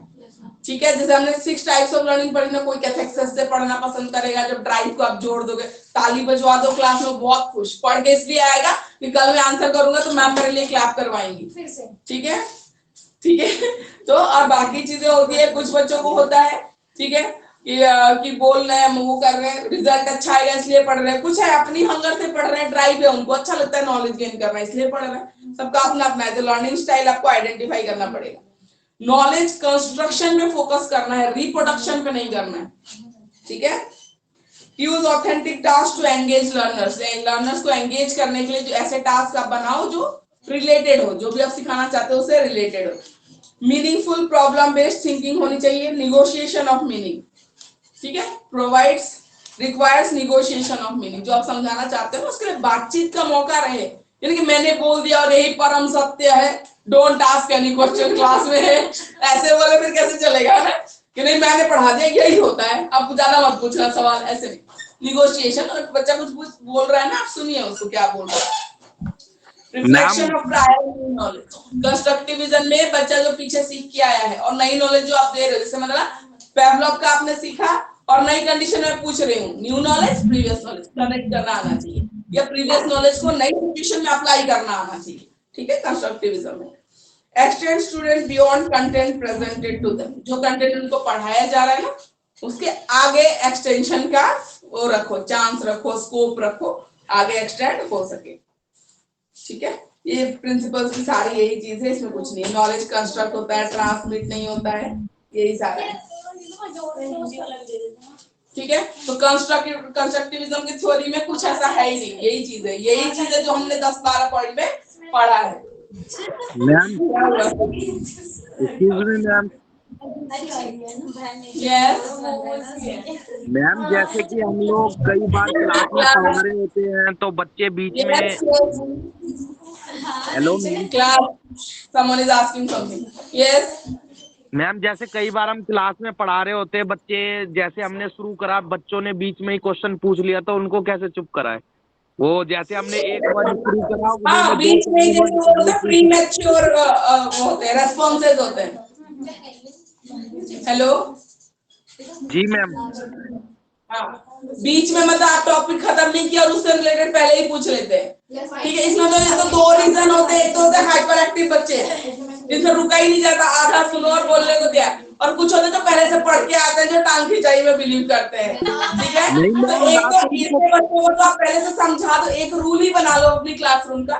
ठीक है। जैसे हमने 6 टाइप्स ऑफ लर्निंग पढ़ी ना, कोई कैथेक्सिस से पढ़ना पसंद करेगा, जब ड्राइव को आप जोड़ दोगे, ताली बजवा दो क्लास में, बहुत खुश, पढ़ के इसलिए आएगा कि कल मैं आंसर करूंगा तो मैम मेरे लिए क्लैप करवाएंगी, फिर से, ठीक है, ठीक है। तो और बाकी चीजें होती है, कुछ बच्चों को होता है, ठीक है, कि बोल रहे हैं, वो कर रहे हैं, रिजल्ट अच्छा आएगा इसलिए पढ़ रहे हैं, कुछ है अपनी हंगर से पढ़ रहे हैं, ड्राइव है, उनको अच्छा लगता है नॉलेज गेन करना इसलिए पढ़ रहे हैं, सबका अपना अपना है। तो लर्निंग स्टाइल आपको आइडेंटिफाई करना पड़ेगा। नॉलेज कंस्ट्रक्शन में फोकस करना है, रिप्रोडक्शन पे नहीं करना है, ठीक है। Use authentic task to engage learners, learners को एंगेज करने के लिए जो ऐसे टास्क आप बनाओ जो रिलेटेड हो, जो भी आप सिखाना चाहते हो उससे रिलेटेड हो। मीनिंगफुल प्रॉब्लम बेस्ड थिंकिंग होनी चाहिए, निगोशिएशन ऑफ मीनिंग, ठीक है, provides requires negotiation of meaning, जो आप समझाना चाहते हो उसके लिए बातचीत का मौका रहे, यानी कि मैंने बोल दिया और यही परम सत्य है, don't ask any question class में है, ऐसे बोले फिर कैसे चलेगा ना, कि नहीं मैंने पढ़ा दिया यही होता है, अब ज्यादा मत पूछना सवाल, ऐसे नहीं। निगोशिएशन, और बच्चा कुछ बोल रहा है ना, आप सुनिए उसको क्या बोल रहा है। Reflection of prior knowledge, constructivism में बच्चा जो पीछे सीख के आया है और नई नॉलेज जो आप दे रहे हो, जैसे मतलब पेवलॉव का आपने सीखा और नई कंडीशन में पूछ रही हूँ, new knowledge previous knowledge connect करना आना चाहिए, या प्रीवियस नॉलेज को नई सिचुएशन में अप्लाई करना आना चाहिए, ठीक है, कंस्ट्रक्टिविज्म में। Extend student beyond content presented to them, जो कंटेंट उनको पढ़ाया जा रहा है ना उसके आगे एक्सटेंशन का वो रखो, चांस रखो, स्कोप रखो, आगे एक्सटेंड हो सके, ठीक है। ये प्रिंसिपल्स की सारी यही चीज है, इसमें कुछ नहीं, नॉलेज कंस्ट्रक्ट होता है, ट्रांसमिट नहीं होता है, यही सारा है, ठीक है। तो कंस्ट्रक्टिविज्म की थ्योरी में कुछ ऐसा है ही नहीं, यही चीज है जो हमने 10-12 पॉइंट में पढ़ा है। Ma'am excuse me ma'am, ma'am जैसे कि हम लोग कई बार क्लास में पढ़ा रहे होते हैं तो बच्चे बीच में, hello someone is asking something, yes ma'am, जैसे कई बार हम क्लास में पढ़ा रहे होते हैं, बच्चे जैसे हमने शुरू करा, बच्चों ने बीच में ही क्वेश्चन पूछ लिया तो उनको कैसे चुप कराए, वो जैसे हमने एक वर्ड शुरू करा हाँ बीच में जैसे वो होता है प्रीमैच्योर वो होते हैं, रेस्पॉन्सेज होते हैं। हेलो जी मैम, हाँ बीच में मतलब आप टॉपिक खत्म नहीं किया और उससे रिलेटेड पहले ही पूछ लेते हैं, ठीक है। इसमें तो 2 रीजन होते हैं, एक तो होते हैं हाइपर एक्टिव बच्चे जिनसे रुका ही नहीं जाता, आधा सुनो और बोलने को दिया, और कुछ होते तो पहले से पढ़ के आते हैं जो टांग खिंचाई में बिलीव करते हैं, ठीक है। तो एक तो इसके बच्चों को तो आप पहले से समझा दो, एक रूल ही बना लो अपनी क्लासरूम का,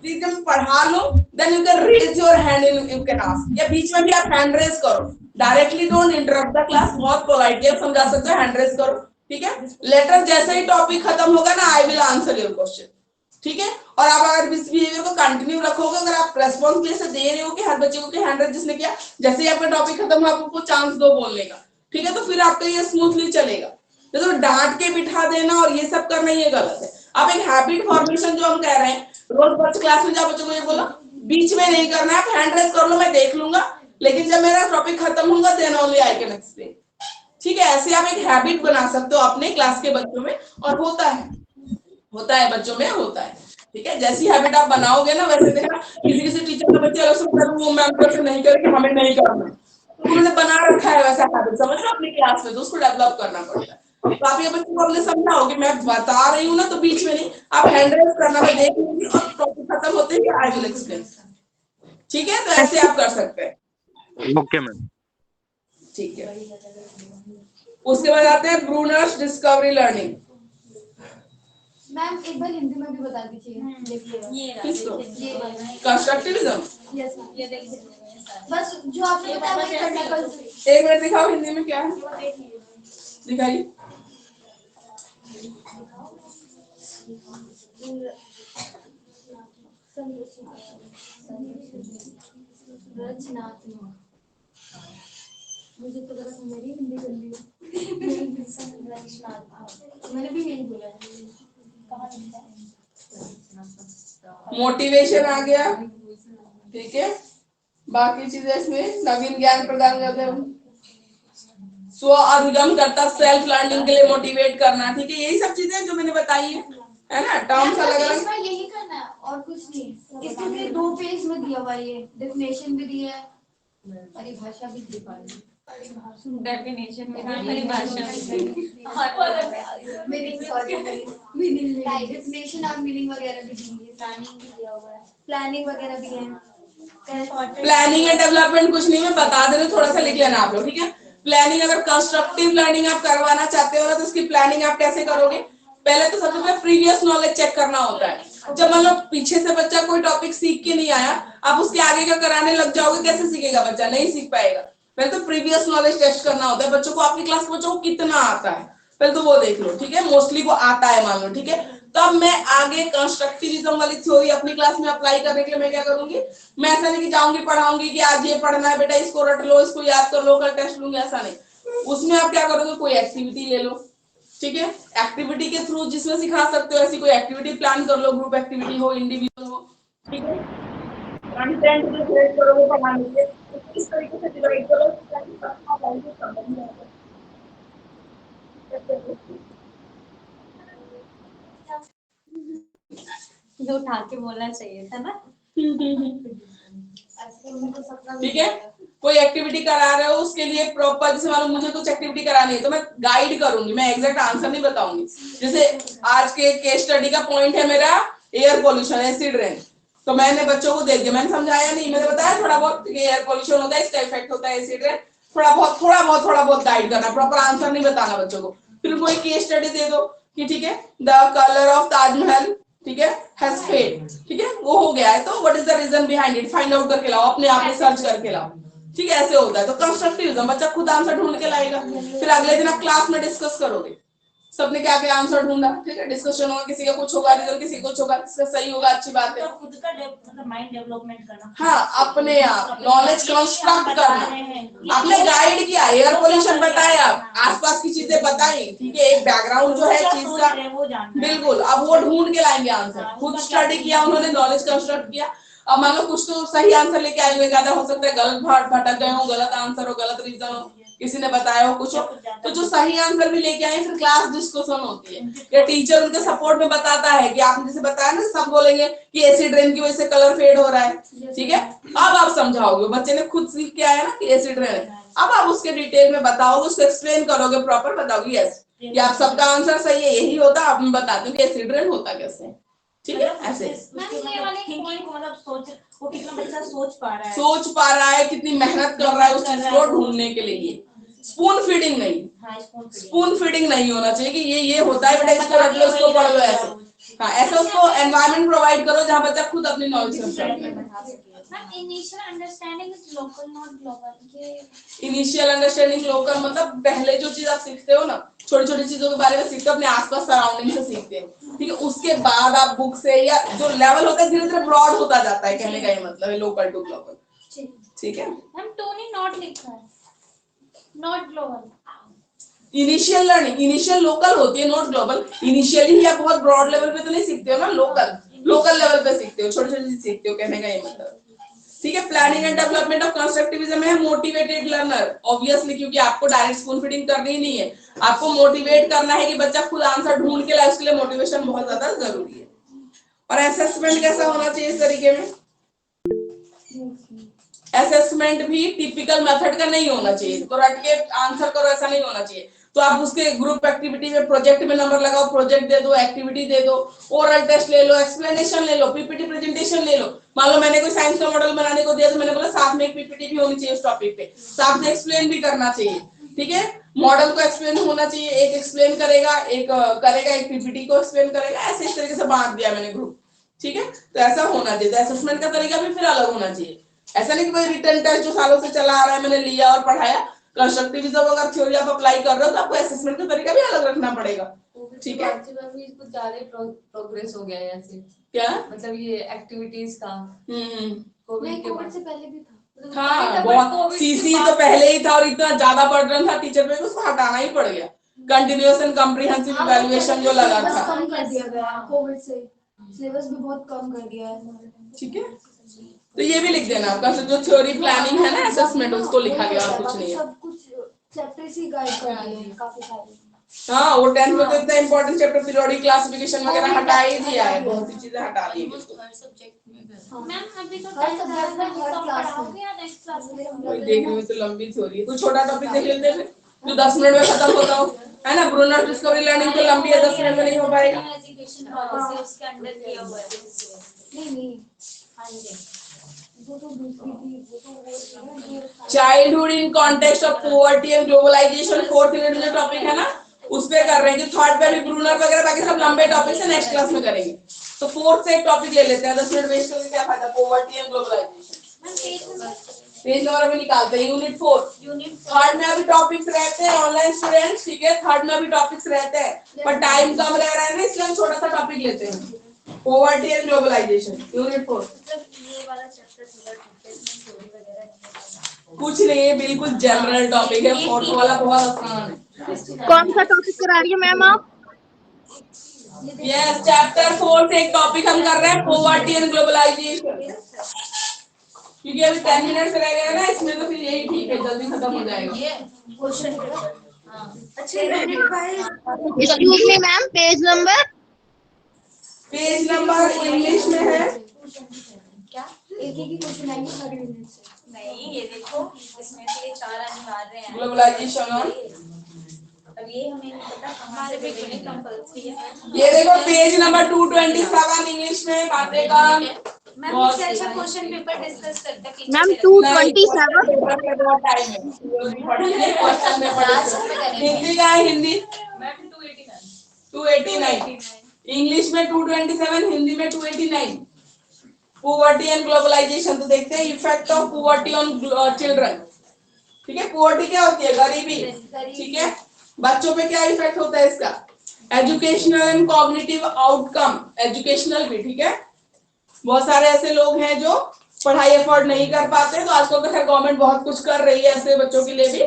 एकदम पढ़ा लो, then you can raise your hand in, you can ask, या बीच में भी आप हैंड रेज करो, directly don't interrupt the class, बहुत पोलाइटली आप समझा सकते हो, हैंड रेज करो, ठीक है। लेटर जैसे ही टॉपिक खत्म होगा ना, I will answer your question, ठीक है। और आप अगर इस बिहेवियर को कंटिन्यू रखोगे, अगर आप रेस्पॉन्स ऐसे दे रहे हो कि हर बच्चे को हैंड रेज जिसने किया, जैसे ही आपका टॉपिक खत्म हुआ आपको चांस दो बोलने का, ठीक है, तो फिर आपका ये स्मूथली चलेगा। तो डांट के बिठा देना और ये सब करना ये गलत है। आप एक हैबिट फॉर्मेशन जो हम कह रहे हैं, रोज फर्स्ट क्लास में जाओ बच्चों को ये बोलो, बीच में नहीं करना है, आप हैंड रेज कर लो, मैं देख लूंगा, लेकिन जब मेरा टॉपिक खत्म होगा then only I can explain, ठीक है। ऐसे आप एक हैबिट बना सकते हो अपने क्लास के बच्चों में, और होता है बच्चों में होता है, ठीक है। जैसी हैबिट आप बनाओगे ना, वैसे देखना किसी टीचर का बच्चे अलग से वो मैम को नहीं करेंगे, हमें नहीं करना, तो उन्होंने बना रखा है वैसा हैबिट, समझ लो अपनी क्लास में, तो उसको डेवलप करना पड़ता है। तो आप ये बच्चों को अपने समझाओ कि मैं बता रही हूँ ना, तो बीच में नहीं, आप हैंड रेज करना, मैं देख लूंगी और टॉपिक खत्म होते ही आई विल एक्सप्लेन, ठीक है। तो ऐसे आप कर सकते हैं, ओके मैम, ठीक है। उसके बाद आते हैं ब्रूनर्स डिस्कवरी लर्निंग। मैम एक बार हिंदी में भी बता दीजिए, किसको? ये कंस्ट्रक्टिविज्म, यस मैम, ये देखिए बस जो आपने बताया वही करना कल से। एक मिनट दिखाओ हिंदी में क्या है, दिखाइए। रचनात्मक, मुझे तो लगा था मेरी हिंदी गंदी है। मैंने भी यही बोला है। मोटिवेशन आ गया, ठीक है। बाकी चीजें इसमें नवीन ज्ञान प्रदान करते हैं, स्व अधिगम करता, सेल्फ लर्निंग के लिए मोटिवेट करना, ठीक है। यही सब चीजें जो मैंने बताई है ना, टर्म्स अलग अलग, इसमें यही करना है और कुछ नहीं। इसके लिए 2 पेज में दिया हुआ है, ये डेफिनेशन भी दी है, परिभाषा भी दी है, डेफिनेशन में परिभाषा मीनिंग, सॉरी मीनिंग, डेफिनेशन और मीनिंग वगैरह भी दी है, प्लानिंग भी दिया हुआ है, प्लानिंग वगैरह भी है। प्लानिंग एंड डेवलपमेंट कुछ नहीं, मैं बता दे रही हूँ, थोड़ा सा लिख लेना आप लोग, ठीक है। प्लानिंग, अगर कंस्ट्रक्टिव लर्निंग आप करवाना चाहते हो ना, तो उसकी प्लानिंग आप कैसे करोगे? पहले तो सबसे पहले प्रीवियस नॉलेज चेक करना होता है। जब मान लो पीछे से बच्चा कोई टॉपिक सीख के नहीं आया, आप उसके आगे का कराने लग जाओगे, कैसे सीखेगा बच्चा? नहीं सीख पाएगा। पहले तो प्रीवियस नॉलेज टेस्ट करना होता है बच्चों को, आपकी क्लास के बच्चों को कितना आता है। पहले तो वो देख लो, ठीक है, मोस्टली वो आता है मान लो, ठीक है। तब मैं आगे कंस्ट्रक्टिविज्म वाली थ्योरी अपनी क्लास में अप्लाई करने के लिए मैं क्या करूंगी, मैं ऐसा नहीं कि जाऊंगी पढ़ाऊंगी कि आज ये पढ़ना है बेटा, इसको रट लो, इसको याद कर लो, कल टेस्ट लूंगी, ऐसा नहीं। उसमें आप क्या करोगे, कोई एक्टिविटी ले लो, ठीक है, एक्टिविटी के थ्रू जिसमें सिखा सकते हो ऐसी कोई एक्टिविटी प्लान कर लो, ग्रुप एक्टिविटी हो, इंडिविजुअल हो, ठीक है। कंटेंट जो क्रिएट करोगे पढ़ाने के लिए, तो इस तरीके से डिवाइड करो ताकि सबका वैल्यू समझ में आ जाए। जो उठा के बोलना चाहिए था ना। ठीक है, कोई एक्टिविटी करा रहे हो उसके लिए प्रॉपर, जैसे मानो मुझे कुछ एक्टिविटी करानी है तो मैं गाइड करूंगी, मैं एग्जैक्ट आंसर नहीं बताऊंगी। जैसे आज के केस स्टडी का पॉइंट है मेरा एयर पॉल्यूशन, एसिड रेन, तो मैंने बच्चों को दे दिया, मैंने समझाया नहीं, मैंने बताया थोड़ा बहुत एयर पॉल्यूशन होता है, इसका इफेक्ट होता है एसिड रेन, थोड़ा बहुत गाइड करना, प्रॉपर आंसर नहीं बताना बच्चों को। फिर कोई केस स्टडी दे दो कि ठीक है, द कलर ऑफ ताजमहल, ठीक है, हैज फेड, ठीक है, वो हो गया है, तो what is the reason behind it, find out करके लाओ, अपने आप में सर्च करके लाओ, ठीक है, ऐसे होता है। तो कंस्ट्रक्टिविज्म, बच्चा खुद आंसर ढूंढ के लाएगा, फिर अगले दिन आप क्लास में डिस्कस करोगे, सबने क्या क्या आंसर ढूंढा, ठीक है, डिस्कशन होगा, किसी का कुछ होगा रीजन, किसी का कुछ होगा, किसका सही होगा, अच्छी बात है। तो खुद का मतलब माइंड डेवलपमेंट करना, हाँ, अपने आप नॉलेज कंस्ट्रक्ट करना। आपने गाइड किया, एयर पोल्यूशन बताया, आसपास की चीजें बताई, ठीक है, एक बैकग्राउंड जो है चीज का, बिल्कुल, अब वो ढूंढ के लाएंगे आंसर, खुद स्टडी किया उन्होंने, नॉलेज कंस्ट्रक्ट किया। अब मान लो कुछ तो सही आंसर लेके आएंगे, ज्यादा हो सकता है गलत भटक गए हो, गलत आंसर हो, गलत रीजन हो, किसी ने बताया हो कुछ हो, तो जो सही आंसर भी लेके आए फिर क्लास डिस्कशन होती है, या टीचर उनके सपोर्ट में बताता है कि आपने जैसे बताया ना, सब बोलेंगे कि एसिड रेन की वजह से कलर फेड हो रहा है, ठीक है, अब आप समझाओगे, बच्चे ने खुद सीख के आया ना कि एसिड रेन है, अब आप उसके डिटेल में बताओगे, उसको एक्सप्लेन करोगे, प्रॉपर बताओगे, यस कि आप सबका आंसर सही है, यही होता, आप बताते हो कि एसिड रेन होता कैसे है, ठीक है, ऐसे मतलब सोच, वो कितना बच्चा सोच पा रहा है, कितनी मेहनत कर रहा है उस चीज को ढूंढने के लिए। स्पून फीडिंग नहीं, स्पून फीडिंग नहीं होना चाहिए कि ये होता है बेटा, इसको रख लो, इसको पढ़ लो, ऐसे। हाँ, ऐसा उसको एनवायरनमेंट प्रोवाइड करो जहाँ बच्चा खुद अपनी नॉलेज कंस्ट्रक्ट करे। Initial understanding is local not global. Initial understanding local मतलब पहले जो चीज आप सीखते हो ना, छोटी छोटी चीजों के बारे में सीखते हो, अपने आसपास सराउंडिंग से सीखते हो, ठीक है, उसके बाद आप बुक से या जो लेवल होता है धीरे धीरे ब्रॉड होता जाता है, कहने का ये मतलब है लोकल टू ग्लोबल, ठीक है। हम टोनी नॉट लिखा है, not global. Initial learning, initial local होती है, नॉट ग्लोबल। इनिशियली ही आप बहुत ब्रॉड लेवल पे तो नहीं सीखते हो ना, लोकल लेवल पे सीखते हो, छोटी छोटी चीज सीखते हो, कहने का ये मतलब, ठीक है। Planning and development of constructivism है मोटिवेटेड लर्नर, ऑब्वियसली, क्योंकि आपको डायरेक्ट स्पून फीडिंग करनी ही नहीं है, आपको मोटिवेट करना है कि बच्चा खुद आंसर ढूंढ के लाए, उसके लिए मोटिवेशन बहुत ज्यादा जरूरी है। और असेसमेंट कैसा होना चाहिए इस तरीके में, असेसमेंट भी टिपिकल मेथड का नहीं होना चाहिए, तो रट के आंसर करो ऐसा नहीं होना चाहिए। तो आप उसके ग्रुप एक्टिविटी में, प्रोजेक्ट में नंबर लगाओ, प्रोजेक्ट दे दो, एक्टिविटी दे दो, ओरल टेस्ट ले लो, एक्सप्लेनेशन ले लो, पीपीटी प्रेजेंटेशन ले लो। मान लो मैंने कोई साइंस का मॉडल बनाने को दिया तो मैंने बोला साथ में एक पीपीटी भी होनी चाहिए उस टॉपिक पे, साथ में एक्सप्लेन भी करना चाहिए, ठीक है, मॉडल को एक्सप्लेन होना चाहिए, एक एक्सप्लेन करेगा, एक करेगा, एक पीपीटी को एक्सप्लेन करेगा, ऐसे इस तरीके से बांट दिया मैंने ग्रुप, ठीक है। तो ऐसा होना चाहिए, असेसमेंट का तरीका भी फिर अलग होना चाहिए, ऐसा नहीं कि कोई रिटर्न टेस्ट जो सालों से चला आ रहा है मैंने लिया और पढ़ाया। कंस्ट्रक्टिविज्म अगर थ्योरी आप अप्लाई कर रहे हो तो आपको असेसमेंट का तरीका भी अलग रखना पड़ेगा, ठीक है। कुछ ज्यादा प्रोग्रेस हो गया है ऐसे, क्या मतलब ये एक्टिविटीज का कोविड के बाद से पहले भी था। हाँ, बहुत सीसी तो पहले ही था और इतना ज्यादा बर्डन था टीचर पे, उसको हटाना ही पड़ गया। कंटिन्यूअस एंड कॉम्प्रिहेंसिव इवैल्यूएशन जो लगा था, कम कर दिया गया कोविड से, सिलेबस भी बहुत कम कर दिया है, ठीक है। तो ये भी लिख देना आपका जो थ्योरी प्लानिंग है ना, असेसमेंट, उसको लिखा गया और कुछ नहीं है। सब कुछ चैप्टर्स ही गाइड कर दिए हैं काफी सारे। हाँ, वो 10th में तो इतना इंपॉर्टेंट चैप्टर पीरियोडिक क्लासिफिकेशन वगैरह हटा ही दिया है, बहुत सी चीजें हटा दी है बिल्कुल। मैम अभी तो हर सब्जेक्ट में हर क्लास में पढ़ाओगे या नेक्स्ट क्लास में? कोई देखने में तो लंबी थ्योरी है, कोई छोटा टॉपिक देख लेते हैं जो 10 मिनट में खत्म होता हो, है ना। ब्रूनर डिस्कवरी लर्निंग तो लंबी है, 10 मिनट में नहीं हो पाएगा। एजुकेशन पॉलिसी उसके अंडर किया हुआ है। नहीं हाँ जी, वो तो दूसरी थी, वो तो childhood in context of poverty and globalisation, 4th unit में जो टॉपिक है ना उस पे कर रहे हैं, कि थर्ड पे भी ब्रूनर वगैरह, बाकी सब लंबे टॉपिक है, नेक्स्ट क्लास में करेंगे। तो 4th से एक टॉपिक ले लेते हैं, 10 मिनट वेस्ट होने क्या फायदा, poverty and globalisation. Ma'am page number page number अभी निकालते हैं। यूनिट 4 थर्ड में अभी टॉपिक्स रहते हैं ऑनलाइन स्टूडेंट्स, ठीक है, थर्ड में अभी टॉपिक्स रहते हैं पर टाइम कम रह रहा है ना, इसलिए हम छोटा सा टॉपिक लेते हैं। Poverty and globalisation unit 4। ये वाला चैप्टर पूरा थ्योरी वगैरह कुछ नहीं है, बिल्कुल जनरल टॉपिक है, फोर्थ वाला बहुत आसान है। कौन सा टॉपिक करा रही है मैम आप? यस, चैप्टर 4 से एक टॉपिक हम कर रहे हैं पॉवर्टी एंड ग्लोबलाइजेशन, क्योंकि अभी 10 मिनट रह गए ना इसमें, तो फिर यही ठीक है, जल्दी खत्म हो जाएगा। Question paper. अच्छा unit wise excuse me ma'am, page number? Page number English में है। क्या एक ही क्वेश्चन आएंगे सारे यूनिट से। नहीं, ये देखो इसमें से ये 4 अनिवार्य हैं। ग्लोबलाइजेशन और अब ये हमें नहीं पता हमारे भी कंपल्सरी है। ये देखो पेज नंबर 227 इंग्लिश में बातें का। मैम इससे अच्छा क्वेश्चन पेपर डिस्कस करते हैं पीछे मैम से। 227 हिंदी का है, हिंदी 289, इंग्लिश में 227, हिंदी में 289। पॉवर्टी एंड ग्लोबलाइजेशन, तो देखते हैं effect of poverty on children, ठीक है। पॉवर्टी क्या होती है? गरीबी, ठीक है। बच्चों पे क्या इफेक्ट होता है इसका? Educational and cognitive outcome, educational भी, ठीक है। बहुत सारे ऐसे लोग हैं जो पढ़ाई अफोर्ड नहीं कर पाते, तो आजकल तो खैर गवर्नमेंट बहुत कुछ कर रही है ऐसे बच्चों के लिए भी,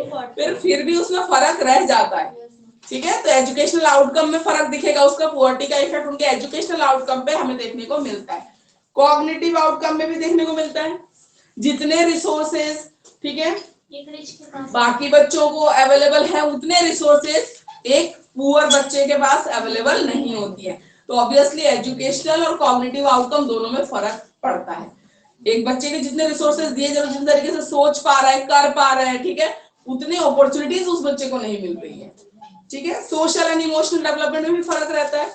फिर भी उसमें फर्क रह जाता है, ठीक है। तो एजुकेशनल आउटकम में फर्क दिखेगा उसका, पॉवर्टी का इफेक्ट उनके एजुकेशनल आउटकम पे हमें देखने को मिलता है। कॉग्निटिव आउटकम में भी देखने को मिलता है, जितने रिसोर्सेज, ठीक है, बाकी बच्चों को अवेलेबल है उतने रिसोर्सेज एक पुअर बच्चे के पास अवेलेबल नहीं होती है। तो ऑब्वियसली एजुकेशनल और कॉग्निटिव आउटकम दोनों में फर्क पड़ता है। एक बच्चे के जितने रिसोर्सेज दिए जाए, जिस तरीके से सोच पा रहा है, कर पा रहा है, ठीक है, उतनी अपॉर्चुनिटीज उस बच्चे को नहीं मिल रही है, ठीक है। सोशल एंड इमोशनल डेवलपमेंट में भी फर्क रहता है,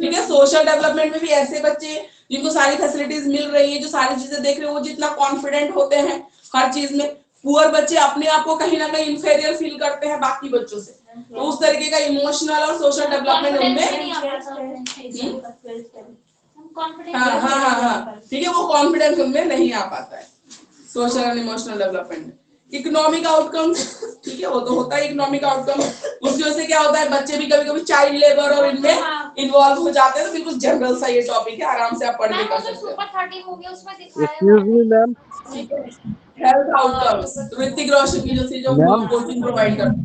ठीक है। सोशल डेवलपमेंट में भी ऐसे बच्चे जिनको सारी फैसिलिटीज मिल रही है, जो सारी चीजें देख रहे हैं, वो जितना कॉन्फिडेंट होते हैं हर चीज में, पुअर बच्चे अपने आप को कहीं ना कहीं इंफीरियर फील करते हैं बाकी बच्चों से, तो उस तरीके का इमोशनल और सोशल डेवलपमेंट उनमें, हाँ, ठीक है, वो कॉन्फिडेंस उनमें नहीं आ पाता है सोशल एंड इमोशनल डेवलपमेंट में। इकोनॉमिक आउटकम, ठीक है, वो तो होता है इकोनॉमिक आउटकम। उसकी वजह से क्या होता है, बच्चे भी कभी कभी चाइल्ड लेबर और इनमें इन्वॉल्व हो जाते हैं, तो बिल्कुल जनरल सा ये टॉपिक है, आराम से आप पढ़ भी कर सकते हैं। Excuse me ma'am. Health outcomes, Hrithik Roshan की जो मैम कोचिंग प्रोवाइड करते हैं।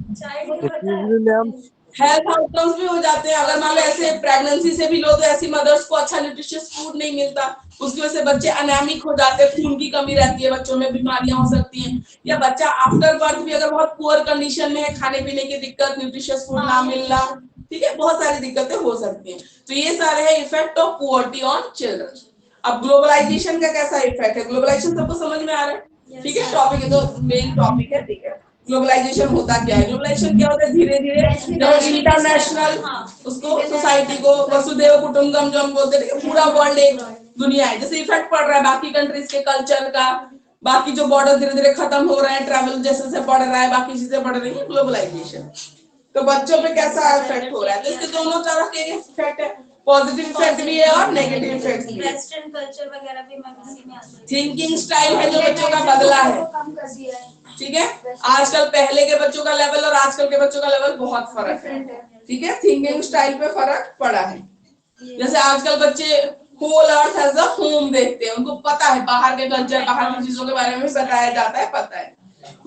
Excuse me ma'am. Health outcomes भी हो जाते हैं, अगर मान लो ऐसे प्रेगनेंसी से भी लो तो ऐसी मदर्स को अच्छा न्यूट्रिशियस फूड नहीं मिलता, उसकी वजह से बच्चे अनेमिक हो जाते हैं, खून की कमी रहती है बच्चों में, बीमारियां हो सकती हैं, या बच्चा आफ्टर बर्थ भी अगर बहुत पुअर कंडीशन में है, खाने पीने की दिक्कत, न्यूट्रिशियस फूड ना मिलना, ठीक है, बहुत सारी दिक्कतें हो सकती हैं। तो ये सारे है effect of poverty on children. अब ग्लोबलाइजेशन का कैसा इफेक्ट है? ग्लोबलाइजेशन सबको समझ में आ रहा है, ठीक है, टॉपिक है, तो मेन टॉपिक है, ठीक है। ग्लोबलाइजेशन होता क्या है? ग्लोबलाइजेशन क्या होता है? धीरे धीरे जब इंटरनेशनल उसको सोसाइटी को वसुधैव कुटुंबकम जो हम बोलते हैं, पूरा वर्ल्ड एक दुनिया है, जैसे इफेक्ट पड़ रहा है बाकी कंट्रीज के कल्चर का, बाकी जो बॉर्डर धीरे धीरे खत्म हो रहे हैं, ट्रैवल जैसे से बढ़ रहा है, बाकी चीजें बढ़ रही है, ग्लोबलाइजेशन। तो बच्चों पे कैसा इफेक्ट हो रहा है? तो इसके दोनों तरह के इफेक्ट है, पॉजिटिव इफेक्ट भी है और नेगेटिव इफेक्ट भी है। वेस्टर्न कल्चर वगैरह भी मैम इसी में आते हैं। थिंकिंग स्टाइल है जो बच्चों का बदला है, ठीक है। आजकल पहले के बच्चों का लेवल और आजकल के बच्चों का लेवल बहुत फर्क है, ठीक है, थिंकिंग स्टाइल पे फर्क पड़ा है। जैसे आजकल बच्चे whole earth as a home देखते हैं, उनको पता है बाहर के कल्चर, बाहर की चीजों के बारे में भी बताया जाता है, पता है।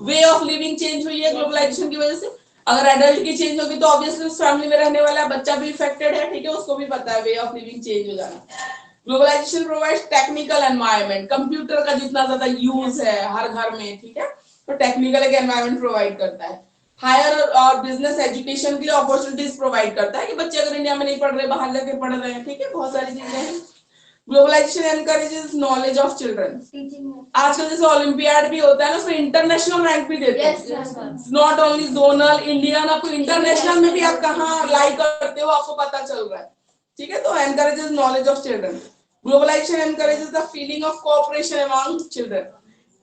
वे ऑफ लिविंग चेंज हुई है ग्लोबलाइजेशन की वजह से। अगर एडल्ट की चेंज होगी तो ऑब्वियसली उस फैमिली में रहने वाला बच्चा भी इफेक्टेड है, ठीक है, उसको भी पता है वे ऑफ लिविंग चेंज हो जाना। Globalisation provides technical environment, computer का जितना ज्यादा यूज है हर घर में, ठीक है, तो टेक्निकल एक एनवायरनमेंट प्रोवाइड करता है। हायर और बिजनेस एजुकेशन के लिए अपॉर्चुनिटीज प्रोवाइड करता है कि बच्चे अगर इंडिया में नहीं पढ़ रहे, बाहर जाके पढ़ रहे हैं, ठीक है, बहुत सारी चीजें हैं। Globalisation encourages knowledge of children. आजकल जैसे ओलंपियाड भी होता है ना, उसमें इंटरनेशनल रैंक भी देते हैं, नॉट ओनली जोनल, इंडियन, आपको इंटरनेशनल में भी आप कहाँ लाई करते हो आपको पता चल रहा है, ठीक है। तो encourages knowledge of children. Globalisation encourages the feeling of cooperation among children.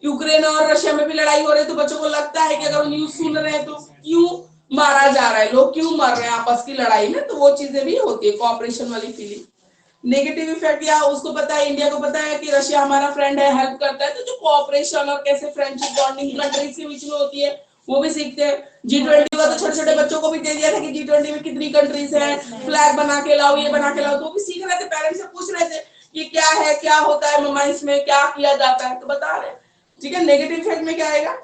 Ukraine और रशिया में भी लड़ाई हो रही है, तो बच्चों को लगता है कि अगर न्यूज सुन रहे हैं तो क्यों मारा जा रहा है, लोग क्यों मर रहे हैं आपस की लड़ाई में, तो वो चीजें भी होती है, कोऑपरेशन वाली फीलिंग। नेगेटिव इफेक्ट या उसको पता है, इंडिया को पता है कि रशिया हमारा फ्रेंड है, हेल्प करता है, तो जो कोऑपरेशन और कैसे फ्रेंडशिप बॉन्डिंग कंट्रीज के बीच में होती है वो भी सीखते हैं। G20 का तो छोटे छोटे बच्चों को भी दे दिया था कि G20 में कितनी कंट्रीज है, फ्लैग बना के लाओ, ये बना के लाओ, तो वो भी सीख रहे थे, पेरेंट्स से पूछ रहे थे कि क्या है, क्या होता है मम्मा, इसमें क्या किया जाता है, तो बता रहे। ठीक है, नेगेटिव इफेक्ट में क्या आएगा?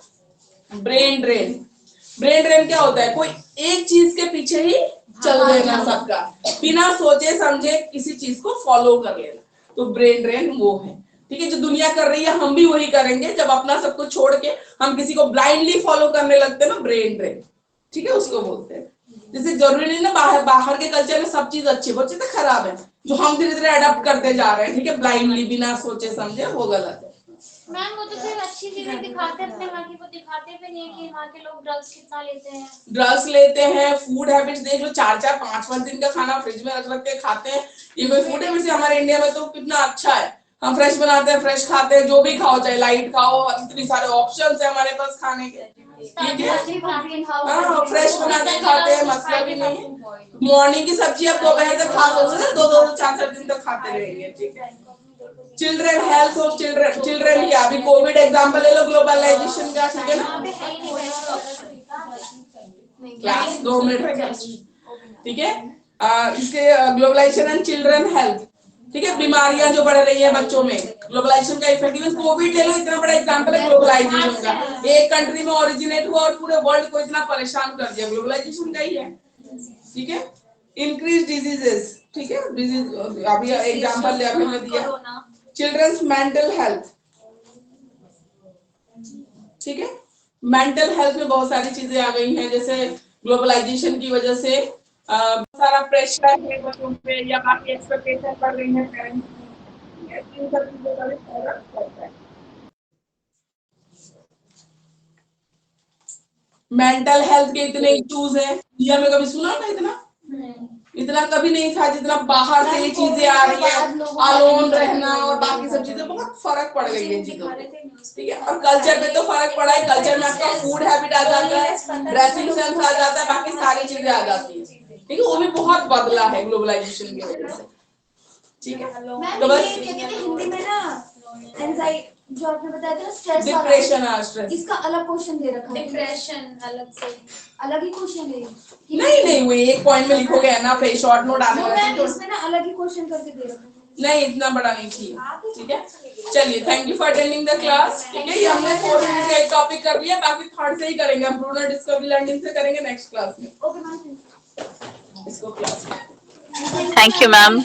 Brain drain. ब्रेन ड्रेन क्या होता है? कोई एक चीज के पीछे ही चल देना सबका, बिना सोचे समझे किसी चीज को फॉलो कर लेना, तो ब्रेन ड्रेन वो है। ठीक है, जो दुनिया कर रही है हम भी वही करेंगे, जब अपना सब कुछ छोड़ के हम किसी को ब्लाइंडली फॉलो करने लगते हैं ना, ब्रेन ड्रेन। ठीक है, उसको बोलते हैं। जैसे जरूरी नहीं ना बाहर के कल्चर में सब चीज अच्छी, वो चीजें खराब है जो हम धीरे धीरे अडॉप्ट करते जा रहे हैं। ठीक है, ब्लाइंडली बिना सोचे समझे, वो गलत है। मैम वो तो सिर्फ अच्छी चीजें दिखाते हैं अपने वहाँ की, वो दिखाते भी नहीं है कि वहाँ के लोग ड्रग्स कितना लेते हैं। ड्रग्स लेते हैं, फूड हैबिट्स देख लो, 4-4, 5-5 दिन का खाना फ्रिज में रख रख के खाते हैं। ये कोई फूड हैबिट्स है? हमारे इंडिया में तो कितना अच्छा है, हम फ्रेश बनाते हैं, फ्रेश खाते हैं, जो भी खाओ, चाहे लाइट खाओ, इतनी सारे ऑप्शंस है हमारे पास खाने के। ठीक है, हाँ, फ्रेश बना के खाते हैं, मतलब ही नहीं है। मॉर्निंग की सब्जी आप दोपहर तक खा सकते हो ना, 2-2, 4-4 दिन तक खाते रहेंगे। ठीक है, चिल्ड्रन हेल्थ ऑफ चिल्ड्रन क्या, अभी कोविड एग्जाम्पल ले लो, ग्लोबलाइजेशन का। ठीक है ना, क्लास 2 मिनट है क्या? ठीक है, इसके ग्लोबलाइजेशन एंड चिल्ड्रन हेल्थ। ठीक है, बीमारियां जो बढ़ रही है बच्चों में, ग्लोबलाइजेशन का इफेक्ट। इवन कोविड ले लो, इतना बड़ा एग्जांपल है ग्लोबलाइजेशन का, एक कंट्री में ओरिजिनेट हुआ और पूरे वर्ल्ड को इतना परेशान कर दिया, ग्लोबलाइजेशन का ही है। ठीक है, इंक्रीज डिजीजेस। ठीक है, डिजीज अभी एग्जांपल ले अभी मैं दिया। Children's mental health. ठीक है, मेंटल हेल्थ में बहुत सारी चीजें आ गई हैं, जैसे ग्लोबलाइजेशन की वजह से सारा प्रेशर है बच्चों पे, या बाकी एक्सपेक्टेशन बढ़ रही है पेरेंट्स की, इन सब चीजों का भी फर्क पड़ता है। मेंटल हेल्थ के इतने इश्यूज हैं, इंडिया में कभी सुना था इतना कभी नहीं था जितना बाहर से ये चीजें आ रही है, अलोन रहना और बाकी सब चीजें, बहुत फर्क पड़ गई है चीजों में। ठीक है, और कल्चर पे तो फर्क पड़ा है, कल्चर में आपका फूड हैबिट आ जाता है, ड्रेसिंग सेंस आ जाता है, बाकी सारी चीजें आ जाती है। ठीक है, वो भी बहुत बदला है ग्लोबलाइजेशन की वजह से। ठीक है, तो बस हिंदी में ना एंजाइटी जो आपने बताया था, स्ट्रेस, डिप्रेशन और स्ट्रेस, इसका अलग क्वेश्चन दे रखा है। डिप्रेशन अलग से, अलग ही क्वेश्चन है नहीं वो एक पॉइंट में लिखोगे ना, फिर शॉर्ट नोट आने वाला है, इसमें ना अलग ही क्वेश्चन करके दे रखा है। नहीं इतना बड़ा नहीं चाहिए। ठीक है, चलिए, thank you for attending the class. ठीक है, ये हमने 4 मिनट का एक टॉपिक कर लिया, बाकी थर्ड से ही करेंगे, हम ब्रूनर डिस्कवरी लर्निंग से करेंगे नेक्स्ट क्लास में। ओके मैम, इसको क्लास में थैंक यू मैम।